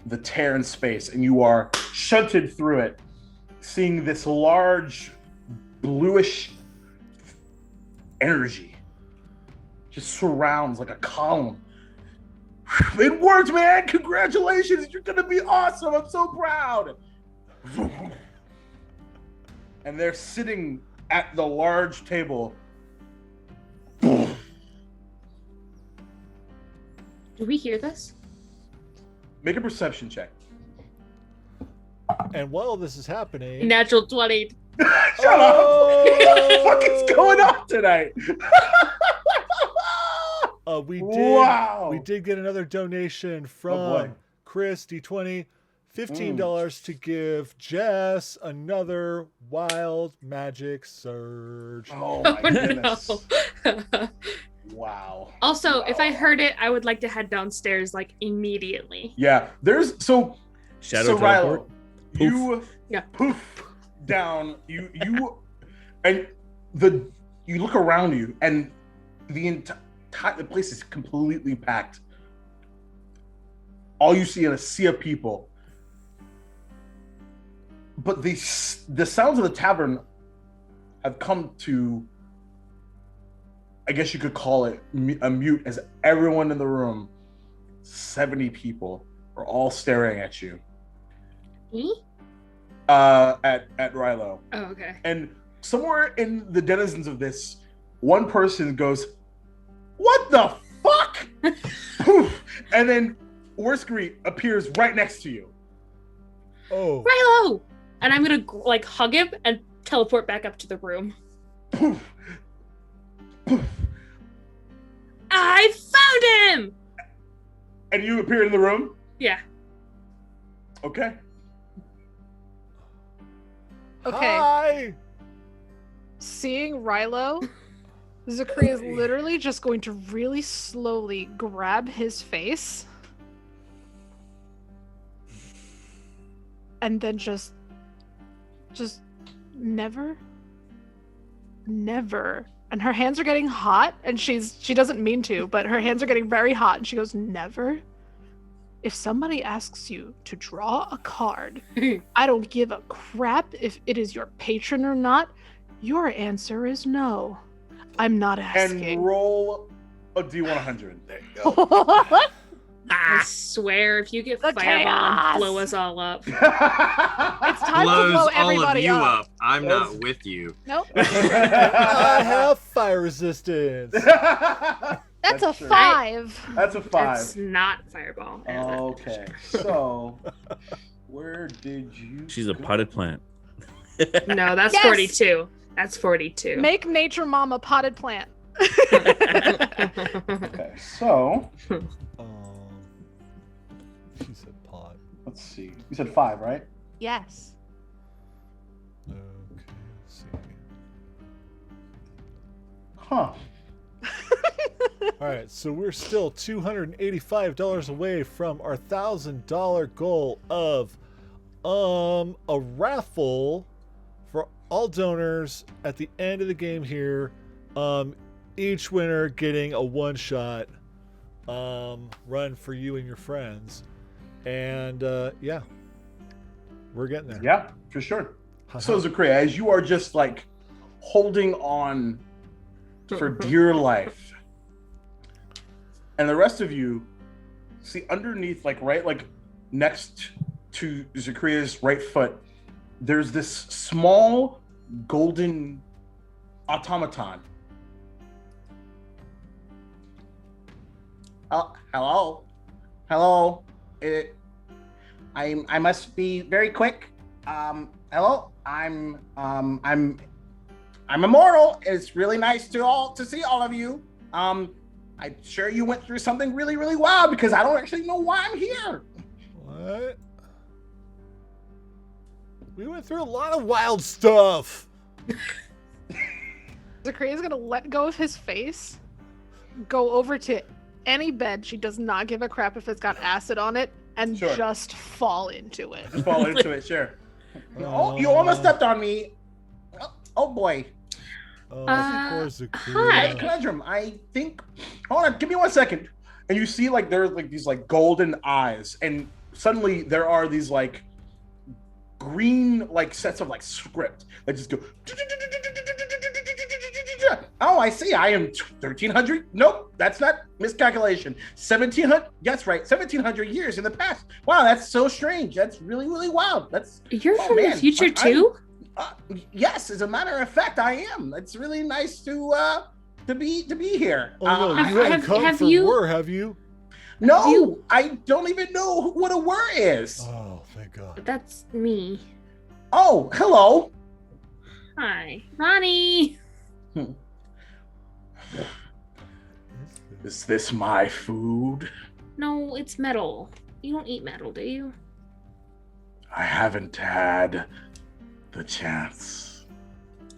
the tear in space and you are shunted through it, seeing this large bluish energy just surrounds like a column. It worked, man! Congratulations! You're gonna be awesome! I'm so proud! And they're sitting at the large table. Do we hear this? Make a perception check. And while this is happening, Natural 20. Shut up! What the fuck is going on tonight? we did get another donation from Chris D20, $15 to give Jess another wild magic surge. Oh my goodness. No. Wow. Also, Wow. if I heard it, I would like to head downstairs like immediately. Yeah, there's so Shadow Rilo, teleport. you Yeah. poof down. You and you look around you and the place is completely packed. All you see is a sea of people. but the sounds of the tavern have come to, I guess you could call it a mute, as everyone in the room, 70 people, are all staring at you. Me? At Rilo. Oh, okay. And somewhere in the denizens of this, one person goes, "What the fuck?" Poof. And then Worskery appears right next to you. Oh. Rilo! And I'm gonna like hug him and teleport back up to the room. Poof. Poof. I found him! And you appear in the room? Yeah. Okay. Okay. Hi. Seeing Rilo, Zakria is literally just going to really slowly grab his face and then just never. And her hands are getting hot, and she doesn't mean to, but her hands are getting very hot, and she goes, "Never. If somebody asks you to draw a card, I don't give a crap if it is your patron or not. Your answer is no. I'm not asking." And roll a D100. There you go. I swear, if you get The fireball and chaos! blow us all up. It's time to Blows blow all of everybody you up. up. I'm not with you. Nope. I have fire resistance. That's a true. 5. That's a 5. That's not fireball. Okay, so where did you? She's a go? potted plant. No, that's Yes! 42. That's 42. Make nature mom a potted plant. Okay, so She said pot. let's see. You said 5, right? Yes. Okay, let's see. Huh. All right, so we're still $285 away from our $1,000 goal of a raffle for all donors at the end of the game here. Each winner getting a one-shot run for you and your friends. And yeah, we're getting there. Yeah, for sure. So Zakria, as you are just like holding on for dear life, and the rest of you see underneath, like right, like next to Zakria's right foot, there's this small golden automaton. Oh, hello. I must be very quick. Hello. I'm immortal. It's really nice to see all of you. I'm sure you went through something really, really wild, because I don't actually know why I'm here. What? We went through a lot of wild stuff. Zakria's gonna let go of his face, go over to any bed. She does not give a crap if it's got acid on it, and Sure. just fall into it. Just fall into it, sure. Oh, you almost stepped on me. Oh boy. Oh, Uh, poor Zakria. hi. Conundrum, I think. Hold on, give me 1 second. And you see, like, there's like these like golden eyes, and suddenly there are these like green like sets of like script that just go. Oh, I see. I am 1300. Nope, that's not miscalculation. 1700. That's right. 1700 years in the past. Wow, that's so strange. That's really, really wild. That's You're Oh, from man. the future I'm- too? yes. As a matter of fact, I am. It's really nice to be here. Oh no, I- you haven't have- come have for you- war, have you? no, you- I don't even know what a word is. Oh, thank God. That's me. Oh, hello. Hi, Ronnie. Is this my food? No, it's metal. You don't eat metal, do you? I haven't had the chance.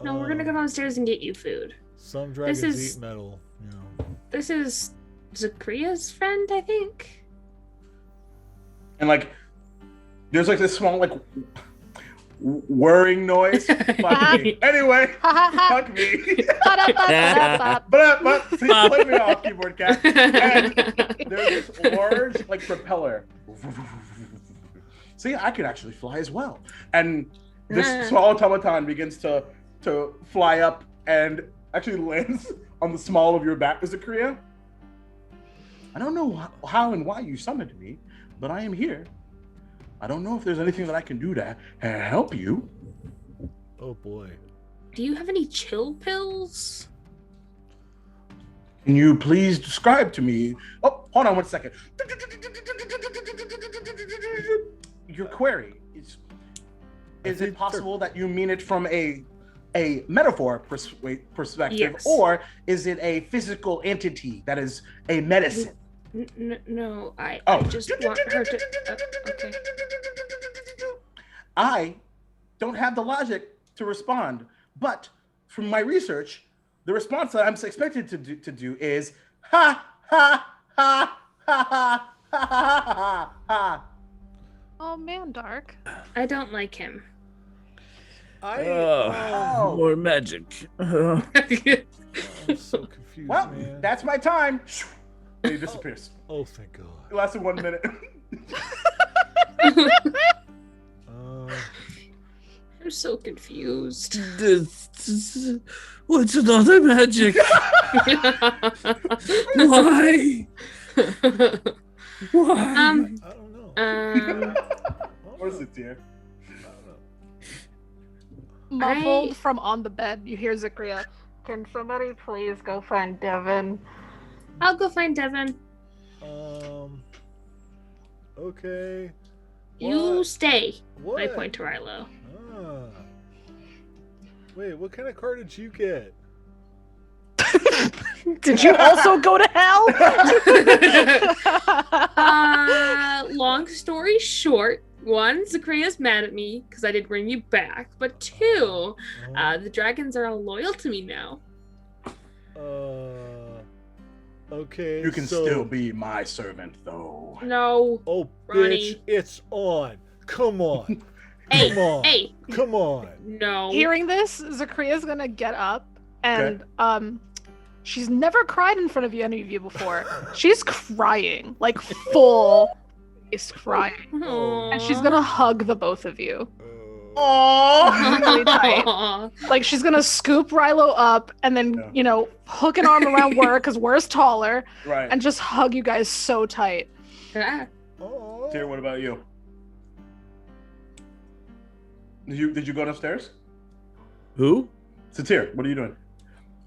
No, we're gonna go downstairs and get you food. Some dragons is- eat metal, you know. This is Zakria's friend, I think. And like, there's like this small like whirring noise. Fuck me. Anyway, fuck me. But see, play me off, keyboard cat. And there's this large like propeller. See, I can actually fly as well. And This small automaton begins to fly up and actually lands on the small of your back, Zakria. I don't know how and why you summoned me, but I am here. I don't know if there's anything that I can do to help you. Oh boy. Do you have any chill pills? Can you please describe to me? Oh, hold on 1 second. Your query is it possible that you mean it from a metaphor perspective, Yes. or is it a physical entity that is a medicine? No, I Oh. just want her to. Okay. I don't have the logic to respond, but from my research, the response that I'm expected to do is ha ha ha ha ha ha ha ha. Oh man, Dark. I don't like him. Oh. More magic. I'm so confused, Well, man. that's my time. And he disappears. Oh, thank God. It lasted 1 minute. I'm so confused. What's another magic? Why? Why? I don't know. Where's it, dear? I don't know. Muffled from on the bed, you hear Zakria. Can somebody please go find Devin? I'll go find Devin. Okay. You What? stay. What? I point to Rilo. Ah. Wait, what kind of car did you get? Did you also go to hell? Long story short, one, Zakria's mad at me because I did bring you back. But two, the dragons are all loyal to me now. Okay. You can so- still be my servant, though. No. Oh, Ronnie. bitch, it's on. Come on. Hey, Come on. hey. Come on. No. Hearing this, Zakria's gonna get up and she's never cried in front of any of you before. She's crying, like full face crying. Aww. And she's gonna hug the both of you. Oh, Really tight. Aw. Like she's gonna scoop Rilo up and then, Yeah. you know, hook an arm around Wur because Wur's taller right. and just hug you guys so tight. Ah. Oh. Tyr, what about you? Did you go downstairs? Who? So Tyr, what are you doing?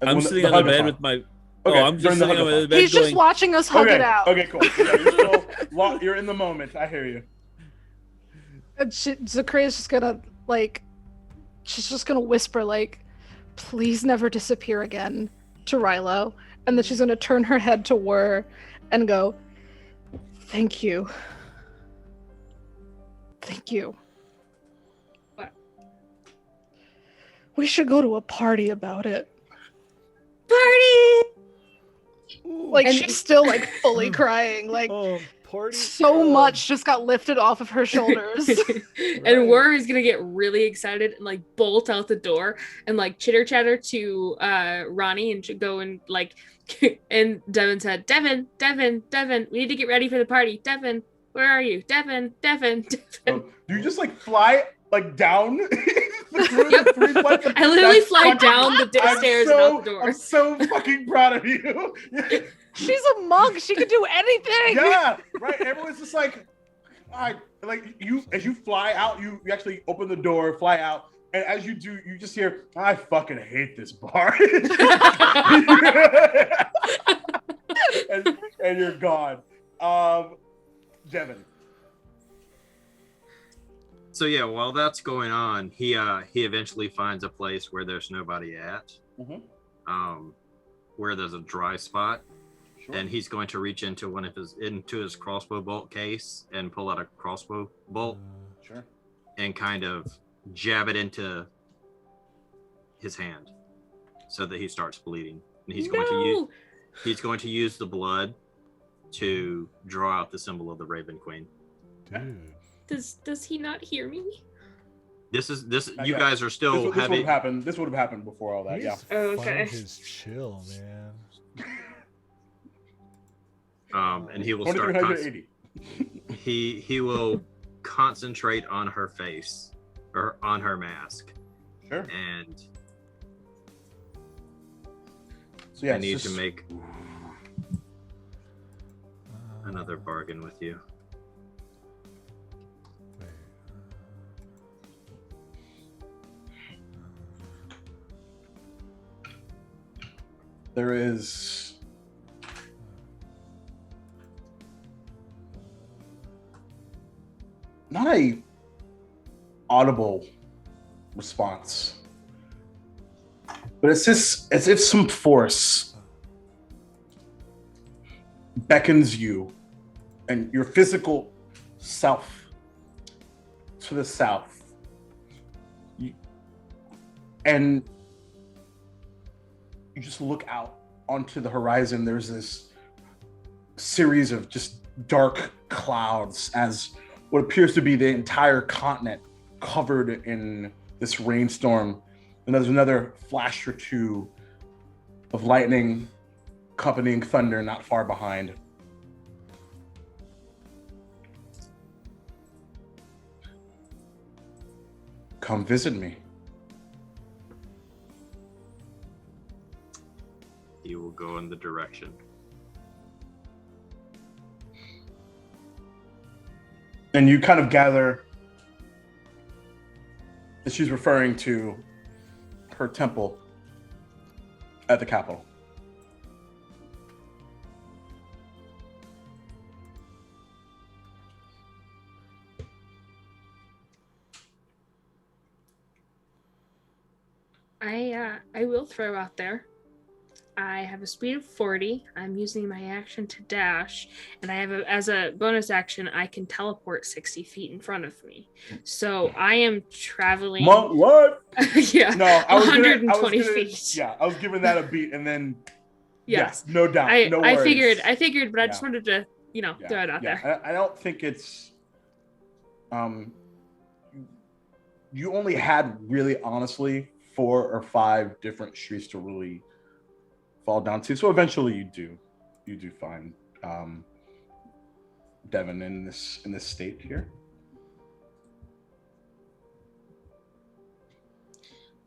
I'm When sitting on the hug is bed on. with my. Okay, Oh, I'm during just the sitting hug on is the bed He's just going. watching us hug okay. it out. Okay, cool. Yeah, you're, you're in the moment. I hear you. And Zakria's just gonna, like, she's just gonna whisper, like, please never disappear again to Rilo. And then she's gonna turn her head to Wur and go, thank you. Thank you. What? We should go to a party about it. Party! Like, And- she's still, like, fully crying. Like, Party. so much just got lifted off of her shoulders. And Wur is gonna get really excited and like bolt out the door and like chitter chatter to Ronnie and should go and like and Devin said, Devin, we need to get ready for the party. Devin, where are you? Devin. Oh, do you just like fly like down? Yep. I literally fly down the stairs and out the door. I'm so fucking proud of you. She's a monk. She can do anything. Yeah, right. Everyone's just like, like you as you fly out, you actually open the door, fly out, and as you do, you just hear, I fucking hate this bar. and you're gone. Devin. So yeah, while that's going on, he eventually finds a place where there's nobody at, Mhm. where there's a dry spot, Sure. and he's going to reach into his crossbow bolt case and pull out a crossbow bolt Sure. and kind of jab it into his hand, so that he starts bleeding. And he's going to use the blood to draw out the symbol of the Raven Queen. Dude. Does he not hear me? This Not you yet. guys are still This would have having. happened. This would have happened before all that. He's Yeah. Okay. found his chill, man. And he will start. 2380. He will concentrate on her face, or on her mask, Sure. and So yeah, I it's need just- to make another bargain with you. Wait, there is not a audible response, but it's just as if some force beckons you and your physical self to the south. And you just look out onto the horizon. There's this series of just dark clouds as what appears to be the entire continent covered in this rainstorm. And there's another flash or two of lightning accompanying thunder not far behind. Come visit me. You will go in the direction. And you kind of gather that she's referring to her temple at the capital. I will throw out there. I have a speed of 40. I'm using my action to dash, and I have as a bonus action, I can teleport 60 feet in front of me. So I am traveling. What? Yeah. No, I was 120 gonna, feet. Yeah, I was giving that a beat, and then Yes. yeah, no doubt. I no worries. I figured, but I just Yeah. wanted to, throw it out there. I don't think it's. You only had really, honestly, 4 or 5 different streets to really fall down to. So eventually, you do find Devin in this state here.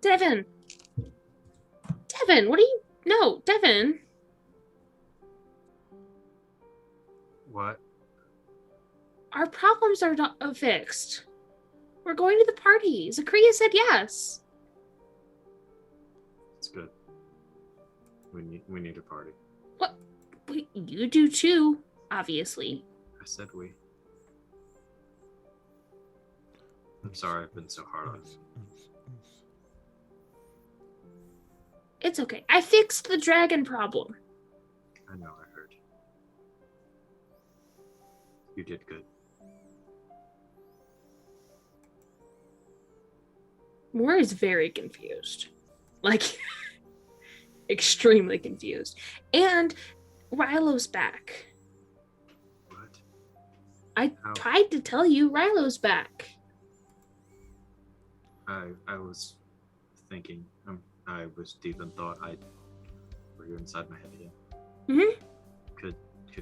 Devin, what are you? No, Devin. What? Our problems are not fixed. We're going to the party. Zakria said yes. It's good. We need a party. What? You do too, obviously. I said we. I'm sorry I've been so hard on you. It's okay. I fixed the dragon problem. I know, I heard. You did good. Moore is very confused. Like, extremely confused. And Rilo's back. What? I How? tried to tell you Rilo's back. I was thinking. I was deep in thought. Were you inside my head again? Mm-hmm. Could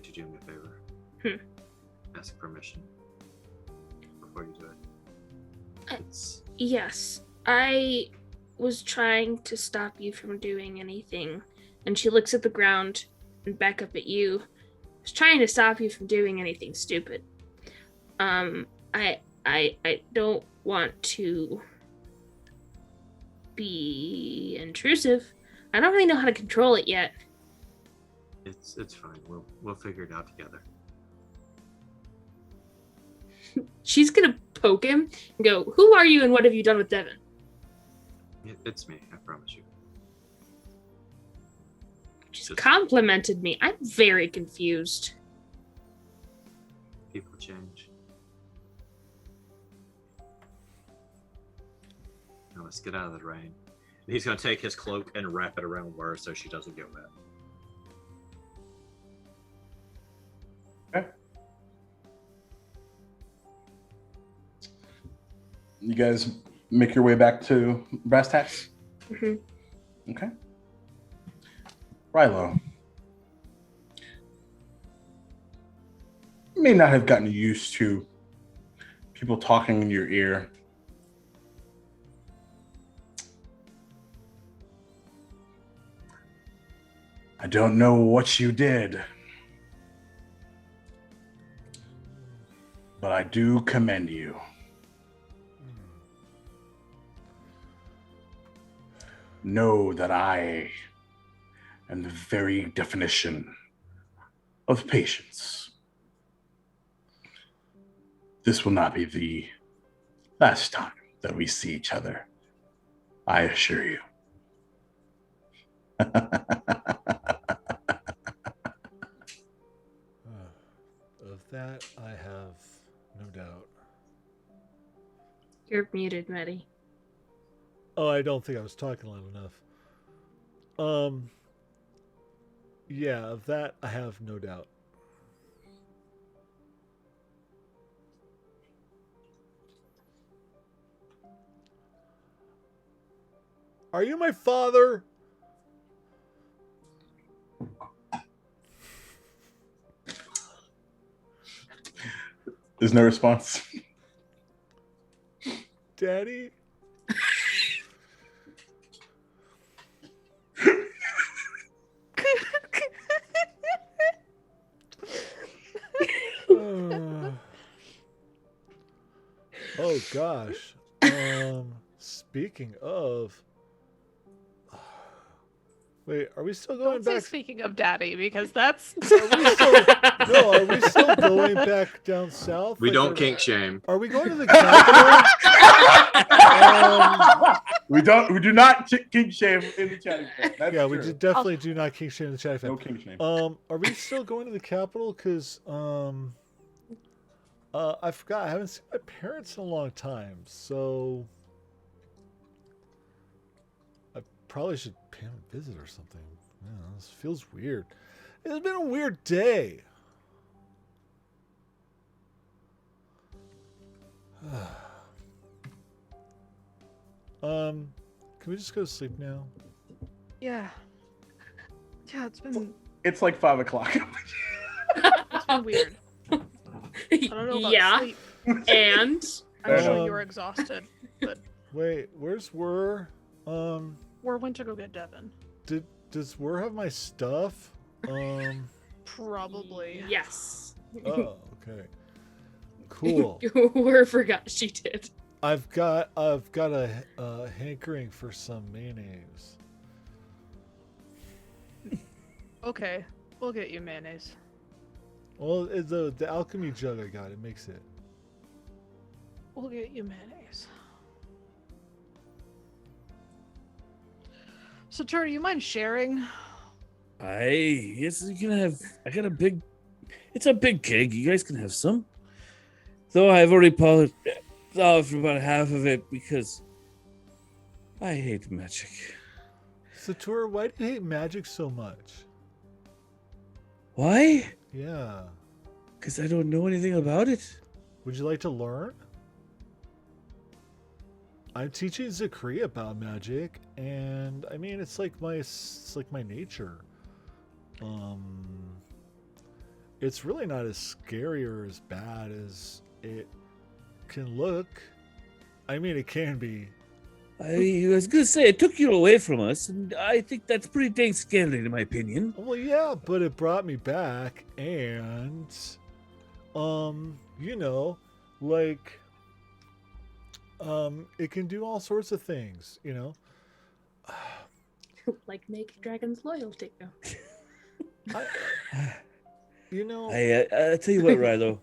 you do me a favor? Ask permission before you do it. Yes. I was trying to stop you from doing anything. And she looks at the ground and back up at you. I was trying to stop you from doing anything stupid. I don't want to be intrusive. I don't really know how to control it yet. It's fine. We'll figure it out together. She's gonna poke him and go, "Who are you and what have you done with Devin?" It's me. I promise you. She's complimented me. I'm very confused. People change. Now let's get out of the rain. And he's gonna take his cloak and wrap it around her so she doesn't get wet. Okay. You guys make your way back to Brass Tacks? Mm-hmm. Okay. Rilo. You may not have gotten used to people talking in your ear I don't know what you did, but I do commend you. Know that I am the very definition of patience. This will not be the last time that we see each other, I assure you. Of that, I have no doubt. You're muted, Maddie. Oh, I don't think I was talking loud enough. Yeah, of that, I have no doubt. Are you my father? There's no response. Daddy? Oh gosh. Speaking of, wait, are we still going Don't say back? speaking of daddy, because that's Are we still going back down south? We Like, don't kink shame. Are we going to the capital? We do not kink shame in the chatting phone. That's Yeah, true. we definitely do not kink shame in the chat. No kink shame. Are we still going to the capital? Because I forgot. I haven't seen my parents in a long time, so I probably should pay them a visit or something. Yeah, this feels weird. It's been a weird day. Can we just go to sleep now? yeah. It's been It's like 5 o'clock. weird. I don't know about Yeah, sleep. and I'm sure you were exhausted, but Wait, where's Wur? we went to go get Devin. Does Wur have my stuff? Probably. yes. Oh, okay. Cool. Or forgot she did. I've got a hankering for some mayonnaise. Okay, we'll get you mayonnaise. Well, the alchemy jug I got, it makes it. We'll get you mayonnaise. So, Tur, do you mind sharing? Yes, you can have. I got a big. It's a big keg. You guys can have some. Though I've already polished off about half of it because I hate magic. Sator, why do you hate magic so much? Why? Yeah. Because I don't know anything about it. Would you like to learn? I'm teaching Zakri about magic, and I mean it's like my nature. It's really not as scary or as bad as it can look. I mean, it can be. I was gonna say it took you away from us, and I think that's pretty dang scary in my opinion. Well, yeah, but it brought me back, and you know, like, it can do all sorts of things, you know. Like make dragons loyal to you. You know, I tell you what, Rilo.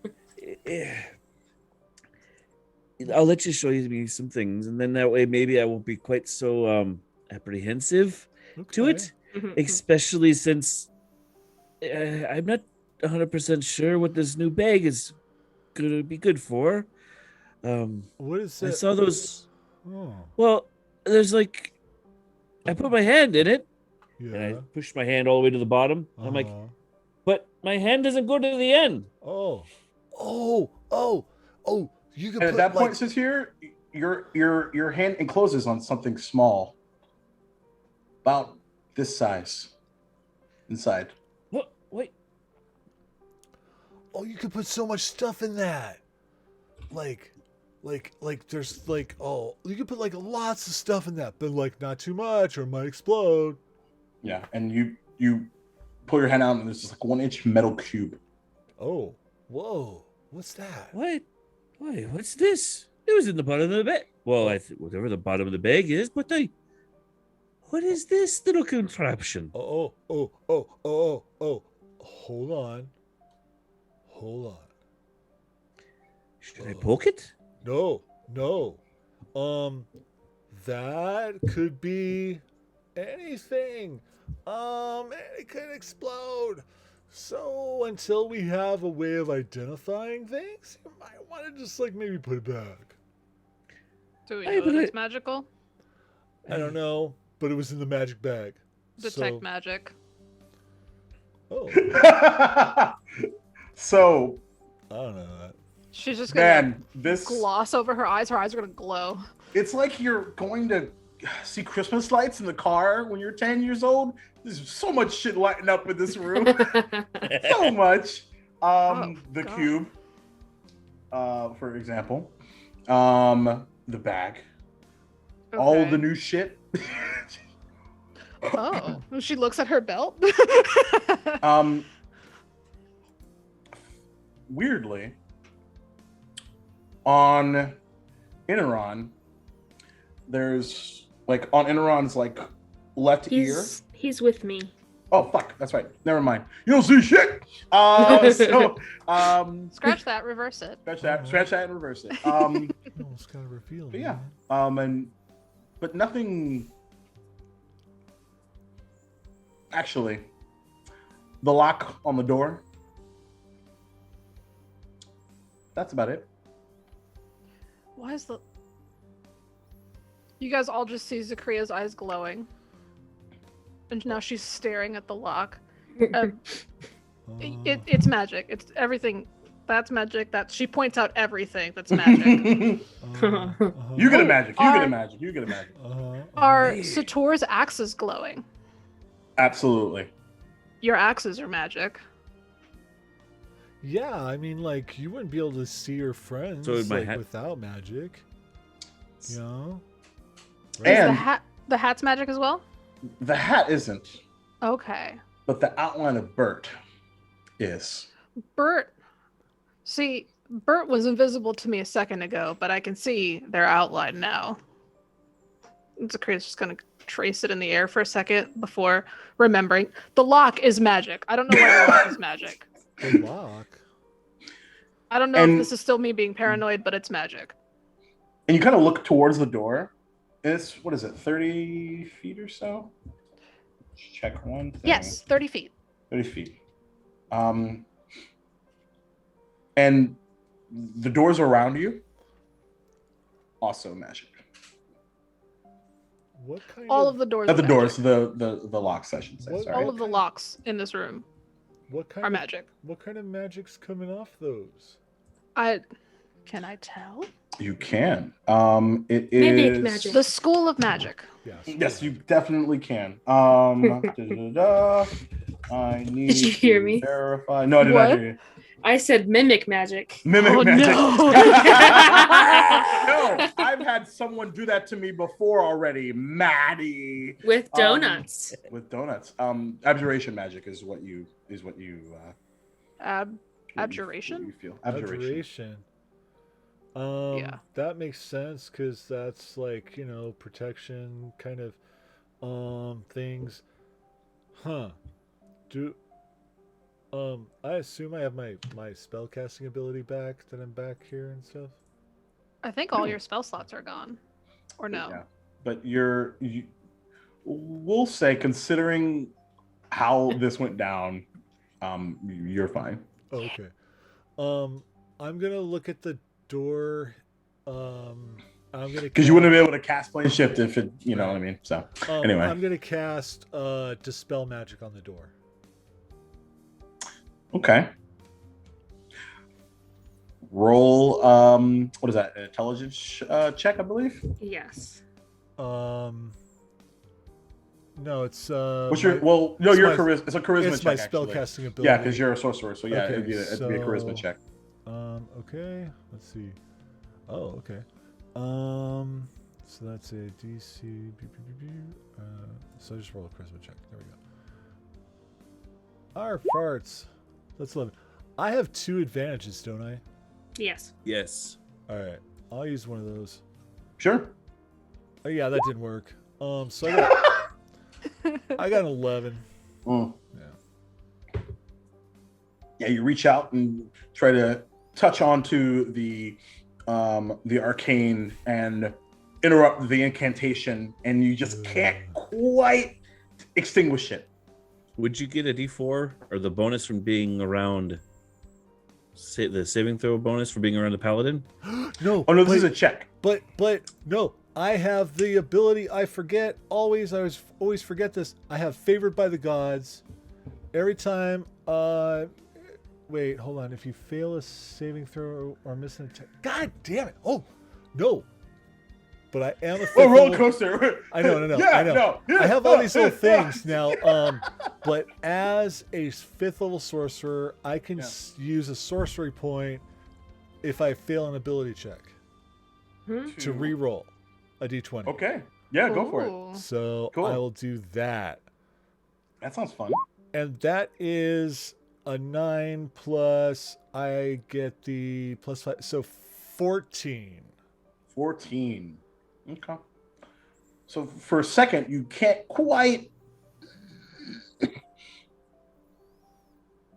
I'll let you show me some things, and then that way maybe I won't be quite so apprehensive to it, especially since I'm not 100% sure what this new bag is gonna be good for. What is it? I saw those. Oh, Well, there's like, I put my hand in it, yeah. and I pushed my hand all the way to the bottom. And I'm like, Uh-huh. but my hand doesn't go to the end. Oh. You can And put at that like, point, says here, your hand encloses on something small, about this size, inside. What? Wait. oh, you could put so much stuff in that. Like there's like, oh, you could put like lots of stuff in that, but like not too much or it might explode. Yeah, and you pull your hand out, and there's just like 1-inch metal cube. Oh, whoa! What's that? What? Wait, what's this? It was in the bottom of the bag. Well, whatever the bottom of the bag is, but what is this little contraption? Oh! Hold on. Should I poke it? No. That could be anything. And it could explode. So until we have a way of identifying things, you might want to just like maybe put it back. Do we Hey, know but that it's magical? I don't know, but it was in the magic bag. Detect magic. Oh, So, I don't know that. She's just gonna man, this gloss over her eyes. Her eyes are gonna glow. it's like you're going to see Christmas lights in the car when you're 10 years old. There's so much shit lighting up in this room. So much. Oh, The God. cube, for example. The bag. All Okay. the new shit. Oh, she looks at her belt. Weirdly, on Inaron, there's like on Inaron's like left ear. He's with me. Oh fuck, that's right. Never mind. You don't see shit. So Scratch that. Reverse it. scratch that and reverse it. Almost got revealed. But yeah. man. But nothing. Actually, the lock on the door. That's about it. Why is the? You guys all just see Zakria's eyes glowing, and now she's staring at the lock. It's magic. It's everything. That's magic. She points out everything that's magic. You get a magic. You get a magic. You get a magic. Are Sator's axes glowing? Absolutely. Your axes are magic. Yeah, I mean, like you wouldn't be able to see your friends So would my like, hat. without magic. You know. And The hat's magic as well? the hat isn't, Okay. but the outline of Bert is. Bert. See, Bert was invisible to me a second ago, but I can see their outline now. Zakria's just gonna trace it in the air for a second before remembering. The lock is magic. I don't know why the lock is magic. The lock. I don't know And- if this is still me being paranoid, but it's magic. And you kind of look towards the door. It's, what is it, 30 feet or so? Check one thing. Yes, 30 feet. 30 feet. And the doors around you, also magic. What kind All of of the doors. Not the are doors, magic. the lock sessions. What- Sorry. All of the locks in this room what kind are of magic. What kind of magic's coming off those? Can I tell? You can. It Mimic is magic. The School of Magic. Yes. Yes, you definitely can. I need Did you hear to me? verify. No, I did What? not hear you. I said mimic magic. Mimic Oh, magic. no. No, I've had someone do that to me before already. Maddie. With donuts. With donuts. Abjuration magic is what you Abjuration? what you feel. Abjuration. Abjuration. Yeah. That makes sense because that's like, you know, protection kind of things. Huh. I assume I have my spell casting ability back, that I'm back here and stuff. I think all your spell slots are gone. Or no. Yeah. But we'll say, considering how this went down, you're fine. Oh, okay. I'm gonna look at the door. I'm gonna Because you wouldn't be able to cast plane shift if it, you know what I mean. So anyway, I'm gonna cast dispel magic on the door. okay. Roll. What is that? An intelligence check, I believe. Yes. No, it's What's your? my- Well, no, it's your my- charisma. It's a charisma it's my check. spell Actually. casting ability. Yeah, because you're a sorcerer. So yeah, Okay, it'd be a charisma so- check. Okay, let's see. Oh, okay. So that's a DC. So I just roll a charisma check. There we Our farts. That's 11. I have 2 advantages, don't I? Yes. Yes. All right. I'll use one of those. Sure. Oh yeah, that didn't work. So I got an 11. Mm. Yeah. Yeah, you reach out and try to touch onto the arcane and interrupt the incantation, and you just can't quite extinguish it. Would you get a D4 or the bonus from being around? The saving throw bonus for being around the paladin? No. Oh no, this is a check. But no, I have the ability. I forget always. I always forget this. I have favored by the gods. Every time. Wait, hold on. If you fail a saving throw or miss an attack, God damn it! Oh no. But I am a Oh, roller coaster. I know. Yeah, I know. no. Yeah, I have all these little things now. But as a 5th level sorcerer, I can use a sorcery point if I fail an ability check to re-roll a d20. Okay. Yeah, go for it. Ooh. So Cool. I will do that. That sounds fun. And that is a 9 plus I get the plus 5. So 14. 14. Okay. So for a second, you can't quite,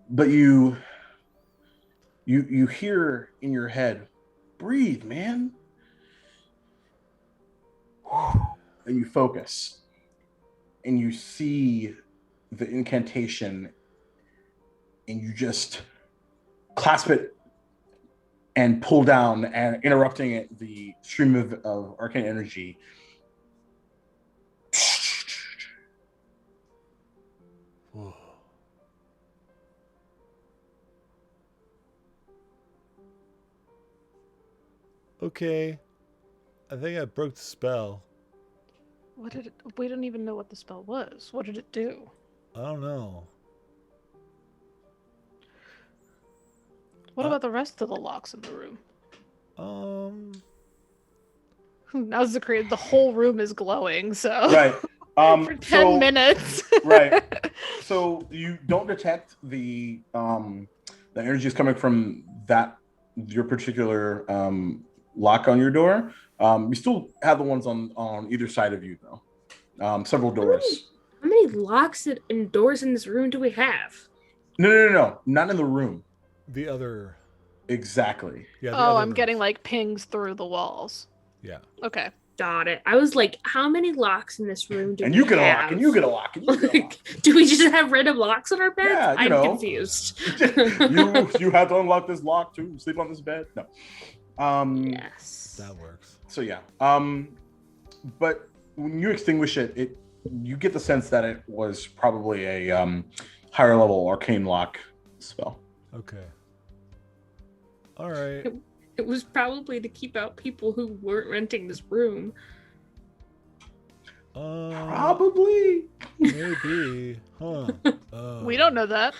but you hear in your head, breathe, man. And you focus, and you see the incantation, and you just clasp it and pull down, and interrupting it, the stream of arcane energy. Whoa. Okay. I think I broke the spell. What did it? We don't even know what the spell was. What did it do? I don't know. What about the rest of the locks in the room? Now Zachary, the whole room is glowing. So Right. for 10 minutes. Right. So you don't detect the energy is coming from your particular lock on your door. You still have the ones on either side of you though. Several doors. How many locks and doors in this room do we have? No. Not in the room. The other. Exactly. Yeah. The Oh, other I'm room. getting like pings through the walls. Yeah. Okay. Got it. I was like, how many locks in this room do And we you get a have? lock, and you get a lock, and you get a lock. Do we just have random locks on our beds? Yeah, you I'm know. confused. you have to unlock this lock too. Sleep on this bed. No. Yes. That works. So yeah. But when you extinguish it, you get the sense that it was probably a higher level arcane lock spell. Okay. All right. It was probably to keep out people who weren't renting this room. Probably. Maybe. Huh. We don't know that.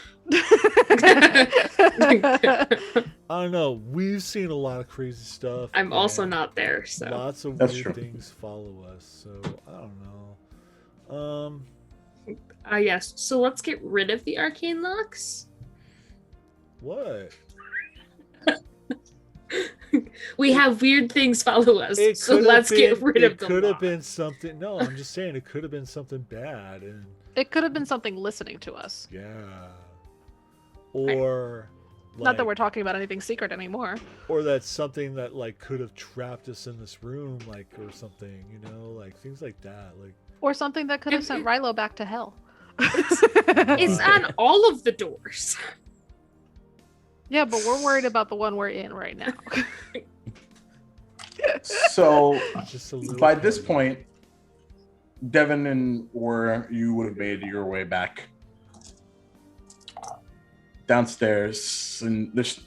I don't know. We've seen a lot of crazy stuff. I'm also and not there, so. Lots of That's weird true. things follow us. So I don't know. Yes. So let's get rid of the arcane locks. What? We have weird things follow us, It so could have let's get been- rid of them. It could have been something. No, I'm just saying it could have been something bad, and It could have been something listening to us. yeah, or Not that like- we're talking about anything secret anymore. or that's something that like could have trapped us in this room, like or something, like things like that, like. Or something that could have sent Rilo back to hell. It's on all of the doors. Yeah, but we're worried about the one we're in right now. So Just a little by this petty. point, Devin or you would have made your way back downstairs, and there's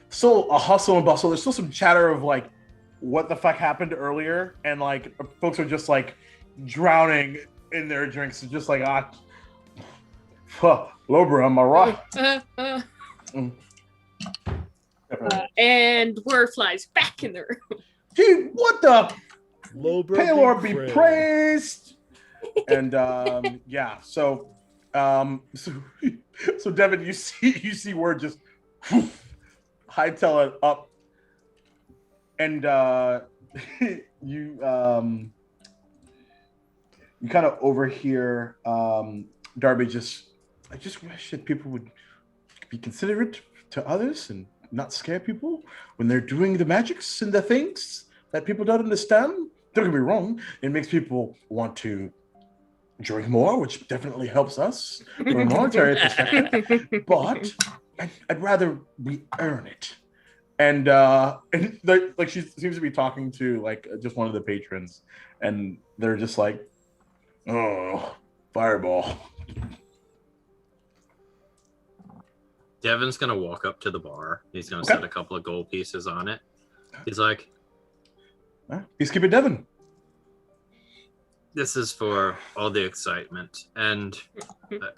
still a hustle and bustle. There's still some chatter of like what the fuck happened earlier, and like folks are just like drowning in their drinks, just like Lobra, am I right? And word flies back in the room. Gee, what the Lobra Paylor be be praised. And yeah, so So Devin, you see word just hightail it up, and you kind of overhear Darby I just wish that people would be considerate to others and not scare people when they're doing the magics and the things that people don't understand. Don't get me wrong, it makes people want to drink more, which definitely helps us from a monetary perspective. But I'd rather we earn it. And like she seems to be talking to like just one of the patrons, and they're just like, "Oh, fireball." Devin's gonna walk up to the bar. He's gonna set a couple of gold pieces on it. He's like, "Peacekeeper Devin. This is for all the excitement, and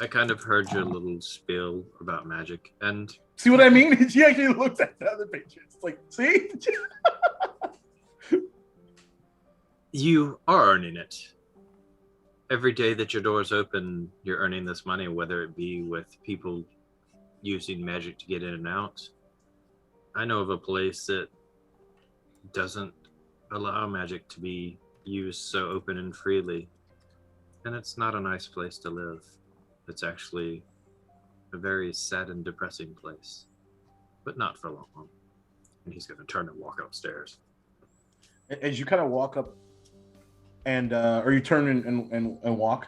I kind of heard your little spiel about magic, and see what I mean?" She actually looks at the other patrons, like, "See, you are earning it. Every day that your doors open, you're earning this money, whether it be with people using magic to get in and out. I know of a place that doesn't allow magic to be used so open and freely, and it's not a nice place to live. It's actually a very sad and depressing place, but not for long." And he's going to turn and walk upstairs. As you kind of walk up, and or you turn and walk,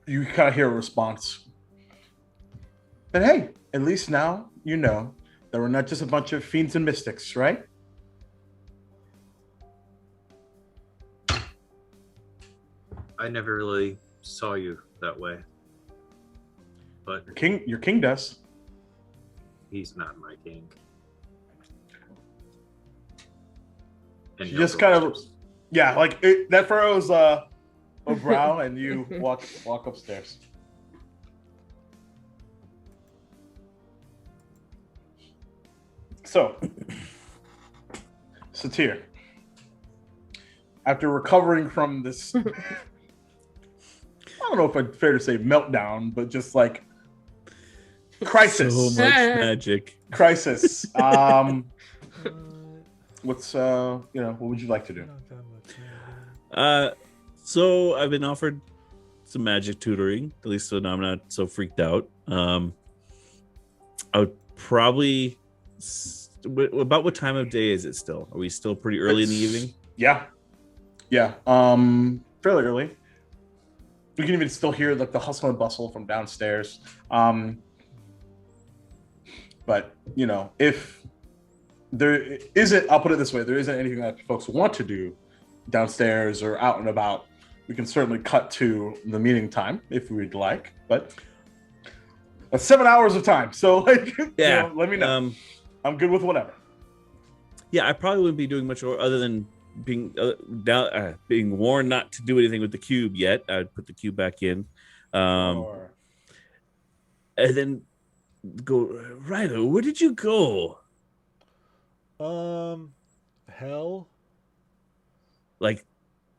you kind of hear a response. But hey, at least now you know that we're not just a bunch of fiends and mystics, right? I never really saw you that way, but Your king does. he's not my king. And She just kind of, yeah, like that furrows a brow, and you walk upstairs. So, Satir, after recovering from this, I don't know if it's fair to say meltdown, but just like crisis. So much magic. Crisis. What's what would you like to do? So I've been offered some magic tutoring, at least so now I'm not so freaked out. I would probably about what time of day is it still? Are we still pretty early in the evening? Yeah. Fairly early. We can even still hear like the hustle and bustle from downstairs. But if there isn't, I'll put it this way, there isn't anything that folks want to do downstairs or out and about, we can certainly cut to the meeting time if we'd like. But that's 7 hours of time. So like, let me know. I'm good with whatever. Yeah, I probably wouldn't be doing much other than being warned not to do anything with the cube yet. I'd put the cube back in, and then go. Rylo, where did you go? Hell. Like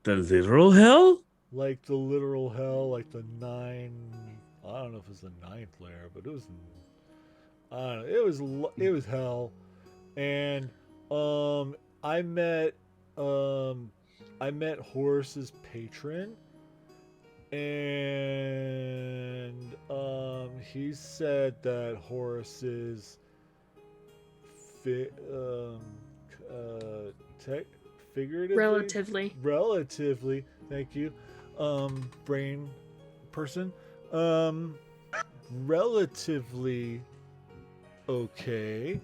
the literal hell? Like the literal hell, like the I don't know if it was the 9th layer, but it was. I don't know. It was hell, and I met Horace's patron, and he said that Horace's figuratively, relatively, thank you, brain person, relatively okay.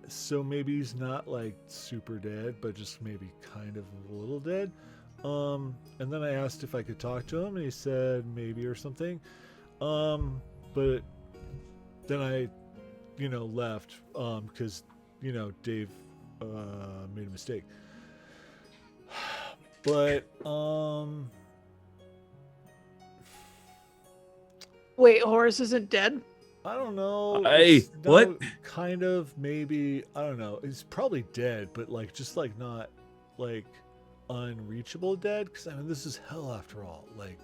So maybe he's not like super dead, but just maybe kind of a little dead. And then I asked if I could talk to him, and he said maybe or something. But then I, left because Dave made a mistake. But Wait, Horace isn't dead? I don't know. What? Kind of, maybe. I don't know. He's probably dead, but like, just like not like unreachable dead. Because I mean, this is hell after all. Like,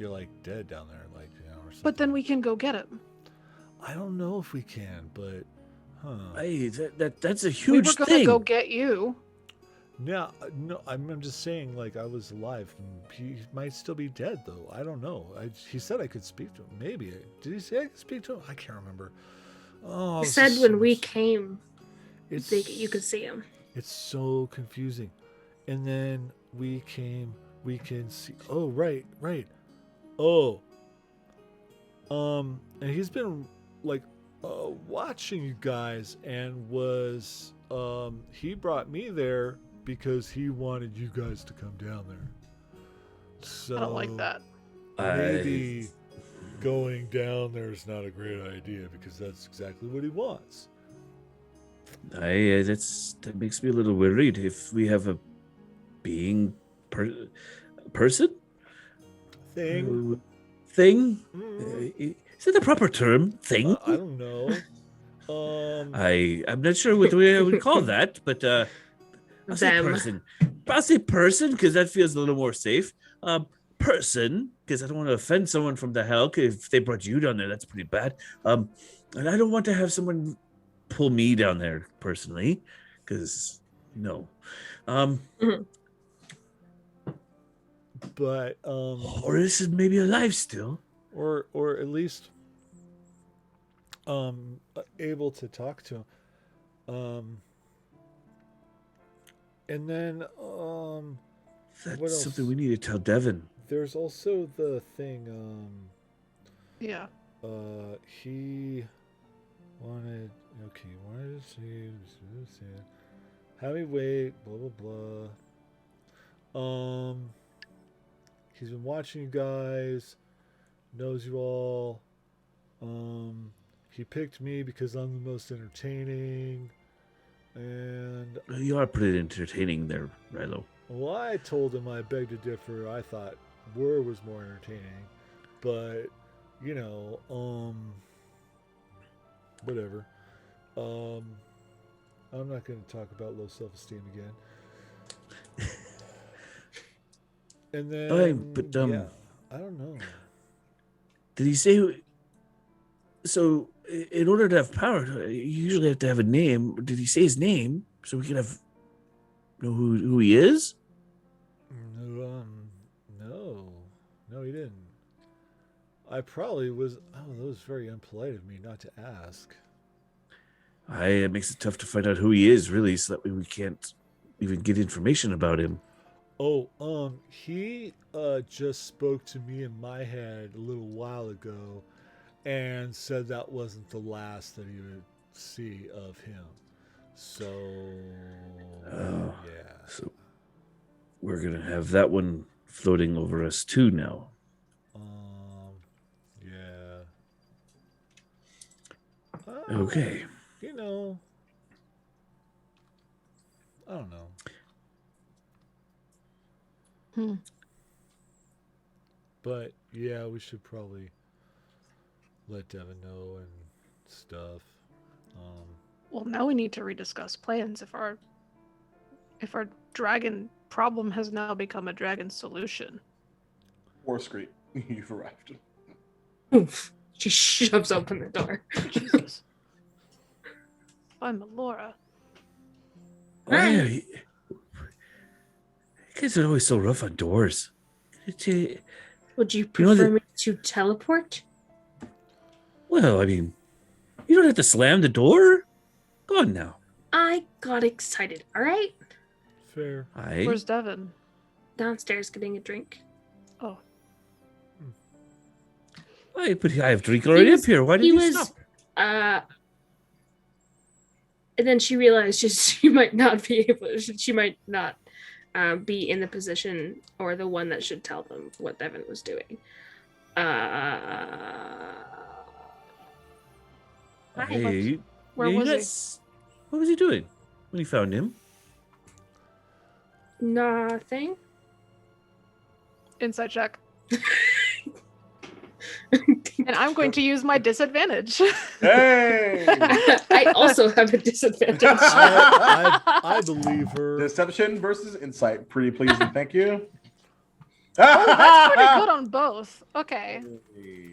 you're like dead down there, like or something. But then we can go get him. I don't know if we can, but Hey, that's a We huge were gonna thing. go get you. No, I'm just saying, like, I was alive. And he might still be dead, though. I don't know. He said I could speak to him. Maybe. Did he say I could speak to him? I can't remember. Oh, He this said is when so we much- came, it's you could see him. It's so confusing. And then we can see. Oh, right. Oh, and he's been like watching you guys, and was he brought me there because he wanted you guys to come down there. So I don't like that. maybe going down there is not a great idea, because that's exactly what he wants. That makes me a little worried. If we have a being person Thing. thing, Mm, is that the proper term? Thing? I don't know. I'm not sure what we would call that, but I'll say Them. person. I'll say person because that feels a little more safe. Person because I don't want to offend someone from the hell. 'Cause if they brought you down there, that's pretty bad. And I don't want to have someone pull me down there personally, because no. But Or this is maybe alive still. or at least able to talk to him. And then That's what else? something we need to tell Devin. There's also the thing Yeah. he wanted to see have me wait, blah blah blah. He's been watching you guys, knows you all. He picked me because I'm the most entertaining, and You are pretty entertaining there, Rilo. well, I told him I beg to differ. I thought Word was more entertaining, but whatever. I'm not going to talk about low self-esteem again. And then, yeah, I don't know. Did he say who? So, in order to have power, you usually have to have a name. Did he say his name so we can know who he is? No, he didn't. I probably was. Oh, that was very unpolite of me not to ask. It makes it tough to find out who he is, really, so that way we can't even get information about him. Oh, he just spoke to me in my head a little while ago, and said that wasn't the last that he would see of him. So, Oh. yeah. So we're gonna have that one floating over us too now. Yeah. Okay. I don't know. But yeah, we should probably let Devin know and stuff. Well, now we need to rediscuss plans if our dragon problem has now become a dragon solution. War Street, you've arrived. Oof. She shoves open the door. Jesus. I'm Laura. Oh, yeah. You guys are always so rough on doors. Would you know prefer that- me to teleport? Well, I mean, you don't have to slam the door. Go on now. I got excited, all right? Fair. Where's Devin? Downstairs getting a drink. Oh, But I have drink already up here. Why did you stop? And then she realized she might not be able. She might not be in the position or the one that should tell them what Devin was doing. Hey, where you was he? guys- What was he doing when you found him? Nothing. Insight check. And I'm going to use my disadvantage. Hey! I also have a disadvantage. I believe her. Deception versus insight. Pretty pleasing. Thank you. Oh, that's pretty good on both. Okay.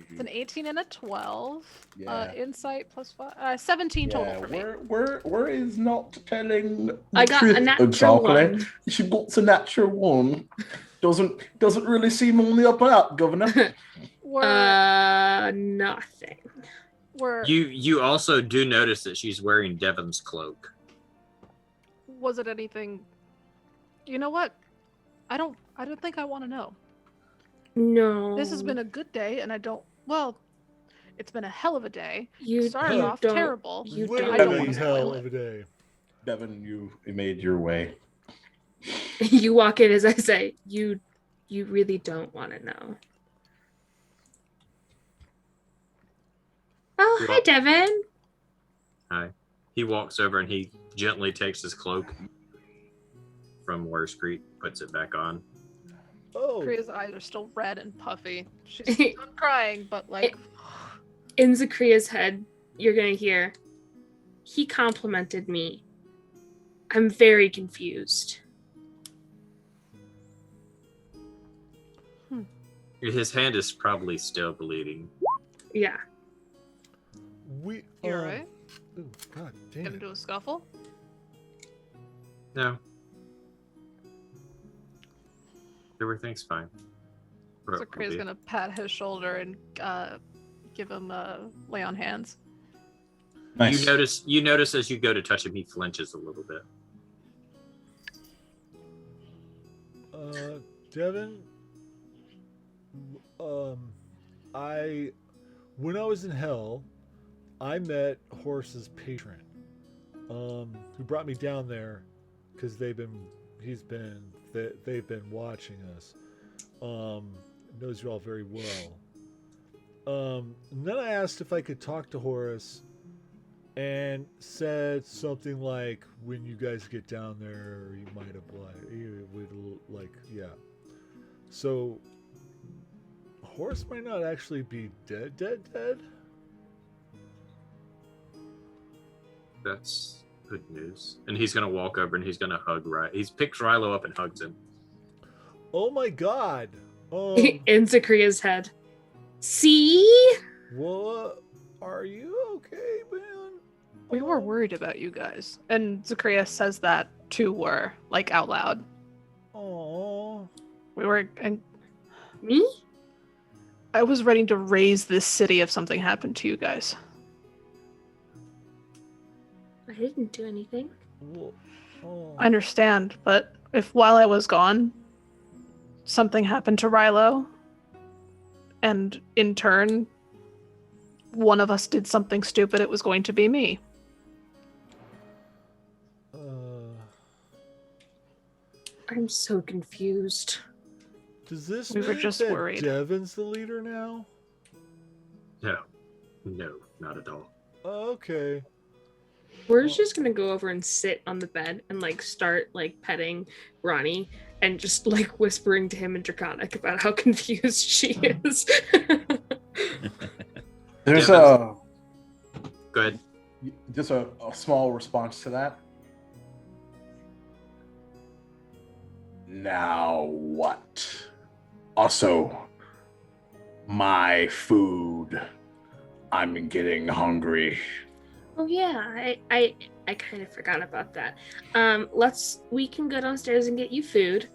It's an 18 and a 12. Yeah. Insight plus 5. 17 total Yeah, for me. where is not telling the I got truth a natural exactly. one. She got a natural one. Doesn't really seem on the up and up, Governor. Nothing. You also do notice that she's wearing Devon's cloak. Was it anything? You know what? I don't think I want to know. No. This has been a good day, and I don't. Well, it's been a hell of a day. You Started off don't- terrible. you I don't don't Literally want to hell spoil of a it. day. Devin, you made your way. You walk in as I say, you really don't want to know. Oh, hi, Devin. Hi. He walks over and he gently takes his cloak from where Screet puts it back on. Oh, Kriya's eyes are still red and puffy. She's not crying, but like. In Zakria's head, you're going to hear, he complimented me. I'm very confused. His hand is probably still bleeding. Yeah. we. You alright? Oh God damn Get it. into a scuffle? No. Everything's fine. So Kriya's gonna pat his shoulder and give him a lay on hands. Nice. You notice as you go to touch him, he flinches a little bit. Devin, when I was in hell, I met Horace's patron, who brought me down there because they've been watching us. Knows you all very well. And then I asked if I could talk to Horace, and said something like, "When you guys get down there, you might apply. You would like, yeah." So Horace might not actually be dead. That's good news. And he's gonna walk over and he's gonna hug Rilo. He picks Rilo up and hugs him. Oh my God. In Zakria's head. See? What? Are you okay, man? We were worried about you guys. And Zakria says that to her, like out loud. Oh. We were, and Me? I was ready to raise this city if something happened to you guys. I didn't do anything. I understand, but if while I was gone, something happened to Rilo, and in turn, one of us did something stupid, it was going to be me. I'm so confused. Does this We were mean just that worried. Devin's the leader now? No, not at all. Okay. We're just gonna go over and sit on the bed and like start like petting Ronnie and just like whispering to him in Draconic about how confused she is. There's Go ahead. just a small response to that. Now what? Also, my food. I'm getting hungry. Oh yeah, I kind of forgot about that. We can go downstairs and get you food.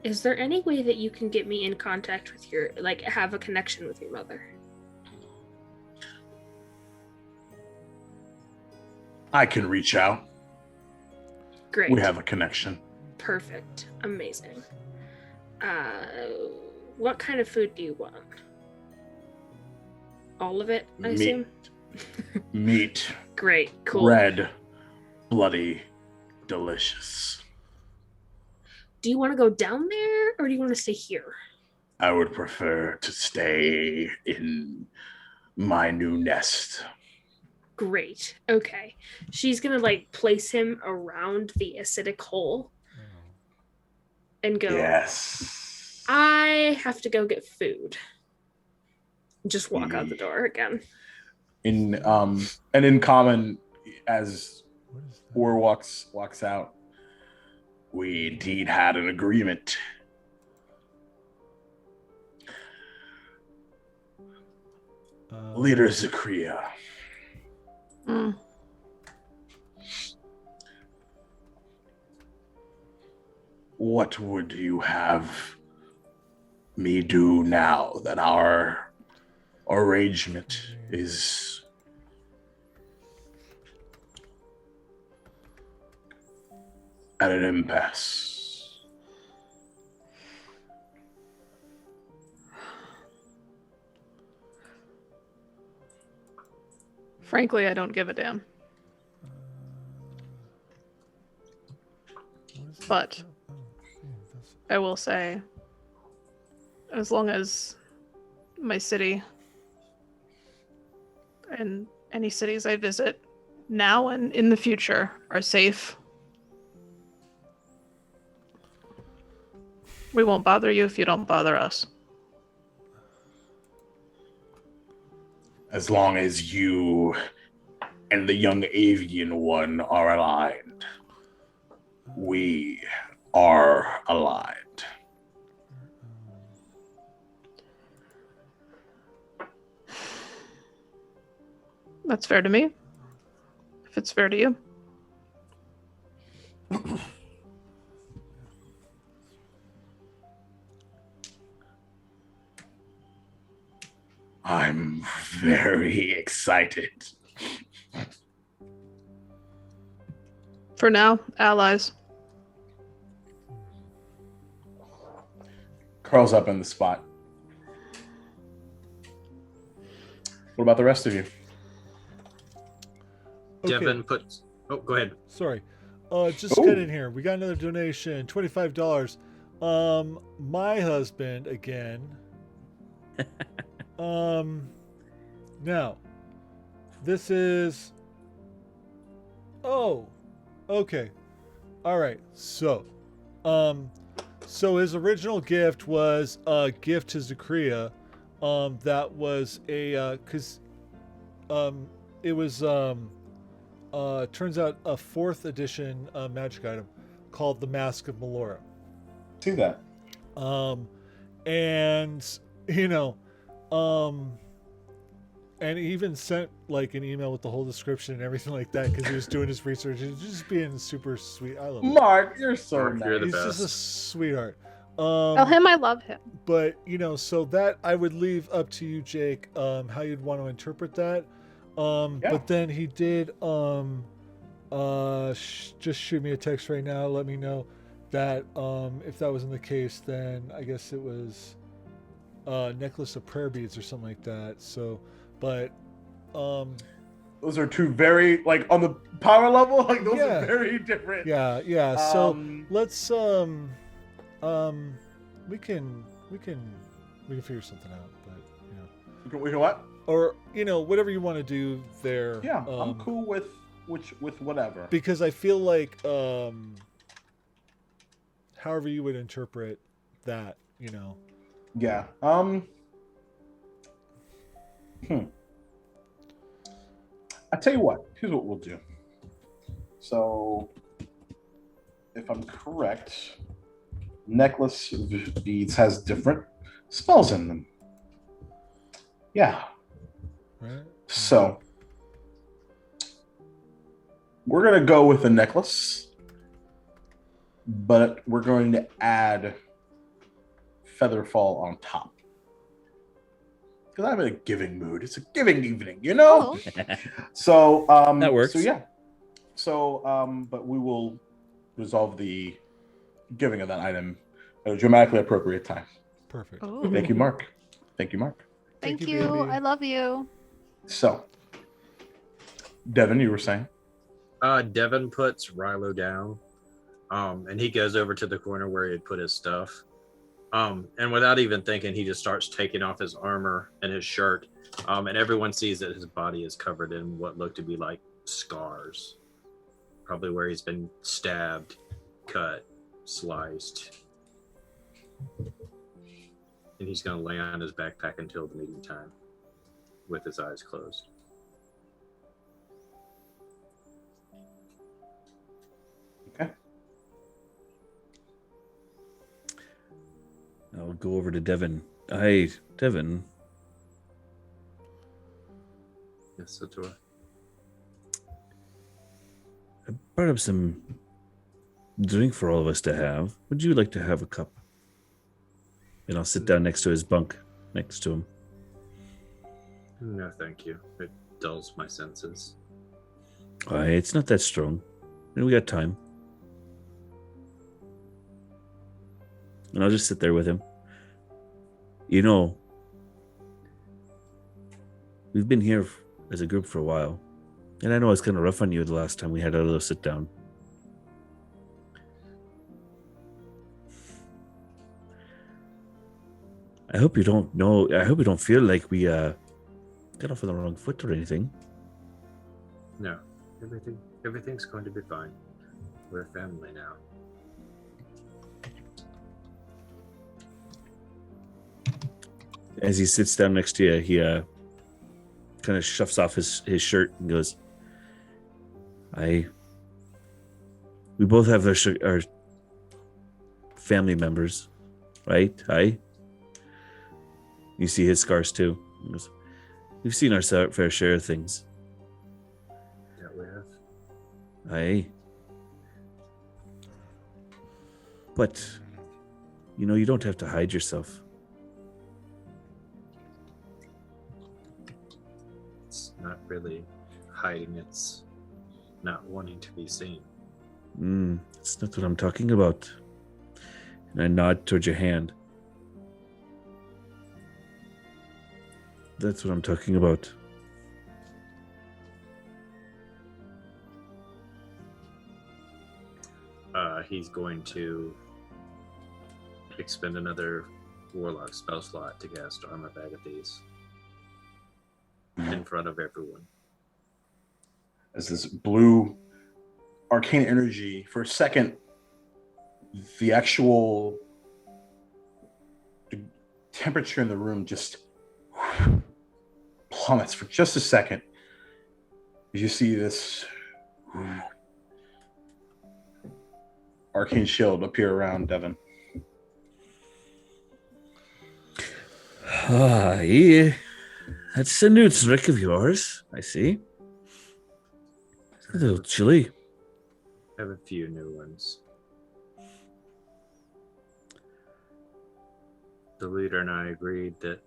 Is there any way that you can get me in contact with your, like, have a connection with your mother? I can reach out. Great. We have a connection. Perfect. Amazing. What kind of food do you want? All of it, I assume? Meat. Great. Cool. Red. Bloody. Delicious. Do you want to go down there or do you want to stay here? I would prefer to stay in my new nest. Great. Okay. She's going to like place him around the acidic hole and go, Yes. I have to go get food. Just walk out the door again. In common, as War walks out, we indeed had an agreement. Leader Zakria. Mm. What would you have me do now that our arrangement is at an impasse? Frankly, I don't give a damn. But I will say, as long as my city and any cities I visit now and in the future are safe, we won't bother you if you don't bother us. As long as you and the young avian one are aligned, we are aligned. That's fair to me. If it's fair to you. I'm very excited. For now, allies. Curls up in the spot. What about the rest of you? Okay. Devin puts. Oh, go ahead. Sorry. Just get in here. We got another donation, $25. My husband again. Now, this is. Oh, okay. All right. So his original gift was a gift to Zakria. That was a because it was turns out a 4th edition magic item called the Mask of Melora. See that. And and he even sent like an email with the whole description and everything like that because he was doing his research. He was just being super sweet. I love him. Mark, you're so Mark, nice. you're the He's best. just a sweetheart. Tell him I love him. But so that I would leave up to you, Jake, how you'd want to interpret that. But then he did just shoot me a text right now. Let me know that if that wasn't the case, then I guess it was necklace of prayer beads or something like that. So, but those are two very like on the power level. Like those Yeah. are very different. yeah. So let's we can figure something out. But we can what? or whatever you want to do there. Yeah, I'm cool with whatever. Because I feel like however you would interpret that, Yeah. I tell you what. Here's what we'll do. So, if I'm correct, necklace of beads has different spells in them. Yeah. right? So, we're gonna go with the necklace, but we're going to add Featherfall on top. Because I'm in a giving mood. It's a giving evening, Oh. So That works. So yeah. So but we will resolve the giving of that item at a dramatically appropriate time. Perfect. Oh. Thank you, Mark. Thank you, Mark. Thank you, you. baby. I love you. So, Devin, you were saying? Devin puts Rilo down, and he goes over to the corner where he had put his stuff. And without even thinking, he just starts taking off his armor and his shirt, and everyone sees that his body is covered in what look to be like scars, probably where he's been stabbed, cut, sliced. And he's going to lay on his backpack until the meeting time with his eyes closed. Okay. I'll go over to Devin. Hey, Devin. Miss Sator. I brought up some drink for all of us to have. Would you like to have a cup? And I'll sit down next to his bunk, next to him. No, thank you. It dulls my senses. It's not that strong. And we got time. And I'll just sit there with him. You know, we've been here as a group for a while. And I know I was kind of rough on you the last time we had a little sit down. I hope you don't feel like we got off on the wrong foot or anything. No, everything's going to be fine. We're a family now. As he sits down next to you, he kind of shuffles off his shirt and goes, we both have our family members, right? You see his scars too. He goes, we've seen our fair share of things. Yeah, we have. But, you don't have to hide yourself. It's not really hiding, it's not wanting to be seen. That's not what I'm talking about. And I nod towards your hand. That's what I'm talking about. He's going to expend another warlock spell slot to cast Armor Bag of These in front of everyone. As this blue arcane energy, for a second, the actual temperature in the room just plummets for just a second. You see this arcane shield appear around Devin. Yeah. That's a new trick of yours, I see. A little chilly. I have a few new ones. The leader and I agreed that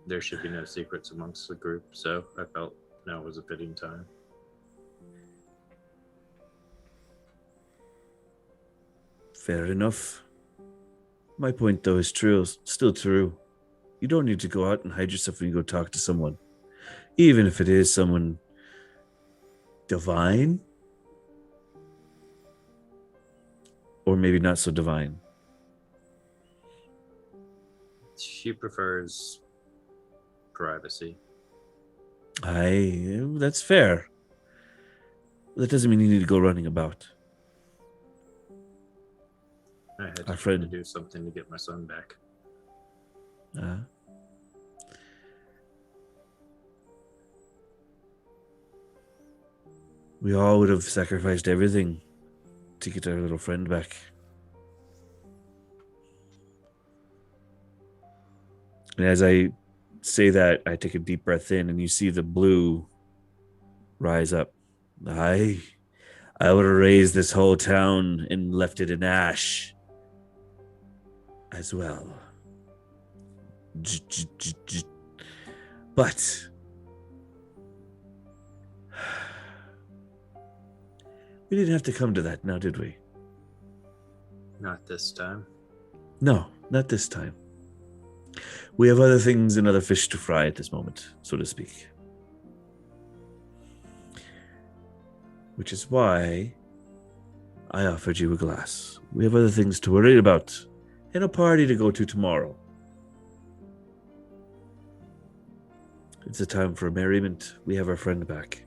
there should be no secrets amongst the group, so I felt now was a fitting time. Fair enough. My point, though, is still true. You don't need to go out and hide yourself when you go talk to someone. Even if it is someone divine. Or maybe not so divine. She prefers privacy. That's fair. That doesn't mean you need to go running about. I had Our to friend- do something to get my son back. We all would have sacrificed everything to get our little friend back. And as I say that, I take a deep breath in, and you see the blue rise up. I would have raised this whole town and left it in ash as well. But we didn't have to come to that now, did we? Not this time. No, not this time. We have other things and other fish to fry at this moment, so to speak. Which is why I offered you a glass. We have other things to worry about and a party to go to tomorrow. It's a time for merriment. We have our friend back.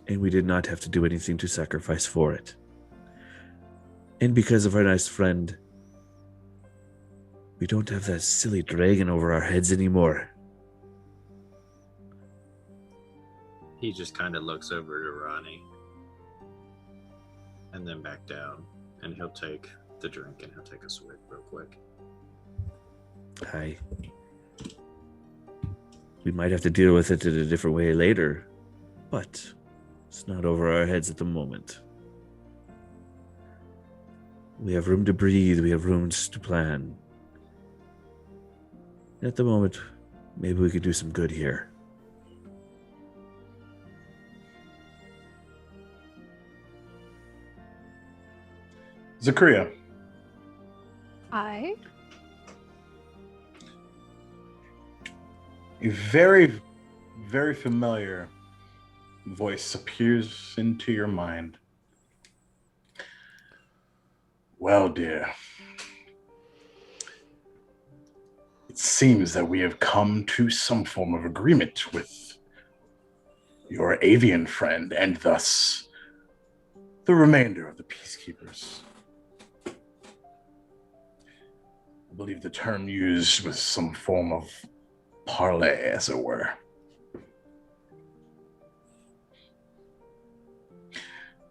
And we did not have to do anything to sacrifice for it. And because of our nice friend, we don't have that silly dragon over our heads anymore. He just kind of looks over to Ronnie and then back down, and he'll take the drink and he'll take a swig real quick. Hi. We might have to deal with it in a different way later, but it's not over our heads at the moment. We have room to breathe. We have rooms to plan. At the moment, maybe we could do some good here. Zakaria. I. A very, very familiar voice appears into your mind. Well, dear, it seems that we have come to some form of agreement with your avian friend and thus the remainder of the peacekeepers. I believe the term used was some form of parlay, as it were.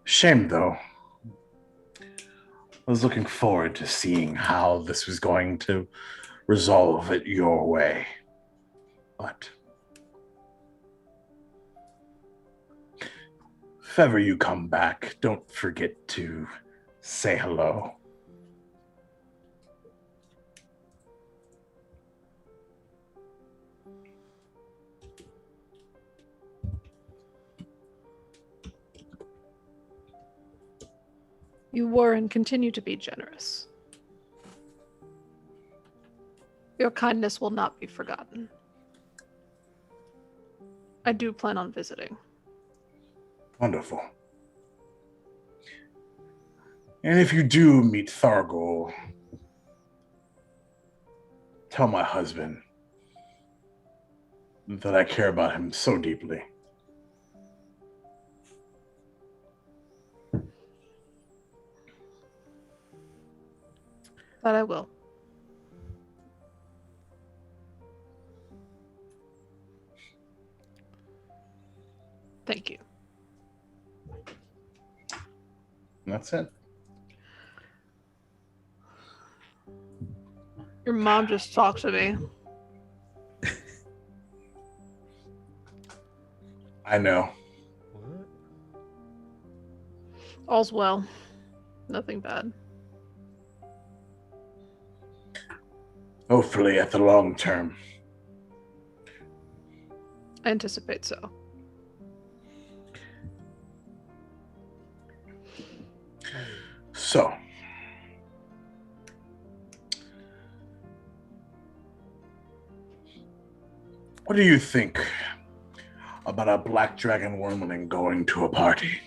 Shame, though. I was looking forward to seeing how this was going to resolve it your way. But if ever you come back, don't forget to say hello. You were and continue to be generous. Your kindness will not be forgotten. I do plan on visiting. Wonderful. And if you do meet Thargol, tell my husband that I care about him so deeply. That I will. Thank you. And that's it. Your mom just talked to me. I know. What? All's well. Nothing bad. Hopefully at the long term. I anticipate so. So, what do you think about a black dragon wormling going to a party?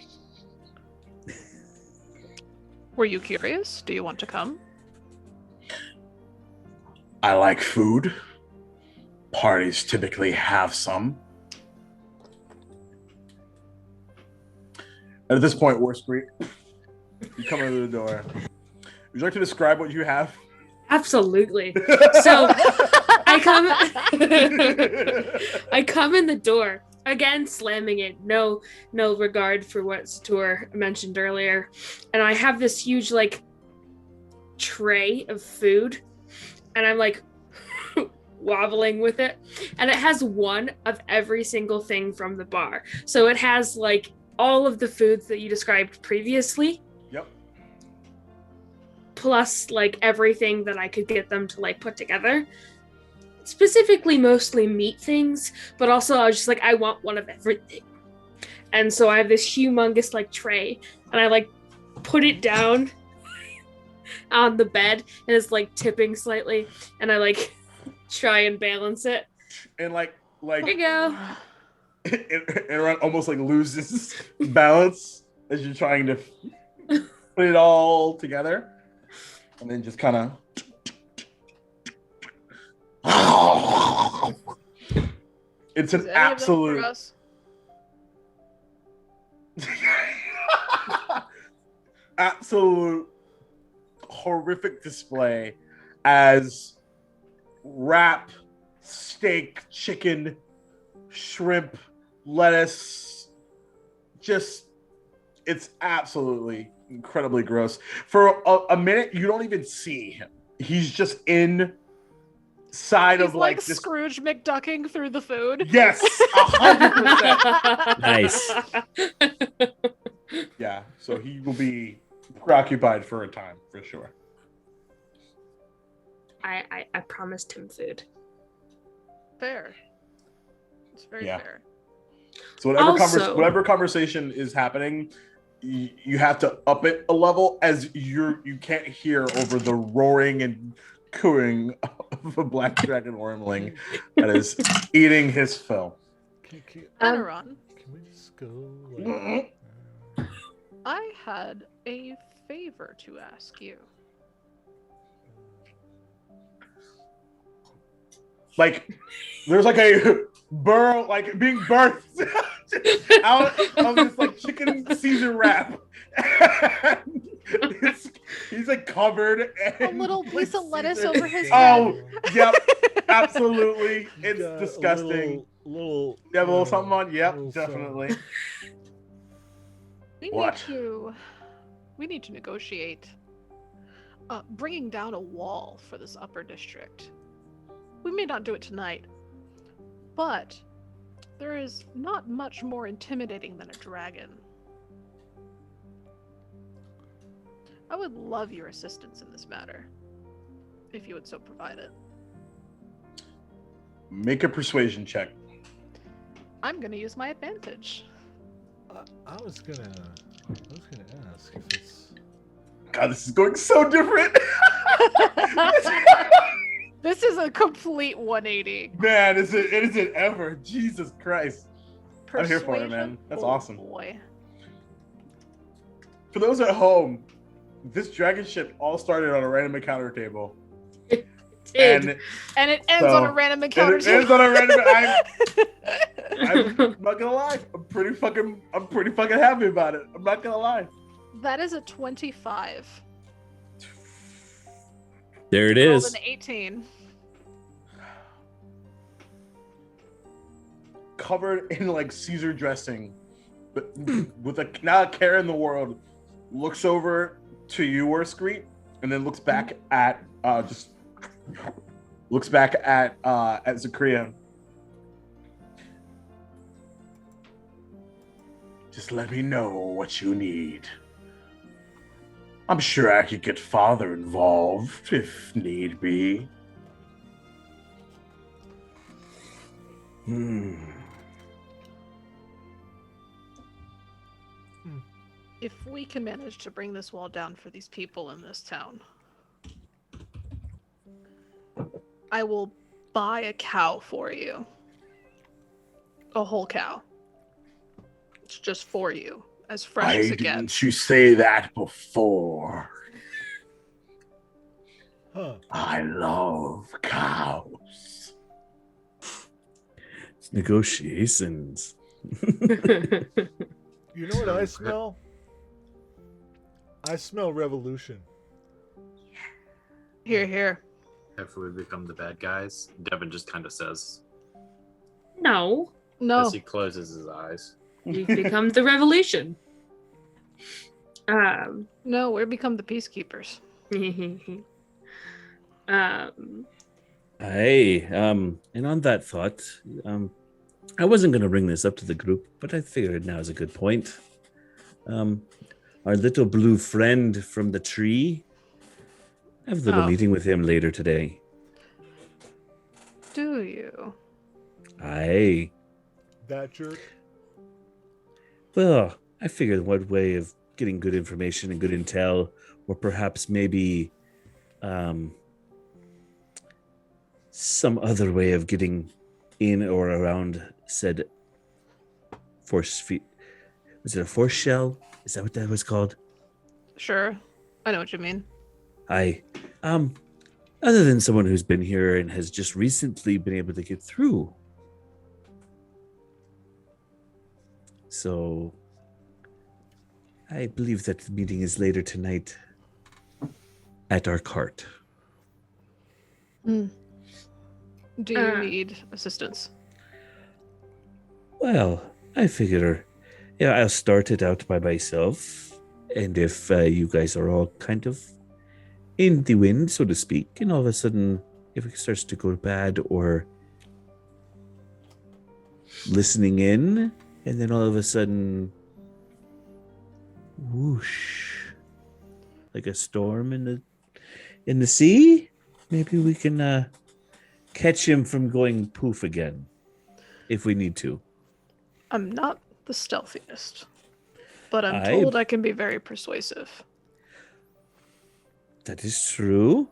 Were you curious? Do you want to come? I like food. Parties typically have some. And at this point, Worst Greek, you come into the door. Would you like to describe what you have? Absolutely. So I come in the door, again slamming it, no regard for what Sator mentioned earlier. And I have this huge like tray of food, and I'm like wobbling with it. And it has one of every single thing from the bar. So it has like all of the foods that you described previously. Yep. Plus like everything that I could get them to like put together. Specifically mostly meat things, but also I was just like, I want one of everything. And so I have this humongous like tray, and I like put it down on the bed, and it's like tipping slightly, and I like try and balance it. And like Here you go. it almost like loses balance as you're trying to put it all together, and then just kind of it's an absolute absolute horrific display as wrap, steak, chicken, shrimp, lettuce, just it's absolutely incredibly gross. For a minute you don't even see him. He's just in side He's of like this. Scrooge McDucking through the food. Yes, 100%. Nice. Yeah, so he will be preoccupied for a time for sure. I promised him food. Fair. It's very Yeah. fair. So whatever Also- whatever conversation is happening, you have to up it a level as you can't hear over the roaring and cooing of a black dragon wormling that is eating his fill. Can Anaron, we just go? Like, I had a favor to ask you. Like there's like a burrow, like being birthed out of this like chicken Caesar wrap. He's like covered A in little piece of lettuce Caesar. over his head. Oh, yep, absolutely. you It's got a disgusting. Little You have a little something on? Yep, little definitely. We What? need to negotiate bringing down a wall for this upper district. We may not do it tonight, but there is not much more intimidating than a dragon. I would love your assistance in this matter, if you would so provide it. Make a persuasion check. I'm going to use my advantage. I was gonna ask if it's. God, this is going so different. This is a complete 180. Man, is it ever? Jesus Christ. I'm here for it, man. That's Oh, awesome. Boy. For those at home, this dragon ship all started on a random encounter table. Did. And it ends So, on a random And encounter. it ends on a random. I'm not gonna lie. I'm pretty fucking happy about it. I'm not gonna lie. That is a 25. There it Rolled is. an 18. Covered in like Caesar dressing, but with not a care in the world, looks over to you, Urscreet, and then looks back at Zachria. Just let me know what you need. I'm sure I could get Father involved if need be. If we can manage to bring this wall down for these people in this town, I will buy a cow for you. A whole cow. It's just for you. As fresh Why as it didn't gets. you say that before? Huh. I love cows. It's negotiations. You know what I smell? I smell revolution. Here. If we become the bad guys, Devin just kind of says, No, No. as he closes his eyes. we've become the revolution. No, we're become the peacekeepers. Hey, and on that thought, I wasn't going to bring this up to the group, but I figured now is a good point. Our little blue friend from the tree, I have a little Oh. meeting with him later today. Do you? Aye. That jerk. Well, I figured one way of getting good information and good intel, or perhaps maybe some other way of getting in or around said force feet. Was it a force shell? Is that what that was called? Sure. I know what you mean. I other than someone who's been here and has just recently been able to get through. So I believe that the meeting is later tonight at our cart. Do you Uh. need assistance? Well, I figure, yeah, I'll start it out by myself, and if you guys are all kind of in the wind, so to speak, and all of a sudden if it starts to go bad or listening in, and then all of a sudden, whoosh, like a storm in the sea, maybe we can catch him from going poof again, if we need to. I'm not the stealthiest, but I'm I- told I can be very persuasive. That is true.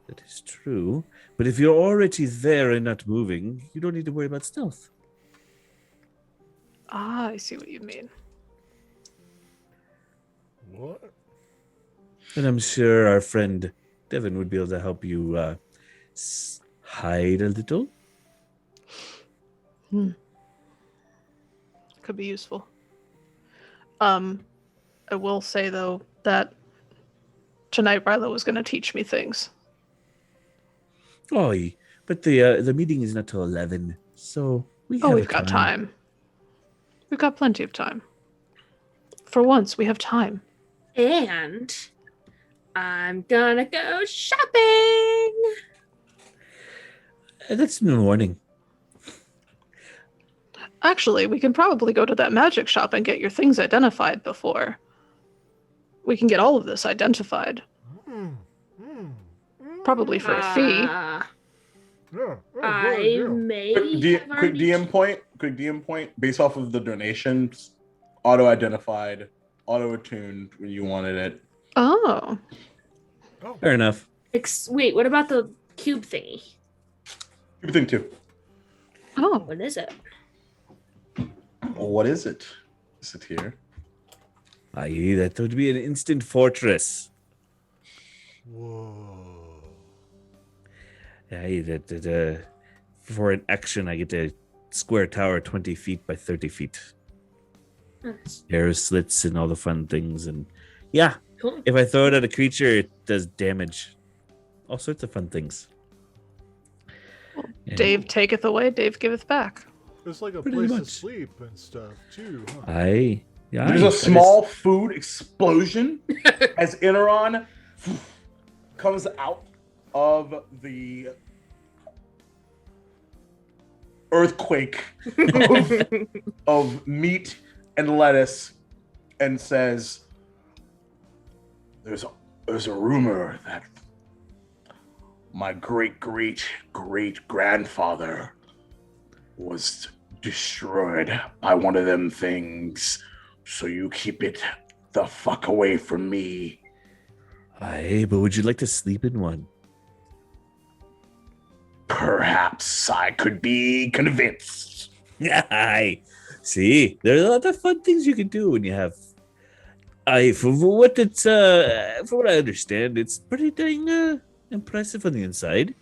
That is true. But if you're already there and not moving, you don't need to worry about stealth. Ah, I see what you mean. What? And I'm sure our friend Devin would be able to help you hide a little. Could be useful. I will say though that tonight Rilo was going to teach me things. Oh, but the meeting is not till 11, so We've got time. We've got plenty of time. For once, we have time. And I'm gonna go shopping. That's in the morning. Actually, we can probably go to that magic shop and get your things identified before. We can get all of this identified. Probably for a fee. Yeah. Oh, I good, yeah. may have Quick already- DM point. Based off of the donations, auto-identified, auto-attuned when you wanted it. Oh. Fair enough. Wait, what about the cube thingy? Everything too. Oh. What is it? Well, what is it? Is it here? Aye, that would be an instant fortress. Whoa. Aye, that for an action, I get a square tower 20 feet by 30 feet. Nice. Arrow slits and all the fun things. And yeah, Cool. if I throw it at a creature, it does damage. All sorts of fun things. And Dave taketh away, Dave giveth back. There's like a Pretty place to much. sleep and stuff too. Huh? Aye. Yeah, There's aye, a that is- small food explosion as Interon comes out of the earthquake of meat and lettuce and says, there's a rumor that my great grandfather was destroyed by one of them things, so you keep it the fuck away from me. Aye, but would you like to sleep in one? Perhaps I could be convinced. Aye. See, there's a lot of fun things you can do when you have. Aye, for what I understand, it's pretty dang impressive on the inside.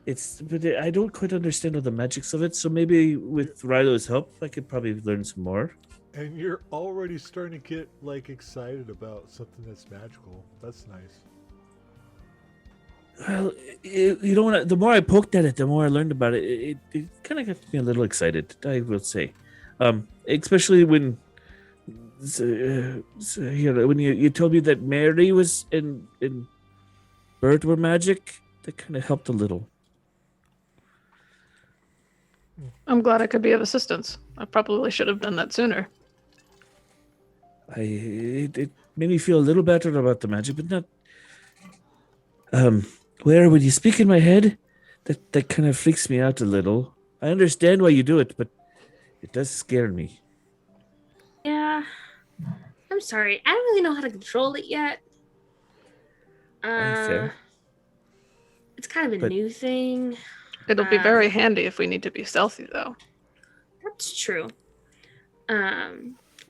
But I don't quite understand all the magics of it, so maybe with Rilo's help, I could probably learn some more. And you're already starting to get like excited about something that's magical. That's nice. Well, you know what? The more I poked at it, the more I learned about it. It kind of got me a little excited, I will say. Especially when, when you told me that Mary was and Bert were magic, that kind of helped a little. I'm glad I could be of assistance. I probably should have done that sooner. It made me feel a little better about the magic, but not. Where when you speak in my head, that kind of freaks me out a little. I understand why you do it, but it does scare me. Yeah. I'm sorry. I don't really know how to control it yet. Fair. It's kind of a But- new thing. It'll be very handy if we need to be stealthy, though. That's true.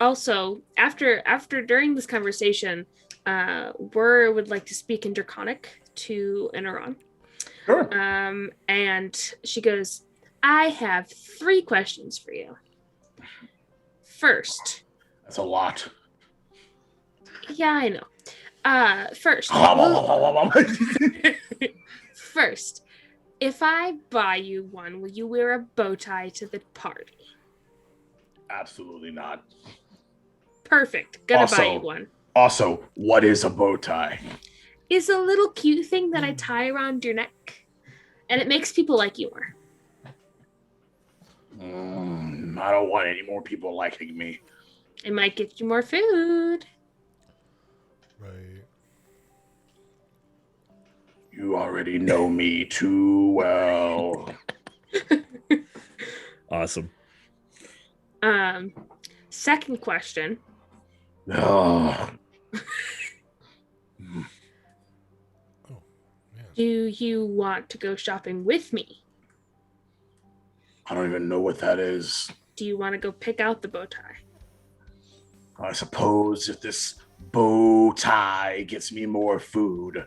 Also, after during this conversation, Wur would like to speak in Draconic to Interon. Sure. And she goes, I have 3 questions for you. First, That's a lot. yeah, I know. First, first, if I buy you one, will you wear a bow tie to the party? Absolutely not. Perfect. Gonna buy you Also- one. Also, what is a bow tie? is a little cute thing that I tie around your neck, and it makes people like you more. I don't want any more people liking me. It might get you more food. Right. You already know me too well. Awesome. Second question. Oh, Do you want to go shopping with me? I don't even know what that is. Do you want to go pick out the bow tie? I suppose if this bow tie gets me more food,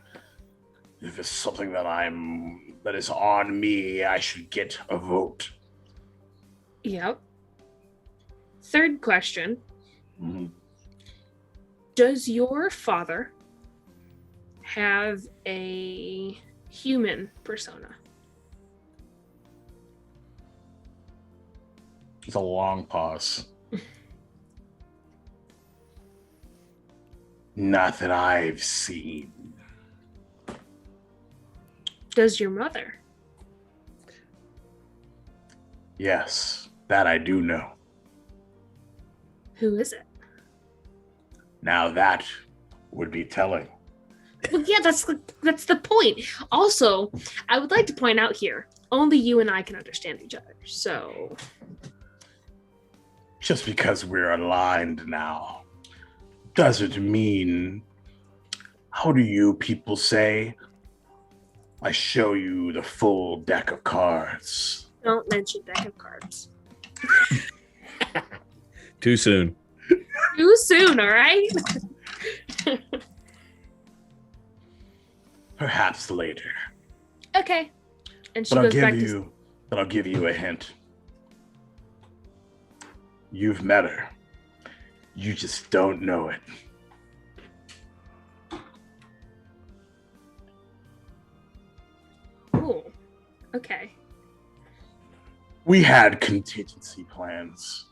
if it's something that is on me, I should get a vote. Yep. Third question. Mhm. Does your father have a human persona? It's a long pause. Not that I've seen. Does your mother? Yes, that I do know. Who is it? Now that would be telling. Well, yeah, that's the point. Also, I would like to point out here, only you and I can understand each other. So, Just because we're aligned now doesn't mean, how do you people say, I show you the full deck of cards. don't mention deck of cards. Too soon. Too soon, all right? Perhaps later. Okay. And she But goes back to I'll give you a hint. You've met her. You just don't know it. Oh, okay. We had contingency plans.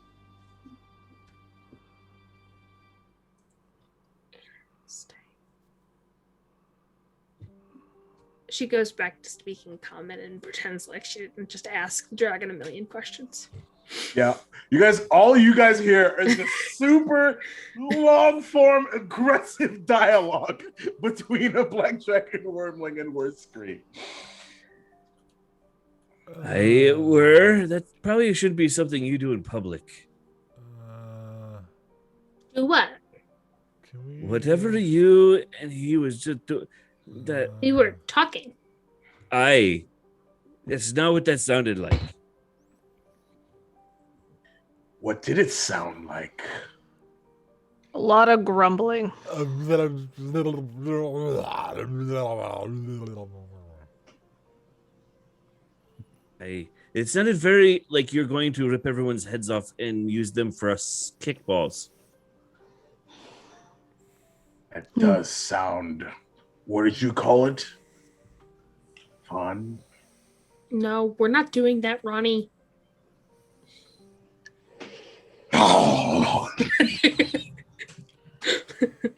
She goes back to speaking common and pretends like she didn't just ask the dragon a million questions. Yeah. All you guys hear is the super long form aggressive dialogue between a black dragon wormling and Worst Screen. That probably should be something you do in public. Do what? Can we? Whatever you and he was just doing. That We were talking. That's not what that sounded like. What did it sound like? A lot of grumbling. It sounded very like you're going to rip everyone's heads off and use them for us kickballs. It does sound, what did you call it? Fun? No, we're not doing that, Ronnie. Oh,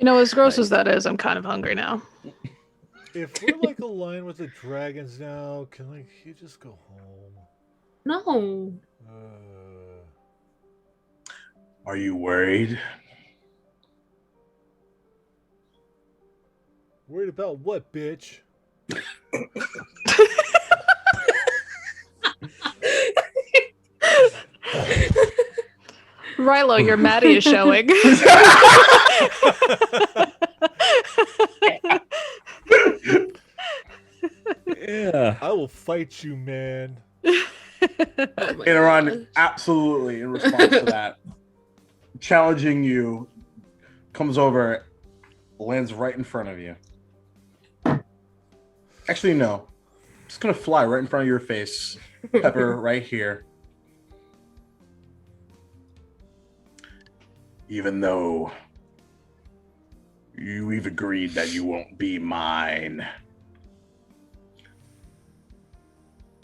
You know, as gross as that is, I'm kind of hungry now. If we're like aligned with the dragons now, can like he just go home? No. are you worried? Worried about what, bitch? Rilo, your Maddie is showing. Yeah. I will fight you, man. Oh my Aaron, gosh. absolutely, in response to that, challenging you, comes over, lands right in front of you. Actually, no. Just gonna fly right in front of your face. Pepper right here. Even though we've agreed that you won't be mine,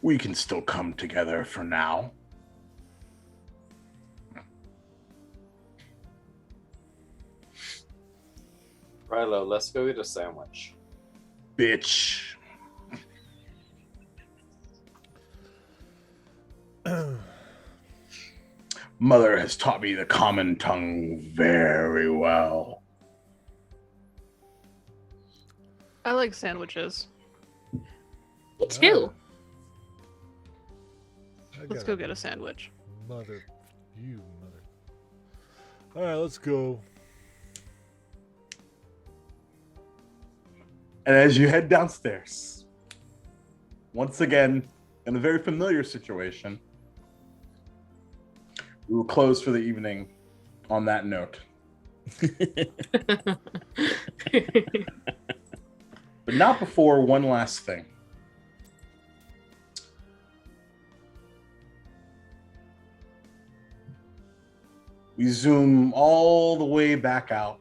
we can still come together for now. Rilo, let's go eat a sandwich. bitch. Mother has taught me the common tongue very well. I like sandwiches. Me too. Let's go get a sandwich. Mother. All right, let's go. And as you head downstairs, once again, in a very familiar situation, we will close for the evening on that note. But not before one last thing. We zoom all the way back out,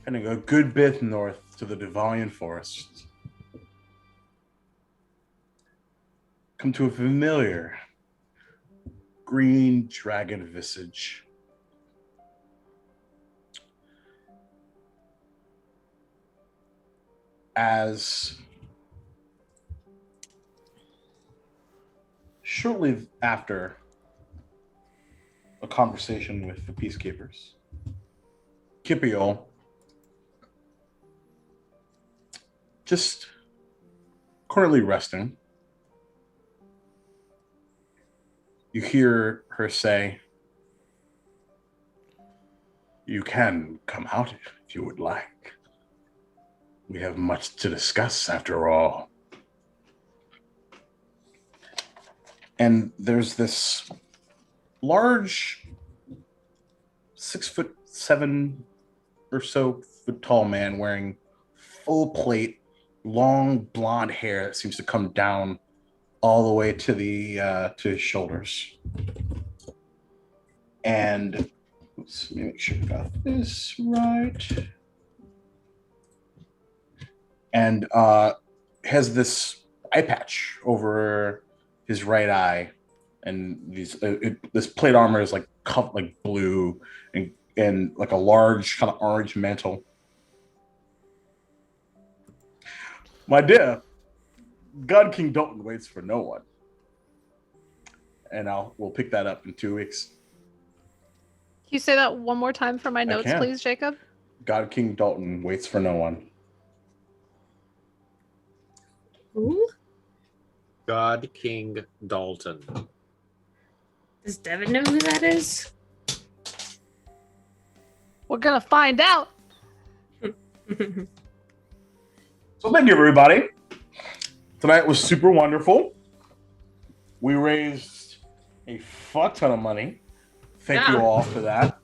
heading a good bit north to the Duvalian forest. Come to a familiar green dragon visage. As shortly after a conversation with the peacekeepers, Kipiol just currently resting. You hear her say, "You can come out if you would like. We have much to discuss after all." And there's this large 6'7" or so foot tall man wearing full plate, long blonde hair that seems to come down all the way to the to his shoulders. And let's make sure I got this right. And has this eye patch over his right eye, and these this plate armor is like cut like blue and like a large kind of orange mantle. My dear, God King Dalton waits for no one. And we'll pick that up in 2 weeks. Can you say that one more time for my notes, can. please, Jacob? God King Dalton waits for no one. Who? God King Dalton. Does Devin know who that is? We're gonna find out. So thank you, everybody. Tonight was super wonderful. We raised a fuck ton of money. Thank you all for that.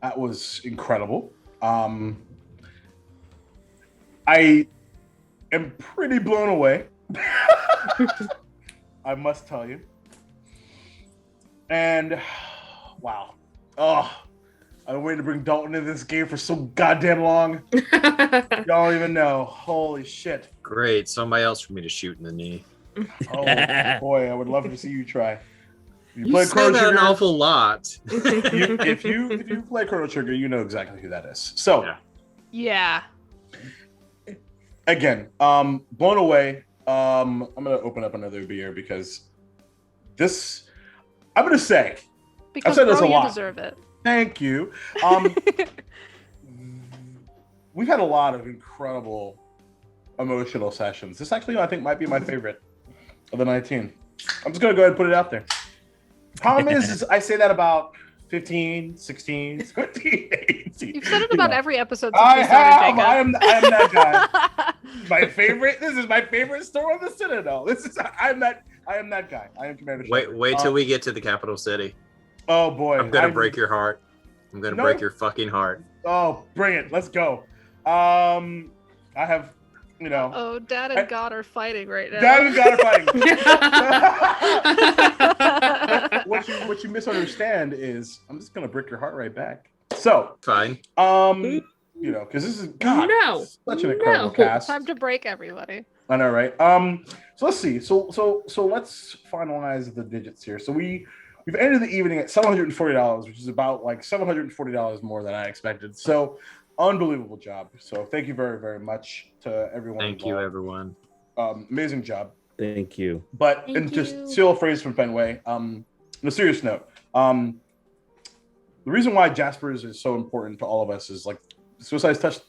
That was incredible. I am pretty blown away. I must tell you. And wow. Oh, I've been waiting to bring Dalton into this game for so goddamn long. Y'all don't even know. Holy shit. Great. Somebody else for me to shoot in the knee. Oh boy, I would love to see you try. You play Chrono Trigger an awful lot. if you play Chrono Trigger, you know exactly who that is. So Yeah. Again, blown away. I'm gonna open up another beer because this, I'm gonna say, Because I've said this bro, a you lot. deserve it. Thank you. We've had a lot of incredible emotional sessions. This actually, I think, might be my favorite of the 19. I'm just gonna go ahead and put it out there. Problem is I say that about 15, 16, 17, 18. You've said it about every episode since I we started, have. Jacob. I am that guy. My favorite. This is my favorite store on the Citadel. I am that guy. I am Commander. Wait till we get to the capital city. Oh boy. I'm gonna break your heart. I'm gonna break your fucking heart. Oh, bring it. Let's go. I have, Oh, Dad and God are fighting right now. Dad and God are fighting. what you misunderstand is I'm just gonna break your heart right back. So fine. Because this is such an incredible cast. Time to break everybody. I know, right? So let's see. So let's finalize the digits here. So we've ended the evening at $740, which is about like $740 more than I expected. So unbelievable job. So thank you very, very much to everyone. Thank you, involved. everyone. Amazing job. Thank you. But Thank and just you. steal a phrase from Fenway. On a serious note, the reason why Jasper's is so important to all of us is like suicide's touched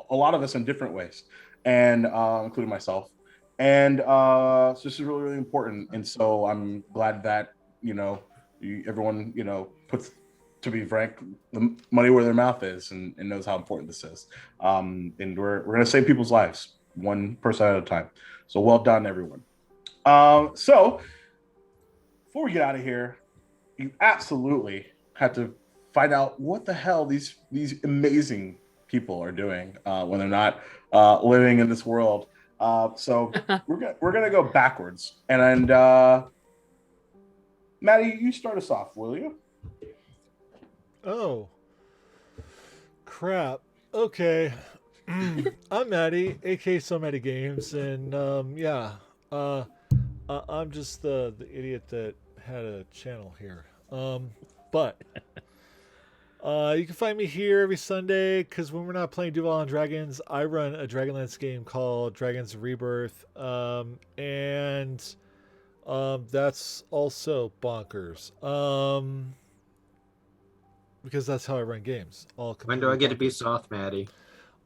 a lot of us in different ways, and including myself. And so this is really, really important. And so I'm glad that everyone puts, to be frank, the money where their mouth is, and knows how important this is. And we're gonna save people's lives one person at a time. So well done, everyone. So before we get out of here, you absolutely have to find out what the hell these amazing people are doing when they're not living in this world. So we're gonna go backwards, and Maddie, you start us off, will you? Oh, crap. Okay. I'm Maddie, aka SoMattyGameZ, and I'm just the idiot that had a channel here. But you can find me here every Sunday because when we're not playing Duval and Dragons, I run a Dragonlance game called Dragons Rebirth, and that's also bonkers. Because that's how I run games. When do I get to be soft, Maddie?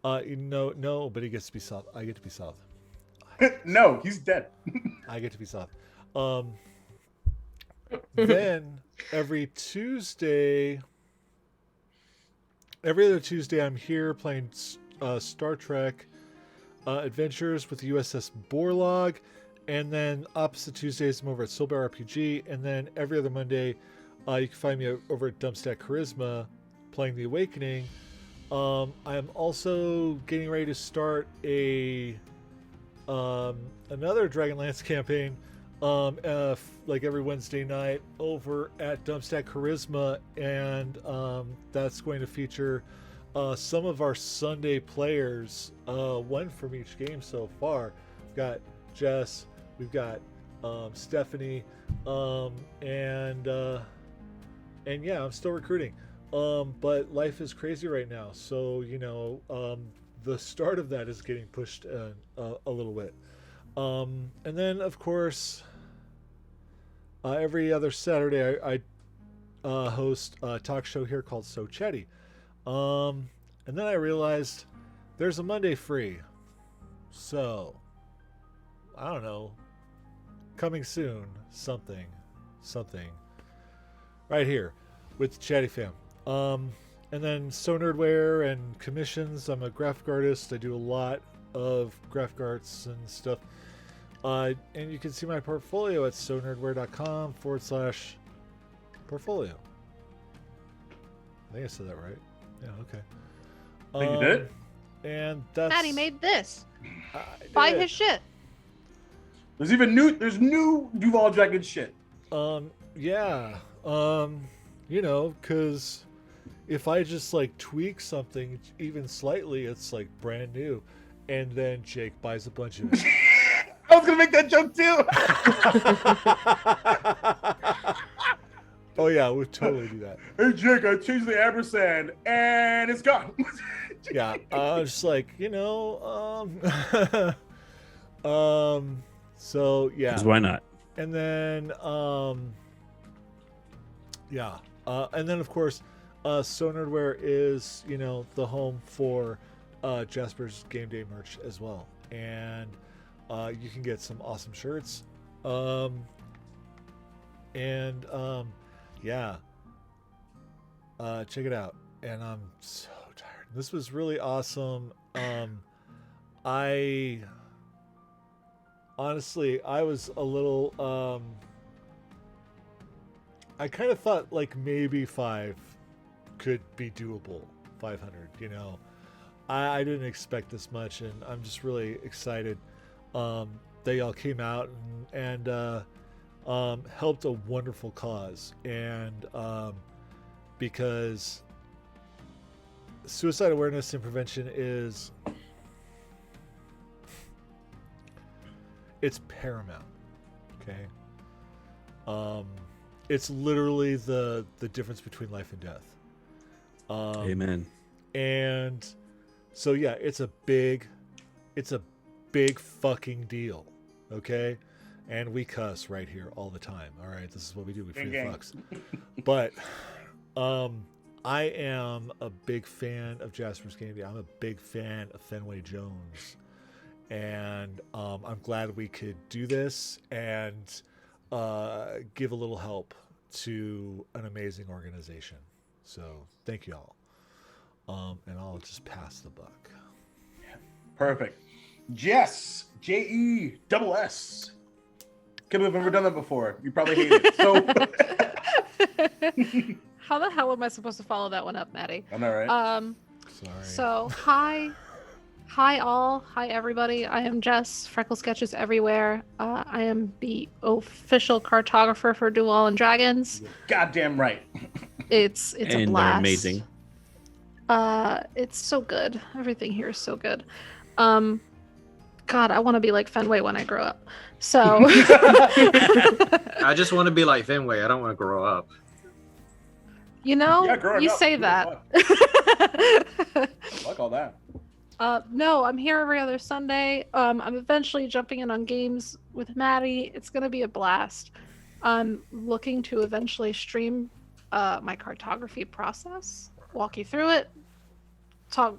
Nobody gets to be soft. I get to be soft. No, he's dead. I get to be soft. Then every other Tuesday, I'm here playing Star Trek Adventures with the USS Borlaug, and then opposite Tuesdays, I'm over at Soulbear RPG, and then every other Monday, you can find me over at Dumpstack Charisma playing The Awakening. I'm also getting ready to start another Dragonlance campaign like every Wednesday night over at Dumpstack Charisma, and that's going to feature some of our Sunday players, one from each game so far. We've got Jess, we've got Stephanie, and yeah, I'm still recruiting. But life is crazy right now, so the start of that is getting pushed a little bit. And then, of course, every other Saturday I host a talk show here called So Chatty. And then I realized there's a Monday free. So, I don't know. Coming soon, something. Right here with Chatty Fam. And then So Nerdware and commissions. I'm a graphic artist. I do a lot of graphic arts and stuff. And you can see my portfolio at sonerdware.com/portfolio. I think I said that right. Yeah, okay. I think you did. And that's Maddie made this. I Buy did. his shit. There's new Duval Dragon shit. Yeah. Because if I just like tweak something even slightly, it's like brand new. And then Jake buys a bunch of it. I was gonna make that joke too. Oh yeah, we'll totally do that. Hey Jake, I changed the ampersand and it's gone. Yeah, I was just like, so yeah. 'Cause why not? And then, yeah. And then, of course, So Nerdware is, the home for Jasper's Game Day merch as well. And you can get some awesome shirts. Yeah. Check it out. And I'm so tired. This was really awesome. Honestly, I was a little, I kind of thought like maybe 5 could be doable, 500, I didn't expect this much, and I'm just really excited they all came out and helped a wonderful cause. And because suicide awareness and prevention it's paramount. Okay. It's literally the difference between life and death. Amen. And so yeah, it's a big fucking deal. Okay? And we cuss right here all the time. All right, this is what we do. We free the fucks. But I am a big fan of Jasper's Game Day. I'm a big fan of Fenway Jones. And I'm glad we could do this and give a little help to an amazing organization. So thank you all. And I'll just pass the buck. Perfect. Jess, JESS. Can't believe I've never done that before. You probably hate it. So How the hell am I supposed to follow that one up, Maddie? I know, right? Sorry. So hi all, hi everybody. I am Jess, FreckleSketches everywhere. I am the official cartographer for Duval and Dragons. Goddamn right. It's a And blast. they're amazing. It's so good. Everything here is so good. God, I want to be like Fenway when I grow up. So I just want to be like Fenway. I don't want to grow up. you know, Yeah, growing you up, say it was that. Fuck all that. No, I'm here every other Sunday. I'm eventually jumping in on games with Maddie. It's gonna be a blast. I'm looking to eventually stream my cartography process, walk you through it, talk,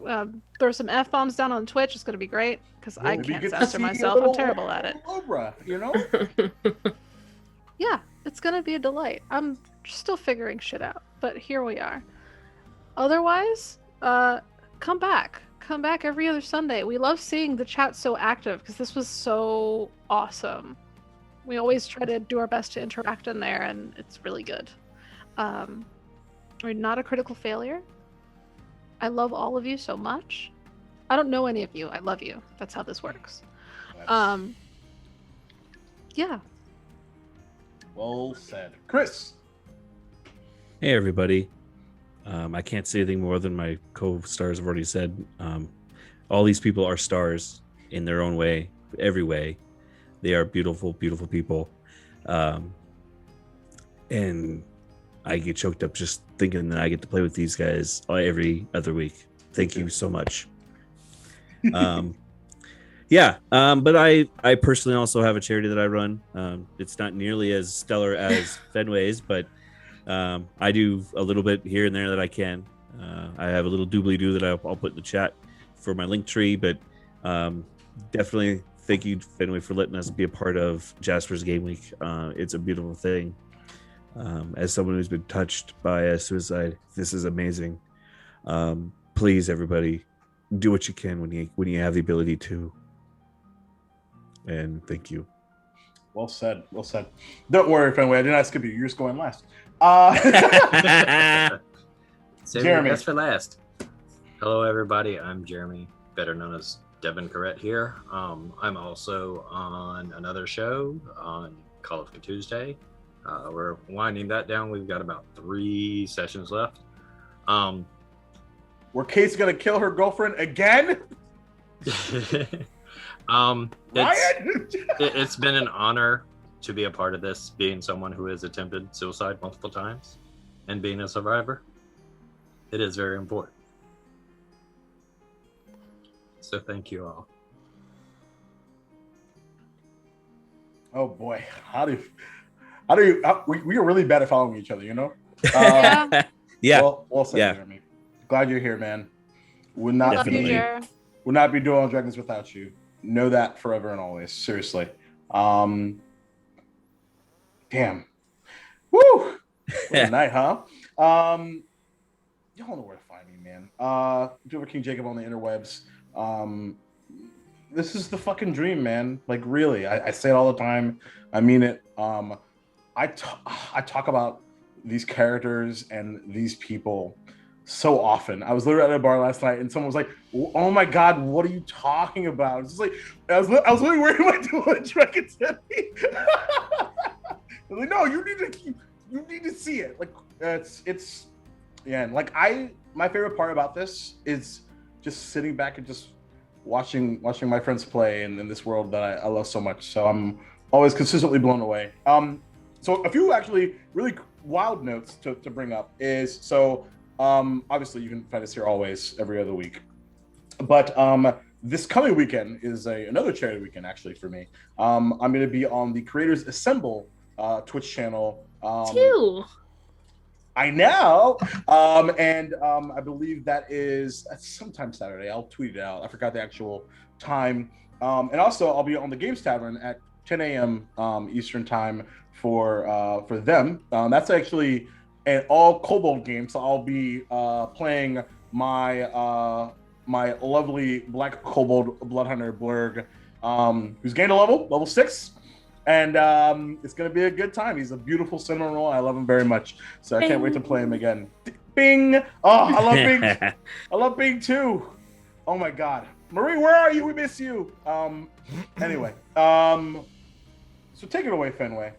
throw some F-bombs down on Twitch. It's gonna be great because I Maybe you can't get to censor see a myself. little I'm terrible at it. Cobra, you know? Yeah, it's gonna be a delight. I'm still figuring shit out, but here we are. Otherwise, come back every other Sunday. We love seeing the chat so active because this was so awesome. We always try to do our best to interact in there, and it's really good. We're not a critical failure. I love all of you so much. I don't know any of you. I love you. That's how this works. Yeah. Well said. Chris. Hey, everybody. I can't say anything more than my co-stars have already said. All these people are stars in their own way, every way. They are beautiful, beautiful people. And I get choked up just thinking that I get to play with these guys every other week. Thank you so much. But I personally also have a charity that I run. It's not nearly as stellar as Fenway's, but I do a little bit here and there that I can. I have a little doobly-doo that I'll put in the chat for my link tree, but definitely thank you, Fenway, for letting us be a part of Jasper's Game Week. It's a beautiful thing. As someone who's been touched by a suicide, this is amazing. Please, everybody, do what you can when you have the ability to. And thank you. Well said. Well said. Don't worry, Fenway. I did not skip you. You're just going last. Save Jeremy. the best for last. Hello, everybody. I'm Jeremy, better known as Devin Corrett here. I'm also on another show on Call of Tuesday. We're winding that down. We've got about 3 sessions left. Were Kate's gonna kill her girlfriend again? It's been an honor to be a part of this, being someone who has attempted suicide multiple times and being a survivor. It is very important. So thank you all. Oh boy, we are really bad at following each other, you know? Yeah. Well said, Yeah. Jeremy. Glad you're here, man. Would not Love you, Definitely. Jer. would not be Duel and Dragons without you. Know that forever and always. Seriously. Damn. Woo! What a night, huh? Y'all know where to find me, man. Duval King Jacob on the interwebs. This is the fucking dream, man. Like, really. I say it all the time. I mean it. I talk about these characters and these people so often. I was literally at a bar last night and someone was like, "Oh my god, what are you talking about?" It's just like I was literally wearing my Duel and Dragons heavy. I was like, "No, you need to see it." Like it's yeah, and like my favorite part about this is just sitting back and just watching my friends play in this world that I love so much. So I'm always consistently blown away. So a few actually really wild notes to bring up is, so Obviously, you can find us here always, every other week. But this coming weekend is another charity weekend, actually, for me. I'm going to be on the Creators Assemble Twitch channel. Two. I know. And I believe that's sometime Saturday. I'll tweet it out. I forgot the actual time. And also, I'll be on the Games Tavern at 10 a.m. Eastern time for them. That's actually an all kobold game, so I'll be playing my my lovely black kobold bloodhunter Blurg, who's gained a level 6. And it's going to be a good time. He's a beautiful cinnamon roll. I love him very much. So I can't wait to play him again. Bing! Oh, I love Bing. I love Bing too. Oh my God. Marie, where are you? We miss you. Anyway. So take it away, Fenway.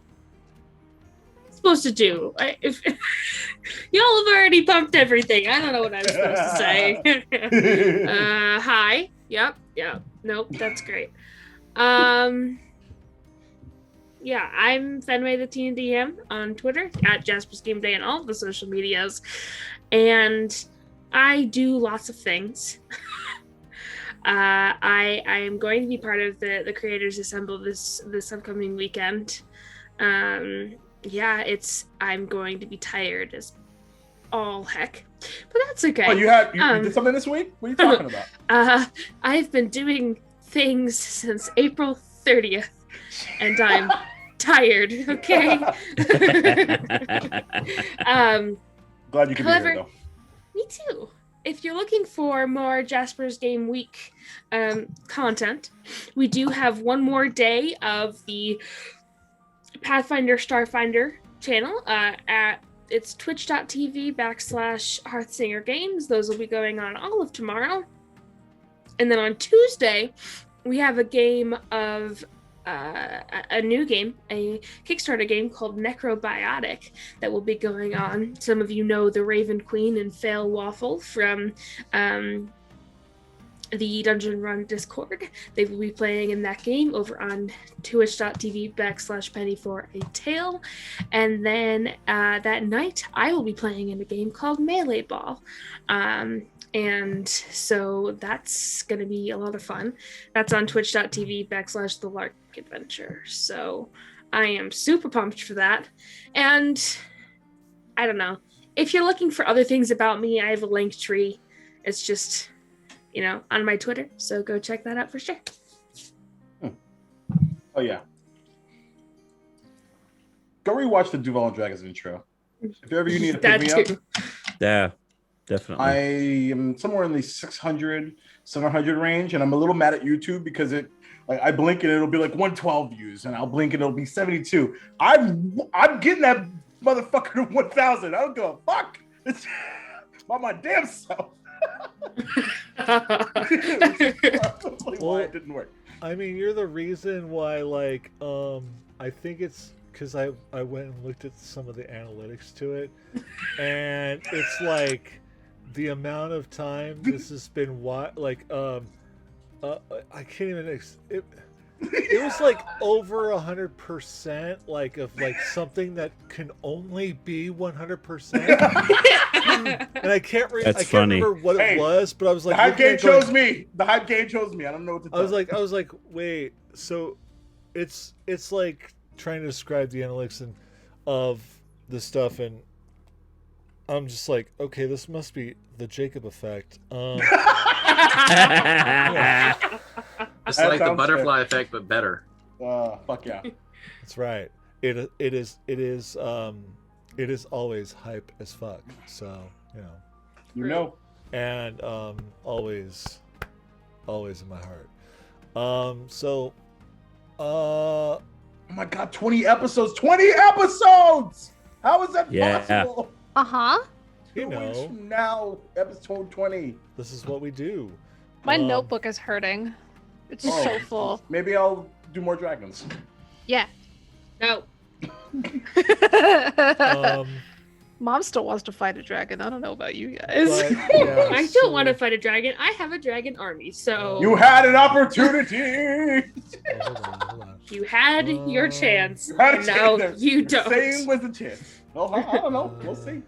Supposed to do? If y'all have already pumped everything, I don't know what I'm supposed to say. Hi. Yep. Nope, that's great. Yeah, I'm Fenway the Teen DM on Twitter, at Jasper's Game Day, and all of the social medias. And I do lots of things. I am going to be part of the Creators Assemble this upcoming weekend. Yeah, I'm going to be tired as all heck, but that's okay. Oh, you did something this week? What are you talking about? I've been doing things since April 30th, and I'm tired. Okay. Glad you could be here, though. Me too. If you're looking for more Jasper's Game Week content, we do have one more day of the Pathfinder Starfinder channel it's twitch.tv/Hearthsinger Games. Those will be going on all of tomorrow. And then on Tuesday, we have a game of a new game, a Kickstarter game called Necrobiotic that will be going on. Some of you know the Raven Queen and Fail Waffle from the Dungeon Run Discord. They will be playing in that game over on twitch.tv/Penny4a-Tale. And then that night, I will be playing in a game called Melee Ball. And so that's going to be a lot of fun. That's on twitch.tv/The Lark Adventure. So I am super pumped for that. And I don't know. If you're looking for other things about me, I have a link tree. It's just, on my Twitter. So go check that out for sure. Oh, yeah. Go rewatch the Duval and Dragons intro. If ever you need to pick me up. Yeah, definitely. I am somewhere in the 600, 700 range, and I'm a little mad at YouTube because I blink and it'll be like 112 views, and I'll blink and it'll be 72. I'm getting that motherfucker to 1,000. I don't give a fuck. It's by my damn self. Why it didn't work. I mean, you're the reason why, I think it's because I went and looked at some of the analytics to it, and it's like the amount of time this has been I can't even it was like over 100%, of something that can only be 100%. And I can't remember what it was, but I was like, the hype game chose me. The hype game chose me. I don't know what to tell. I was like, wait, so it's like trying to describe the analytics of the stuff, and I'm just like, okay, this must be the Jacob effect. Yeah. It's like the butterfly effect, but better. Fuck yeah. That's right. It is always hype as fuck. So, and always in my heart. Oh my God, 20 episodes! 20 episodes! How is that possible? Uh-huh. 2 weeks from now, episode 20. This is what we do. My notebook is hurting. It's so full. Maybe I'll do more dragons. Yeah. No. Mom still wants to fight a dragon. I don't know about you guys. I don't want to fight a dragon. I have a dragon army, so... You had an opportunity! Hold on. You had your chance. You had a now chance. you don't. Same was the chance. Oh, I don't know. We'll see.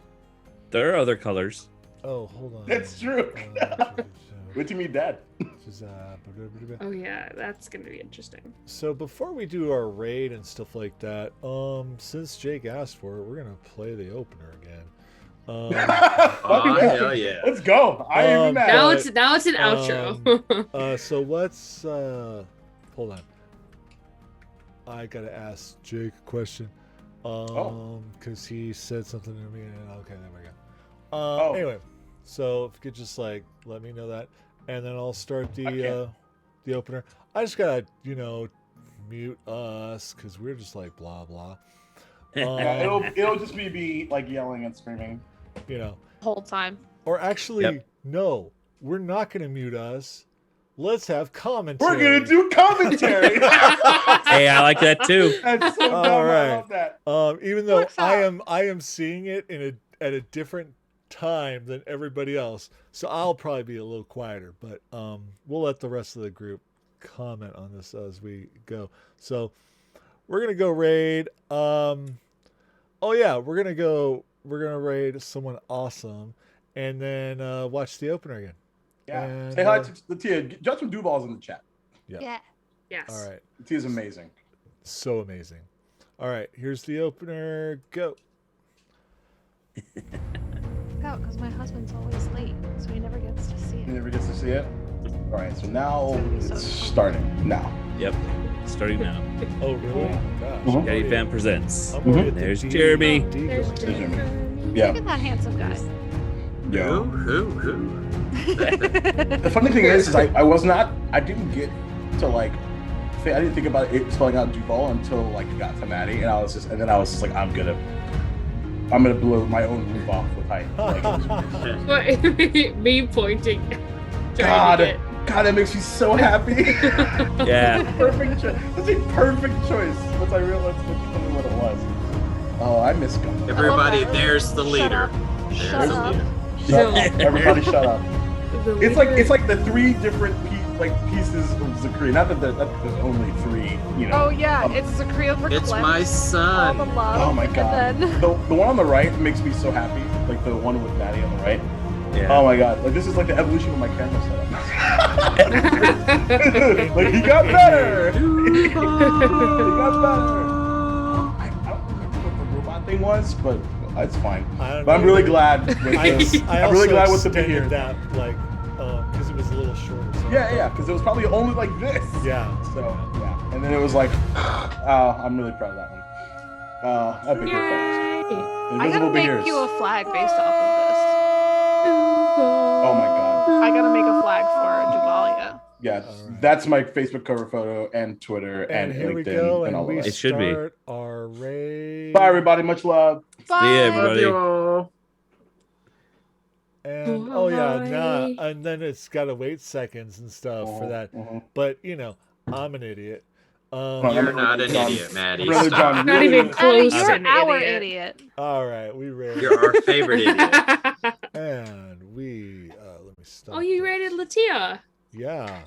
There are other colors. Oh, hold on. That's true. Wait to meet Dad. Oh yeah, that's gonna be interesting. So before we do our raid and stuff like that, since Jake asked for it, we're gonna play the opener again. Oh, hell yeah. Let's go. I ain't even mad. Now it's an outro. So let's hold on. I gotta ask Jake a question. Because he said something to me. And, okay, there we go. Anyway, so if you could just like let me know that, and then I'll start the opener. I just gotta mute us because we're just like blah blah. It'll just be me like yelling and screaming. Whole time. Or actually, no, we're not gonna mute us. Let's have commentary. We're gonna do commentary. Hey, I like that too. That's so dumb. All right. I love that. Even though Works I out. am seeing it at a different time than everybody else, so I'll probably be a little quieter. But we'll let the rest of the group comment on this as we go. So we're gonna go raid. We're gonna raid someone awesome, and then watch the opener again. Yeah. And, Say hi to the Tia. Justin Duval's in the chat. Yeah. Yes. All right. The Tia's amazing. So amazing. All right, here's the opener. Go. Go, because my husband's always late, so he never gets to see He it. never gets to see it. All right, so now It's gonna be so it's fun. starting now. Yep. Starting now. Oh, really? Gosh. Mhm. Daddy Fan presents. I'm gonna get the There's D- Jeremy. D There's going. Jeremy. Look Yeah. at that handsome guy. Who? The funny thing is I didn't get to like, I didn't think about it spelling out Duval until like it got to Maddie, and I was just like, I'm gonna blow my own roof off with height. Like, Me pointing. God, Trying to God, that makes me so happy. Yeah. Perfect choice. That's a perfect choice. Once I realized what it was. Oh, I miss Gumbo. Everybody, that. there's the leader. Shut There's the up. leader. Shut up. Everybody, shut up. get It's like the three different pieces of Zakri. Not that there's only three. Oh yeah, it's Zakria Verklempt. It's my All the son. love. Oh my God. And then The one on the right makes me so happy. Like the one with Maddie on the right. Yeah. Oh my God. Like this is like the evolution of my camera setup. Like he got better. He got better. I don't remember what the robot thing was, but it's fine. I don't But I'm know. really glad. With I I'm really also glad with the extended here. that, like, because it was a little shorter. So Yeah, because it was probably only like this. Yeah. So yeah, and then it was like, I'm really proud of that one. Epic here, folks. I gotta Invisible make Beers. you a flag based off of this. Oh my God. I gotta make a flag for Duvalia. Yeah, All right. that's my Facebook cover photo and Twitter And and here LinkedIn we go, and and all we of It that. should be. start our raid. Bye, everybody. Much love. Bye. See ya, everybody. And and then it's got to wait seconds and stuff for that. But I'm an idiot. You're not an idiot, Maddie. Brother Stop. John, Not really even is. close. You're an our idiot. idiot. All right, we raid. You're our favorite idiot. And we let me stop. Oh, you this. rated Latia. Yeah.